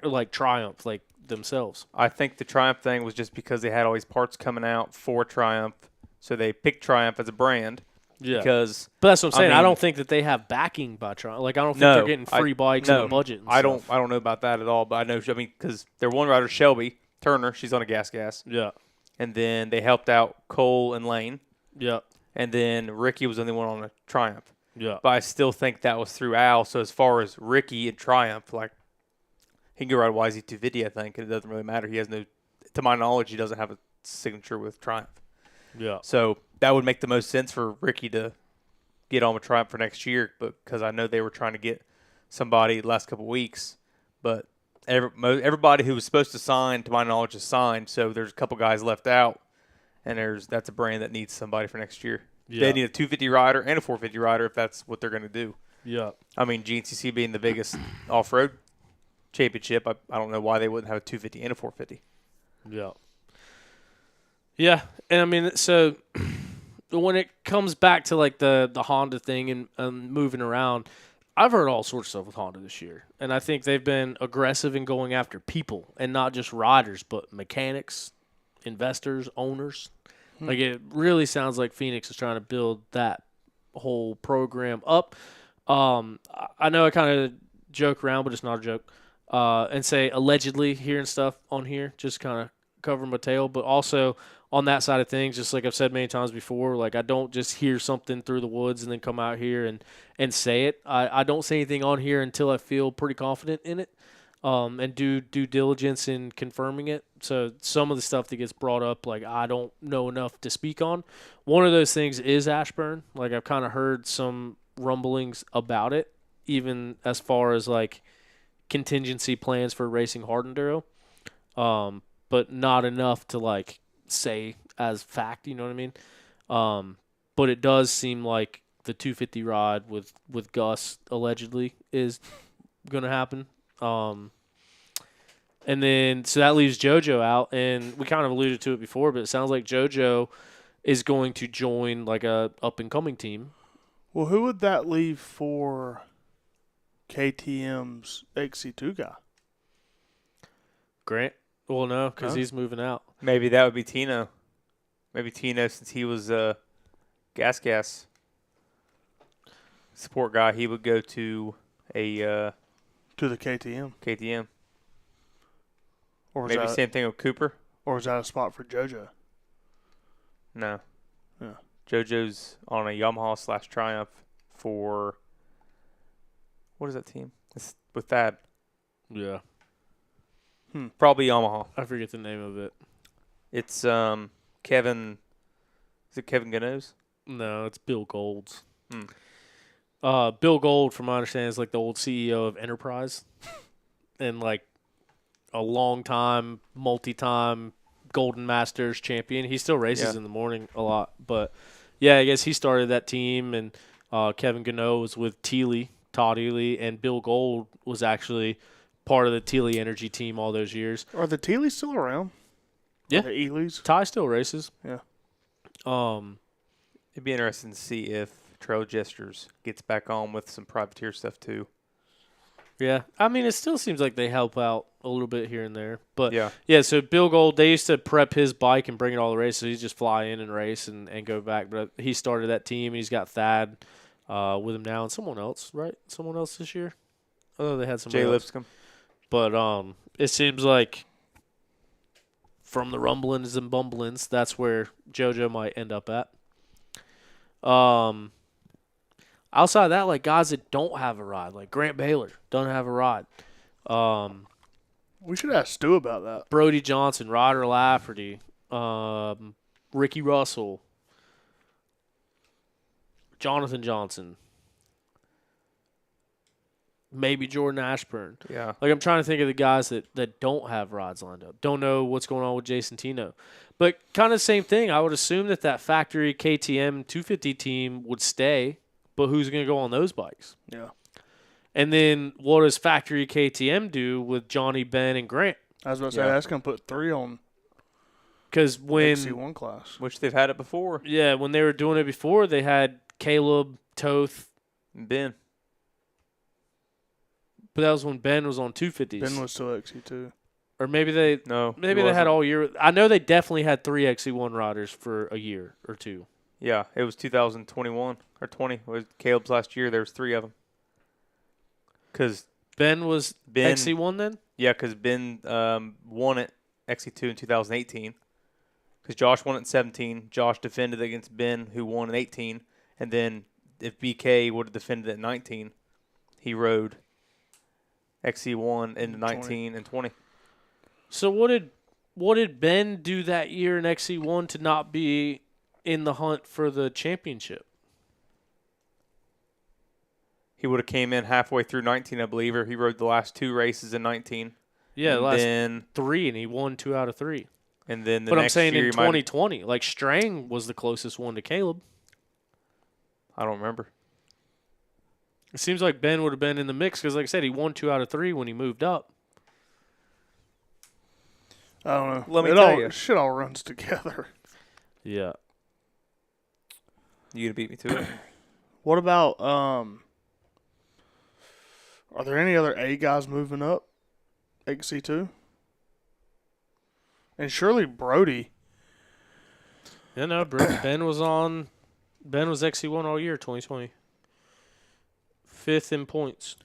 like Triumph, like themselves. I think the Triumph thing was just because they had all these parts coming out for Triumph, so they picked Triumph as a brand. Yeah. Because but that's what I'm saying. I mean, don't think that they have backing by Triumph. Like I don't think they're getting free bikes and a budget. And I stuff. don't know about that at all. But I know. I mean, because their one rider Shelby Turner, she's on a gas. Yeah. And then they helped out Cole and Lane. Yeah. And then Ricky was the only one on a Triumph. Yeah. But I still think that was through Al. So as far as Ricky and Triumph, like he can go ride YZ250, I think, and it doesn't really matter. He has no, to my knowledge, he doesn't have a signature with Triumph. Yeah. So that would make the most sense for Ricky to get on with Triumph for next year, because I know they were trying to get somebody the last couple of weeks, but everybody who was supposed to sign, to my knowledge, is signed. So there's a couple guys left out, and that's a brand that needs somebody for next year. Yeah. They need a 250 rider and a 450 rider if that's what they're going to do. Yeah. I mean, GNCC being the biggest off-road championship, I don't know why they wouldn't have a 250 and a 450. Yeah. Yeah, and I mean, so when it comes back to like the Honda thing and moving around, I've heard all sorts of stuff with Honda this year, and I think they've been aggressive in going after people and not just riders, but mechanics, investors, owners. Like it really sounds like Phoenix is trying to build that whole program up. I know I kind of joke around, but it's not a joke, and say allegedly here and stuff on here, just kind of cover my tail, but also on that side of things, just like I've said many times before, like I don't just hear something through the woods and then come out here and say it. I don't say anything on here until I feel pretty confident in it, and do due diligence in confirming it. So some of the stuff that gets brought up, like I don't know enough to speak on. One of those things is Ashburn. Like I've kind of heard some rumblings about it, even as far as like contingency plans for racing hard enduro, but not enough to like say as fact, you know what I mean? But it does seem like the 250 ride with Gus allegedly is going to happen. And then so that leaves JoJo out, and we kind of alluded to it before, but it sounds like JoJo is going to join like a up and coming team. Well, who would that leave for KTM's XC2 guy? Grant? Well, no, because he's moving out. Maybe that would be Tino. Maybe Tino, since he was gas support guy, he would go to a to the KTM. KTM. Or Maybe same thing with Cooper. Or is that a spot for JoJo? No. Yeah. JoJo's on a Yamaha / Triumph for, what is that team? It's with Thad. Yeah. Probably Yamaha. I forget the name of it. It's Kevin. Is it Kevin Gano's? No, it's Bill Gold's. Bill Gold, from my understanding, is like the old CEO of Enterprise, and like a long time, multi-time Golden Masters champion. He still races in the morning a lot, but yeah, I guess he started that team, and Kevin Gano was with Todd Ely, and Bill Gold was actually part of the Teely Energy team all those years. Are the Teelys still around? Yeah. The Ely's. Ty still races. Yeah. It'd be interesting to see if Trail Gestures gets back on with some privateer stuff too. Yeah. I mean, it still seems like they help out a little bit here and there. But, yeah, so Bill Gold, they used to prep his bike and bring it all the races. So he'd just fly in and race and go back. But he started that team, and he's got Thad with him now and someone else, right? Someone else this year? Oh, they had someone Jay else. Lipscomb. But it seems like from the rumblings and bumblings, that's where JoJo might end up at. Outside of that, like guys that don't have a ride, like Grant Baylor, don't have a ride. We should ask Stu about that. Brody Johnson, Ryder Lafferty, Ricky Russell, Jonathan Johnson, maybe Jordan Ashburn. Yeah. Like I'm trying to think of the guys that don't have rides lined up. Don't know what's going on with Jason Tino. But kind of the same thing. I would assume that factory KTM 250 team would stay, but who's going to go on those bikes? Yeah. And then what does factory KTM do with Johnny, Ben, and Grant? I was about to say, that's going to put 3 on Because when XC1 class. Which they've had it before. Yeah, when they were doing it before, they had Caleb, Toth, and Ben. But that was when Ben was on 250s. Ben was still XC2. Or maybe they had all year. I know they definitely had 3 XC1 riders for a year or two. Yeah, it was 2021 or 20. It was Caleb's last year. There was 3 of them. Because Ben was XC1 then? Yeah, because Ben won it XC2 in 2018. Because Josh won it in 17. Josh defended against Ben, who won in 18. And then if BK would have defended it in 19, he rode XC1 into 19 and 20. So what did Ben do that year in XC1 to not be in the hunt for the championship? He would have came in halfway through 19, I believe, or he rode the last 2 races in 19. Yeah, and the last then, 3, and he won 2 out of 3. And then the but next I'm saying year in 2020, like Strang was the closest one to Caleb. I don't remember. It seems like Ben would have been in the mix because, like I said, he won 2 out of 3 when he moved up. I don't know. Let me tell you. Shit all runs together. Yeah. You gonna beat me to it? What about are there any other A guys moving up XC2? And surely Brody. Yeah, no, Ben was XC1 all year, 2020. 5th in points.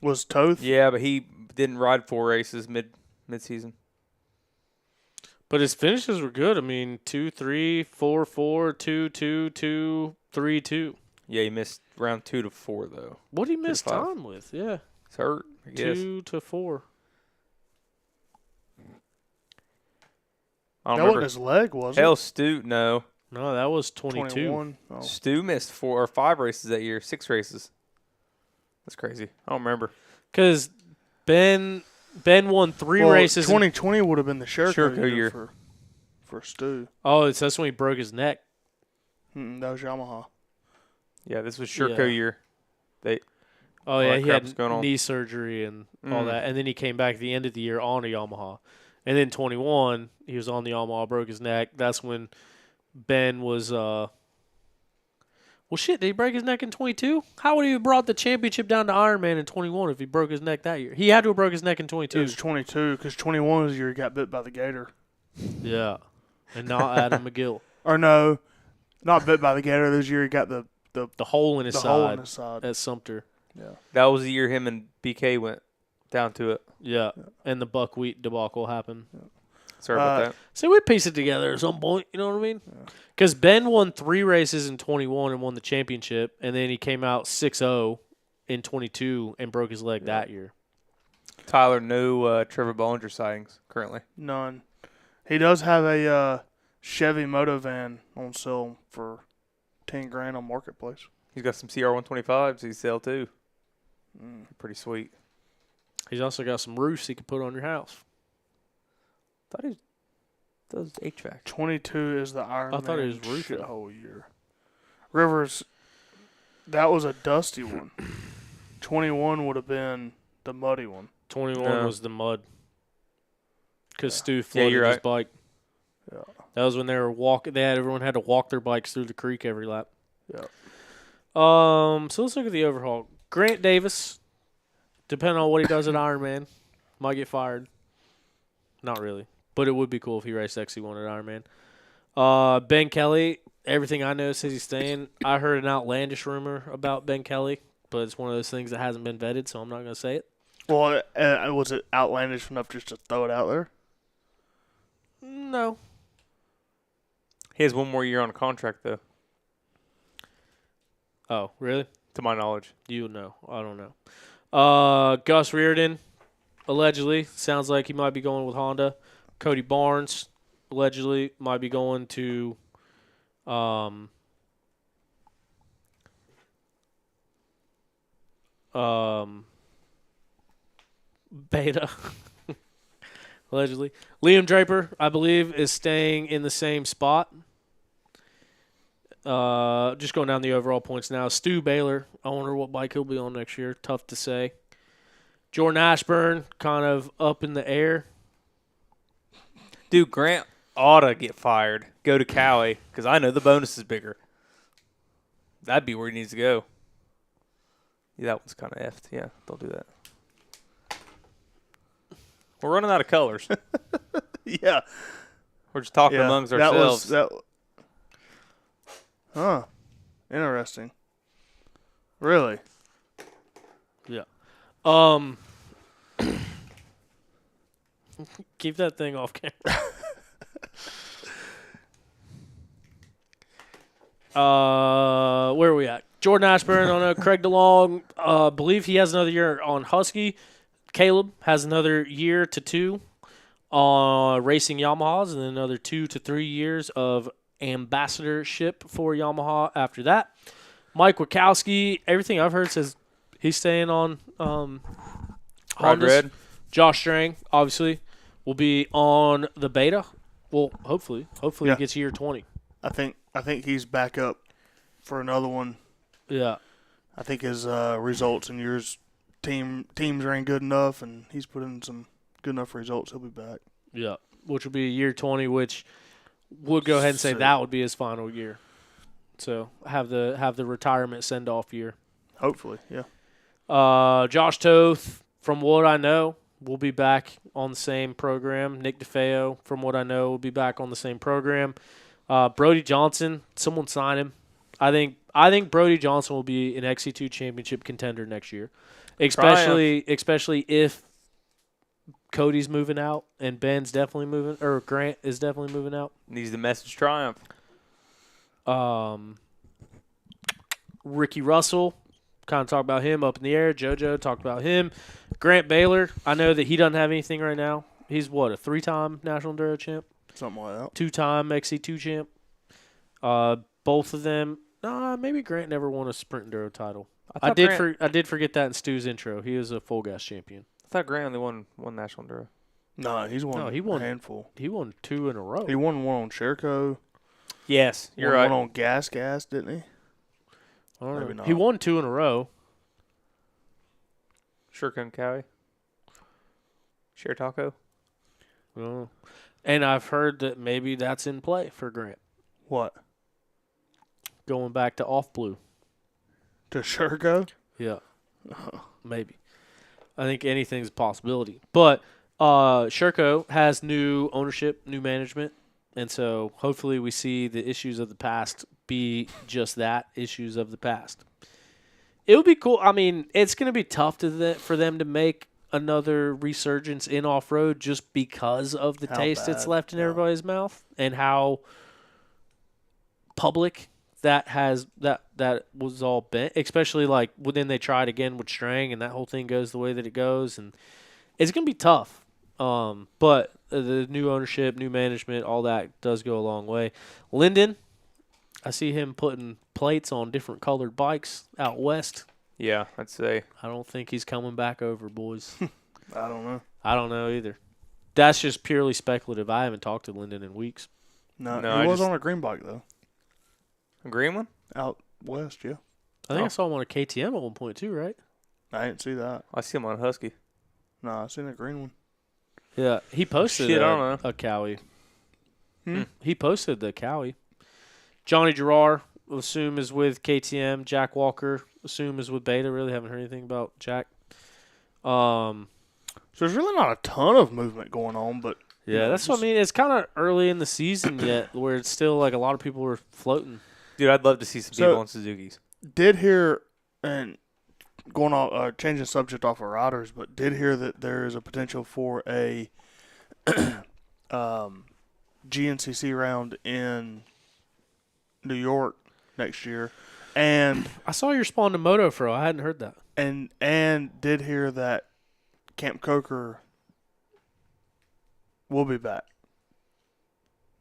Was Toth? Yeah, but he didn't ride 4 races mid-season. But his finishes were good. I mean, 2, 3, 4, 4, 2, 2, 2, 3, 2. Yeah, he missed round 2 to 4 though. What did he miss 5. time with? Yeah, It's hurt. I guess. 2 to 4. I don't That remember. wasn't his leg, was it? Hell, Stu. No, No, that was 22. 21. Oh. Stu missed 4 or 5 races that year. 6 races. That's crazy. I don't remember. Because Ben won 3 Well, races. 2020 would have been the Sherco year. for Stu. That's when he broke his neck. That was Yamaha. Yeah, this was Sherco Yeah. year. Yeah, that he crap was going had on. knee surgery and all that. And then he came back at the end of the year on a Yamaha. And then 21, he was on the Yamaha, broke his neck. That's when Ben was well, shit, did he break his neck in 22? How would he have brought the championship down to Ironman in 21 if he broke his neck that year? He had to have broke his neck in It 22. was 22 because 21 was the year he got bit by the gator. Yeah. And not Adam McGill. Or no, not bit by the gator. This year he got the hole in his hole side in his side. at Sumter. Yeah. That was the year him and BK went down to it. Yeah. And the buckwheat debacle happened. Sorry about that. So we piece it together at some point, you know what I mean? Because Ben won 3 races in 21 and won the championship, and then he came out 6-0 in 22 and broke his leg that year. Tyler, no Trevor Bollinger sightings currently. None. He does have a Chevy Motovan on sale for $10,000 on Marketplace. He's got some CR125s he sell too. Pretty sweet. He's also got some roofs he could put on your house. Thought he does HVAC. 22 is the Iron I thought Man it was roofing. shithole year. Rivers, that was a dusty one. 21 would have been the muddy one. 21 No. was the mud. Because Stu flooded you're his right. bike. Yeah. That was when they were walking. Everyone had to walk their bikes through the creek every lap. Yeah. So let's look at the overhaul. Grant Davis, depending on what he does at Ironman, might get fired. Not really, but it would be cool if he raced XC1 at Ironman. Ben Kelly, everything I know says he's staying. I heard an outlandish rumor about Ben Kelly, but it's one of those things that hasn't been vetted, so I'm not going to say it. Well, was it outlandish enough just to throw it out there? No. He has 1 more year on a contract, though, Oh, really? to my knowledge. You know. I don't know. Gus Reardon, allegedly, sounds like he might be going with Honda. Cody Barnes, allegedly, might be going to Beta. Allegedly. Liam Draper, I believe, is staying in the same spot. Just going down the overall points now. Stu Baylor, I wonder what bike he'll be on next year. Tough to say. Jordan Ashburn, kind of up in the air. Dude, Grant ought to get fired. Go to Cali, because I know the bonus is bigger. That'd be where he needs to go. Yeah, that one's kind of effed. Yeah, don't do that. We're running out of colors. Yeah. We're just talking amongst ourselves. Huh. Interesting. Really? Yeah. Keep that thing off camera. Where are we at? Jordan Ashburn on Craig DeLong. Believe he has another year on Husky. Caleb has another year to 2 on racing Yamahas, and then another 2 to 3 years of ambassadorship for Yamaha after that. Mike Wachowski, everything I've heard says he's staying on Hondas. Red. Josh Strang, obviously, will be on the Beta. Well, hopefully Yeah. he gets year 20. I think he's back up for another one. Yeah. I think his results in years teams ran good enough, and he's put in some good enough results. He'll be back. Yeah, which will be year 20, which would go ahead and say Sick. that would be his final year. So have the retirement send off year. Hopefully, yeah. Josh Toth, from what I know, will be back on the same program. Nick DeFeo, from what I know, will be back on the same program. Brody Johnson, someone sign him. I think Brody Johnson will be an XC2 championship contender next year, especially if Cody's moving out and Ben's definitely moving, or Grant is definitely moving out. Needs the message triumph. Ricky Russell, kind of talked about him up in the air. JoJo talked about him. Grant Baylor, I know that he doesn't have anything right now. He's what, a 3-time National Enduro champ? Something like that. 2-time XC2 champ. Both of them. Maybe Grant never won a Sprint Enduro title. I did forget that in Stu's intro. He was a full gas champion. I thought Grant only won one National Enduro. No, he won a handful. He won 2 in a row. He won one on Sherco. Yes, you're Won right. one on Gas, didn't he? I don't know. Maybe not. He won 2 in a row. Sherco Cowie. Share Taco. Oh. And I've heard that maybe that's in play for Grant. What? Going back to off blue. To Sherco? Yeah. Maybe. I think anything's a possibility. But Sherco has new ownership, new management, and so hopefully we see the issues of the past be just that, issues of the past. It would be cool. I mean, it's going to be tough for them to make another resurgence in off-road just because of the taste that's left in everybody's mouth and how public that was all been, especially like when they tried again with Strang and that whole thing goes the way that it goes, and it's gonna be tough. But the new ownership, new management, all that does go a long way. Linden, I see him putting plates on different colored bikes out west. Yeah, I'd say. I don't think he's coming back over, boys. I don't know. I don't know either. That's just purely speculative. I haven't talked to Linden in weeks. No, No, he was on a green bike though. A green one? Out west, yeah. I think I saw him on a KTM at one point too, right? I didn't see that. I see him on a Husky. No, I seen a green one. Yeah, he posted Shit, I don't know. a Cowie. He posted the Cowie. Johnny Gerard, assume, is with KTM. Jack Walker, assume, is with Beta. Really haven't heard anything about Jack. So there's really not a ton of movement going on, but Yeah, that's what I mean. It's kind of early in the season yet, where it's still like a lot of people are floating. Dude, I'd love to see some people on Suzuki's. Did hear, and going on changing subject off of riders, but did hear that there is a potential for a GNCC round in New York next year, and I saw you respond to Moto Fro. I hadn't heard that. and did hear that Camp Coker will be back,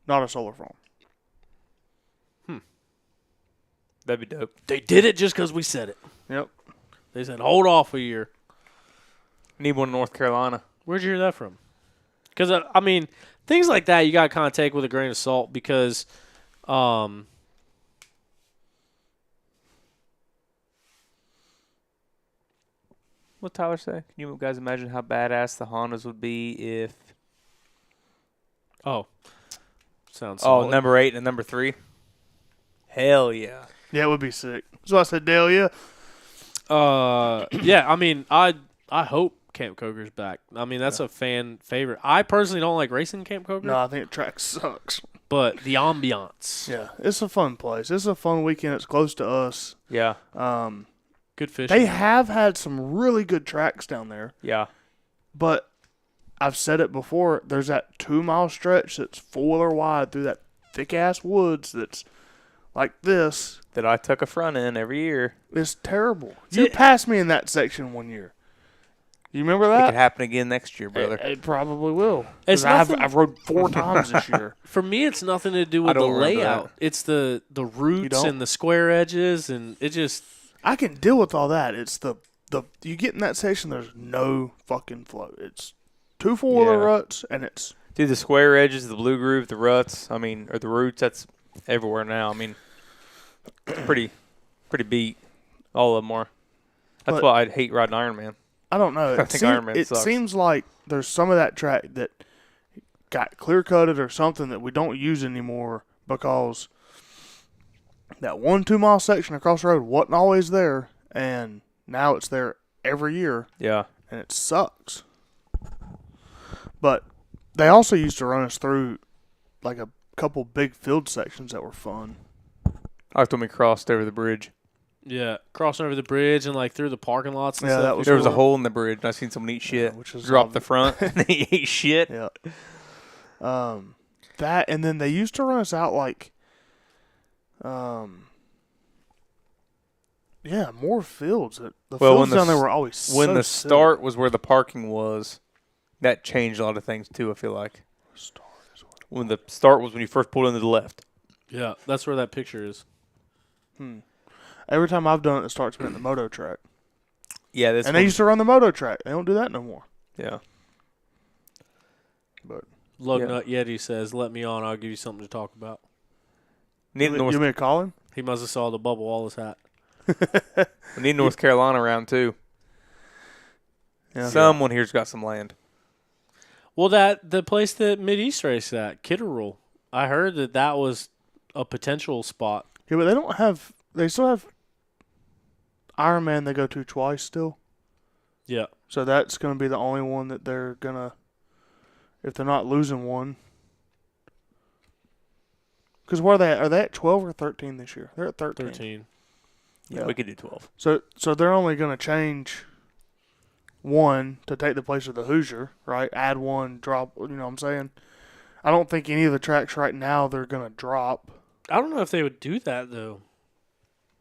not a solar farm. That'd be dope. They did it just because we said it. Yep. They said, hold off a year. Need one in North Carolina. Where'd you hear that from? Because, I mean, things like that you got to kind of take with a grain of salt because What Tyler say? Can you guys imagine how badass the Hondas would be if... sounds Oh, solid. number 8 and number 3? Hell yeah. Yeah, it would be sick. So I said, Dale, yeah. Yeah, I mean, I hope Camp Coker's back. I mean, that's a fan favorite. I personally don't like racing Camp Coker. No, I think the track sucks. But the ambiance. Yeah, it's a fun place. It's a fun weekend. It's close to us. Yeah. Good fishing. They have had some really good tracks down there, Yeah. but I've said it before. There's that 2-mile stretch that's 4-wheeler wide through that thick-ass woods that's like this. That I took a front in every year. It's terrible. You passed me in that section one year. You remember It that? could happen again next year, brother. It probably will. It's 'Cause nothing- I've rode 4 times this year. For me, it's nothing to do I with the don't remember layout. that. It's the roots don't? and the square edges, and it just... I can deal with all that. It's the you get in that section, there's no fucking flow. It's 2 4-wheeler Yeah. ruts, and it's Dude, the square edges, the blue groove, the ruts, I mean, or the roots, that's everywhere now. I mean, it's pretty beat. All of them are. That's But- why I'd hate riding Ironman. I don't know. I think Iron Man it sucks. seems like there's some of that track that got clear cutted or something that we don't use anymore because that 1-2 mile section across the road wasn't always there, and now it's there every year, Yeah. and it sucks. But they also used to run us through like a couple big field sections that were fun. I when we crossed over the bridge. Yeah, crossing over the bridge and like through the parking lots and Yeah, stuff. that was There was a cool. hole in the bridge, and I seen someone eat shit. which is Drop the obvious. front, and they ate shit. Yeah. That, and then they used to run us out like, yeah, more fields. The Well, fields down there were always When so the sick. start was where the parking was, that changed a lot of things too, I feel like. When the start was when you first pulled into the left. Yeah, that's where that picture is. Every time I've done it, it starts me at the moto track. Yeah, this And they one- used to run the moto track. They don't do that no more. Yeah. But Lugnut Yeti says, let me on, I'll give you something to talk about. Need you North, want me to call him? He must have saw the bubble Wallace hat. we need North Carolina around too. Yeah. Someone here's got some land. Well, the place that Mid-East raced at, Kitterall, I heard that was a potential spot. Yeah, but they don't have. They still have Ironman they go to twice still. Yeah. So that's going to be the only one that they're going to, if they're not losing one. Because where are they at? Are they at 12 or 13 this year? They're at 13. 13. Yeah, we could do 12. So they're only going to change one to take the place of the Hoosier, right? Add one, drop, you know what I'm saying? I don't think any of the tracks right now they're going to drop. I don't know if they would do that, though.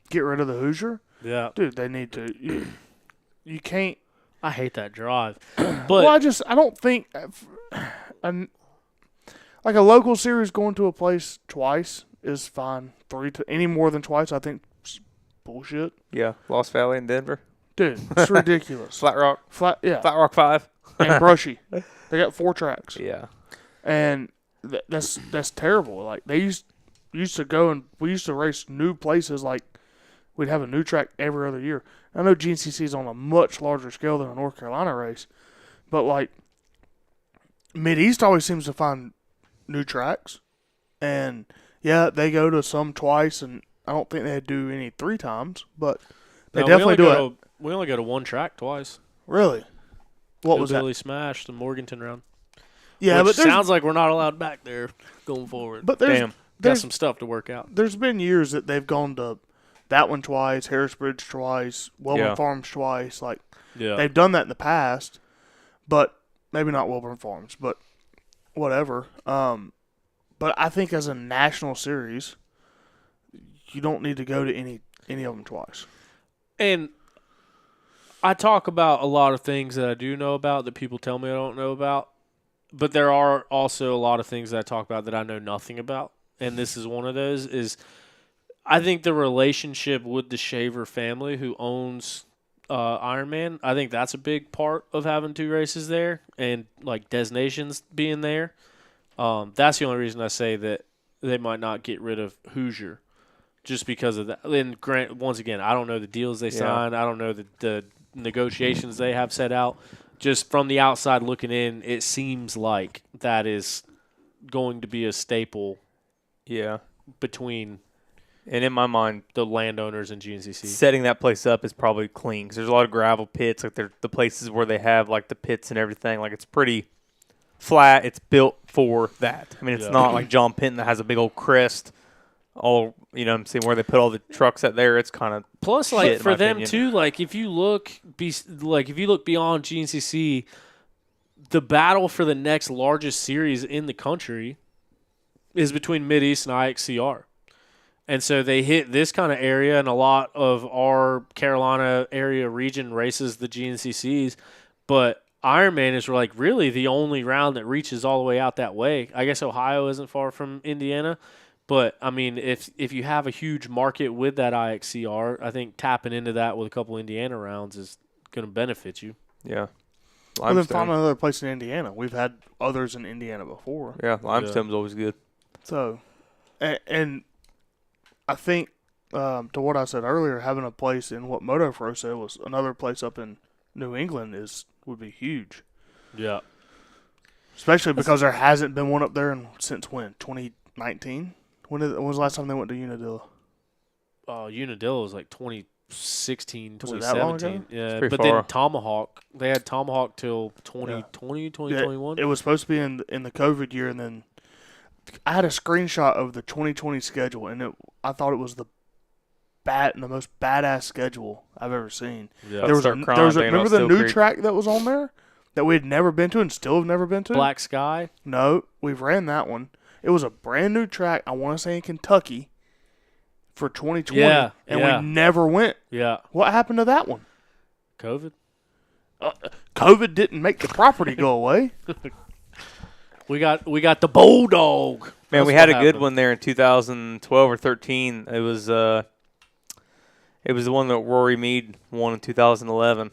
Get rid of the Hoosier? Yeah. Dude, they need to. You can't. I hate that drive. But Well, I don't think. Like a local series going to a place twice is fine. Any more than twice, I think, is bullshit. Yeah, Lost Valley and Denver. Dude, it's ridiculous. Flat Rock. Flat, yeah. Flat Rock 5. And Brushy. They got 4 tracks. Yeah. And that's terrible. Like they used to go and we used to race new places. Like we'd have a new track every other year. I know GNCC is on a much larger scale than a North Carolina race, but like Mid-East always seems to find new tracks. And yeah, they go to some twice, and I don't think they do any 3 times, but they definitely do it. We only go to one track twice. Really? What was Billy that? Smash, the Morganton round. Yeah, Which but there's, sounds like we're not allowed back there going forward. but there's, Damn. Got there's, some stuff to work out. there's been years that they've gone to that one twice, Harrisbridge twice, Welborn Yeah. Farms twice. Like Yeah. they've done that in the past, but maybe not Welborn Farms, but whatever. But I think as a national series, you don't need to go to any of them twice. And I talk about a lot of things that I do know about that people tell me I don't know about. But there are also a lot of things that I talk about that I know nothing about. And this is one of those is I think the relationship with the Shaver family who owns Ironman, I think that's a big part of having 2 races there and like Des Nations being there. That's the only reason I say that they might not get rid of Hoosier just because of that. And once again, I don't know the deals they signed. I don't know the negotiations they have set out. Just from the outside looking in, it seems like that is going to be a staple Yeah. between And in my mind, the landowners and GNCC. setting that place up is probably clean because there's a lot of gravel pits. Like they're the places where they have like the pits and everything. Like it's pretty flat. It's built for that. I mean, it's not like John Penton that has a big old crest. All you know, what I'm saying where they put all the trucks out there. It's kind of Plus, shit, like in for my them opinion. too, like if you look beyond GNCC, the battle for the next largest series in the country is between Mid East and IXCR. And so they hit this kind of area, and a lot of our Carolina area region races the GNCCs. But Ironman is like really the only round that reaches all the way out that way. I guess Ohio isn't far from Indiana. But, I mean, if you have a huge market with that IXCR, I think tapping into that with a couple Indiana rounds is going to benefit you. yeah. Well, then Limestone. find another place in Indiana. We've had others in Indiana before. Yeah, limestone's always good. So, and I think to what I said earlier, having a place in what MotoPro said was another place up in New England would be huge. Yeah. Especially because there hasn't been one up there since when? 2019? When was the last time they went to Unadilla? Unadilla was like 2016, Was it that long 2017. ago? Yeah, pretty but far. then Tomahawk. They had Tomahawk till 2020, 2021. It was supposed to be in the COVID year, and then I had a screenshot of the 2020 schedule, and I thought it was the most badass schedule I've ever seen. Yeah. There was Start crying, thinking remember about the Steel new Creek. track that was on there that we had never been to and still have never been to? Black Sky. No, we've ran that one. It was a brand new track, I want to say in Kentucky, for 2020, Yeah, and yeah. we never went. Yeah. What happened to that one? COVID. COVID didn't make the property go away. We got the Bulldog. Man, That's we had a what good happened. one there in 2012 or 13. It was the one that Rory Mead won in 2011.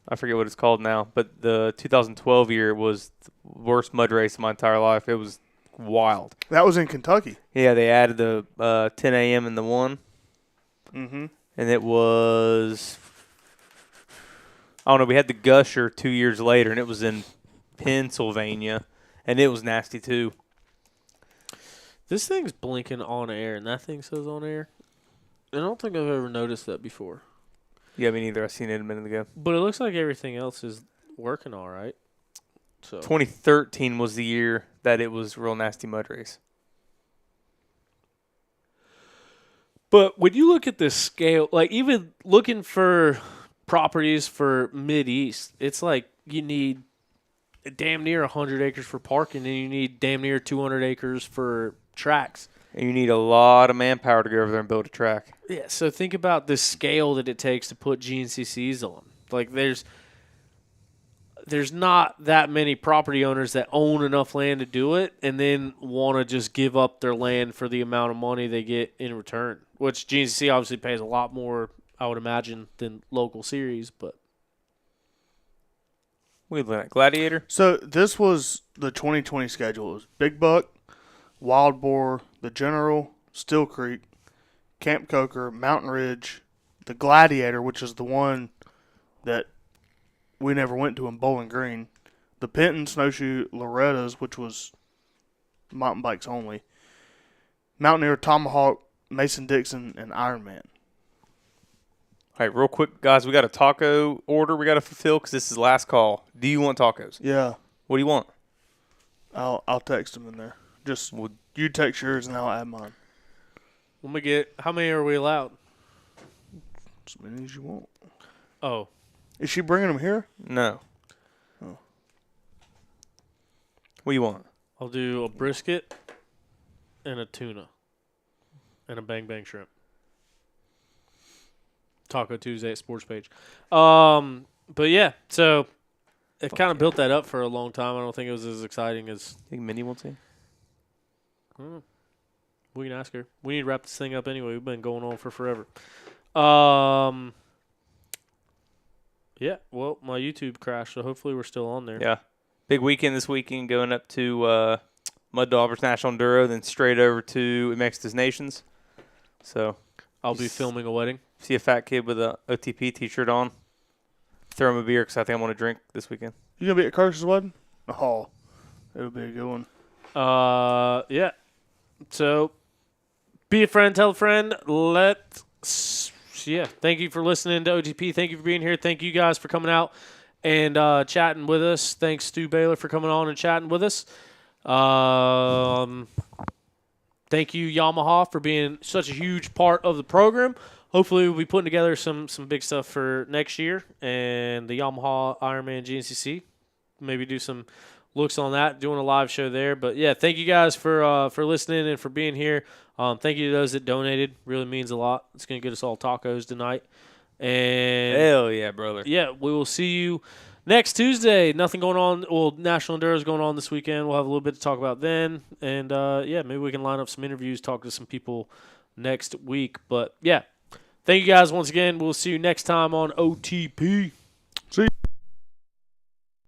I forget what it's called now, but the 2012 year was the worst mud race of my entire life. It was wild. That was in Kentucky. Yeah, they added the 10 a.m. in the one, Mm-hmm. and it was I don't know. We had the Gusher 2 years later, and it was in Pennsylvania, and it was nasty too. This thing's blinking on air, and that thing says on air. I don't think I've ever noticed that before. Yeah, me neither. I seen it a minute ago. But it looks like everything else is working all right. So 2013 was the year that it was real nasty mud race. But when you look at the scale, like even looking for properties for Mid-East, it's like you need damn near 100 acres for parking, and you need damn near 200 acres for tracks. And you need a lot of manpower to go over there and build a track. Yeah, so think about the scale that it takes to put GNCCs on. Like there's not that many property owners that own enough land to do it and then want to just give up their land for the amount of money they get in return, which GNCC obviously pays a lot more, I would imagine, than local series. But We look at Gladiator. So this was the 2020 schedule. It was Big Buck, Wild Boar, the General, Still Creek, Camp Coker, Mountain Ridge, the Gladiator, which is the one that we never went to in Bowling Green, the Penton Snowshoe Loretta's, which was mountain bikes only, Mountaineer, Tomahawk, Mason Dixon, and Ironman. All right, real quick, guys, we got a taco order we got to fulfill because this is last call. Do you want tacos? Yeah. What do you want? I'll text them in there. Just you text yours and I'll add mine. Let me get. How many are we allowed? As many as you want. Oh, Is she bringing them here? No. Oh. What do you want? I'll do a brisket and a tuna and a bang bang shrimp. Taco Tuesday at Sports Page. But yeah, so it kind of built that up for a long time. I don't think it was as exciting as Think Minnie wants to? we can ask her. We need to wrap this thing up anyway. We've been going on for forever. Yeah, well, my YouTube crashed, so hopefully we're still on there. Yeah. Big weekend this weekend, going up to Mud Daubers National Enduro, then straight over to Mexico's Nations. So I'll be filming a wedding. see a fat kid with a OTP T-shirt on. Throw him a beer because I think I'm going to drink this weekend. You gonna be at Kirsch's wedding? Oh, it'll be a good one. Yeah. So, be a friend, tell a friend. Thank you for listening to OTP. Thank you for being here. Thank you guys for coming out and chatting with us. Thanks, Stu Baylor, for coming on and chatting with us. Thank you, Yamaha, for being such a huge part of the program. Hopefully, we'll be putting together some big stuff for next year and the Yamaha Ironman GNCC. Maybe do some looks on that, doing a live show there. But, yeah, thank you guys for listening and for being here. Thank you to those that donated. Really means a lot. It's going to get us all tacos tonight. And Hell yeah, brother. yeah, we will see you next Tuesday. Nothing going on. Well, National Enduro is going on this weekend. We'll have a little bit to talk about then. And, yeah, maybe we can line up some interviews, talk to some people next week. But, yeah, thank you guys once again. We'll see you next time on OTP.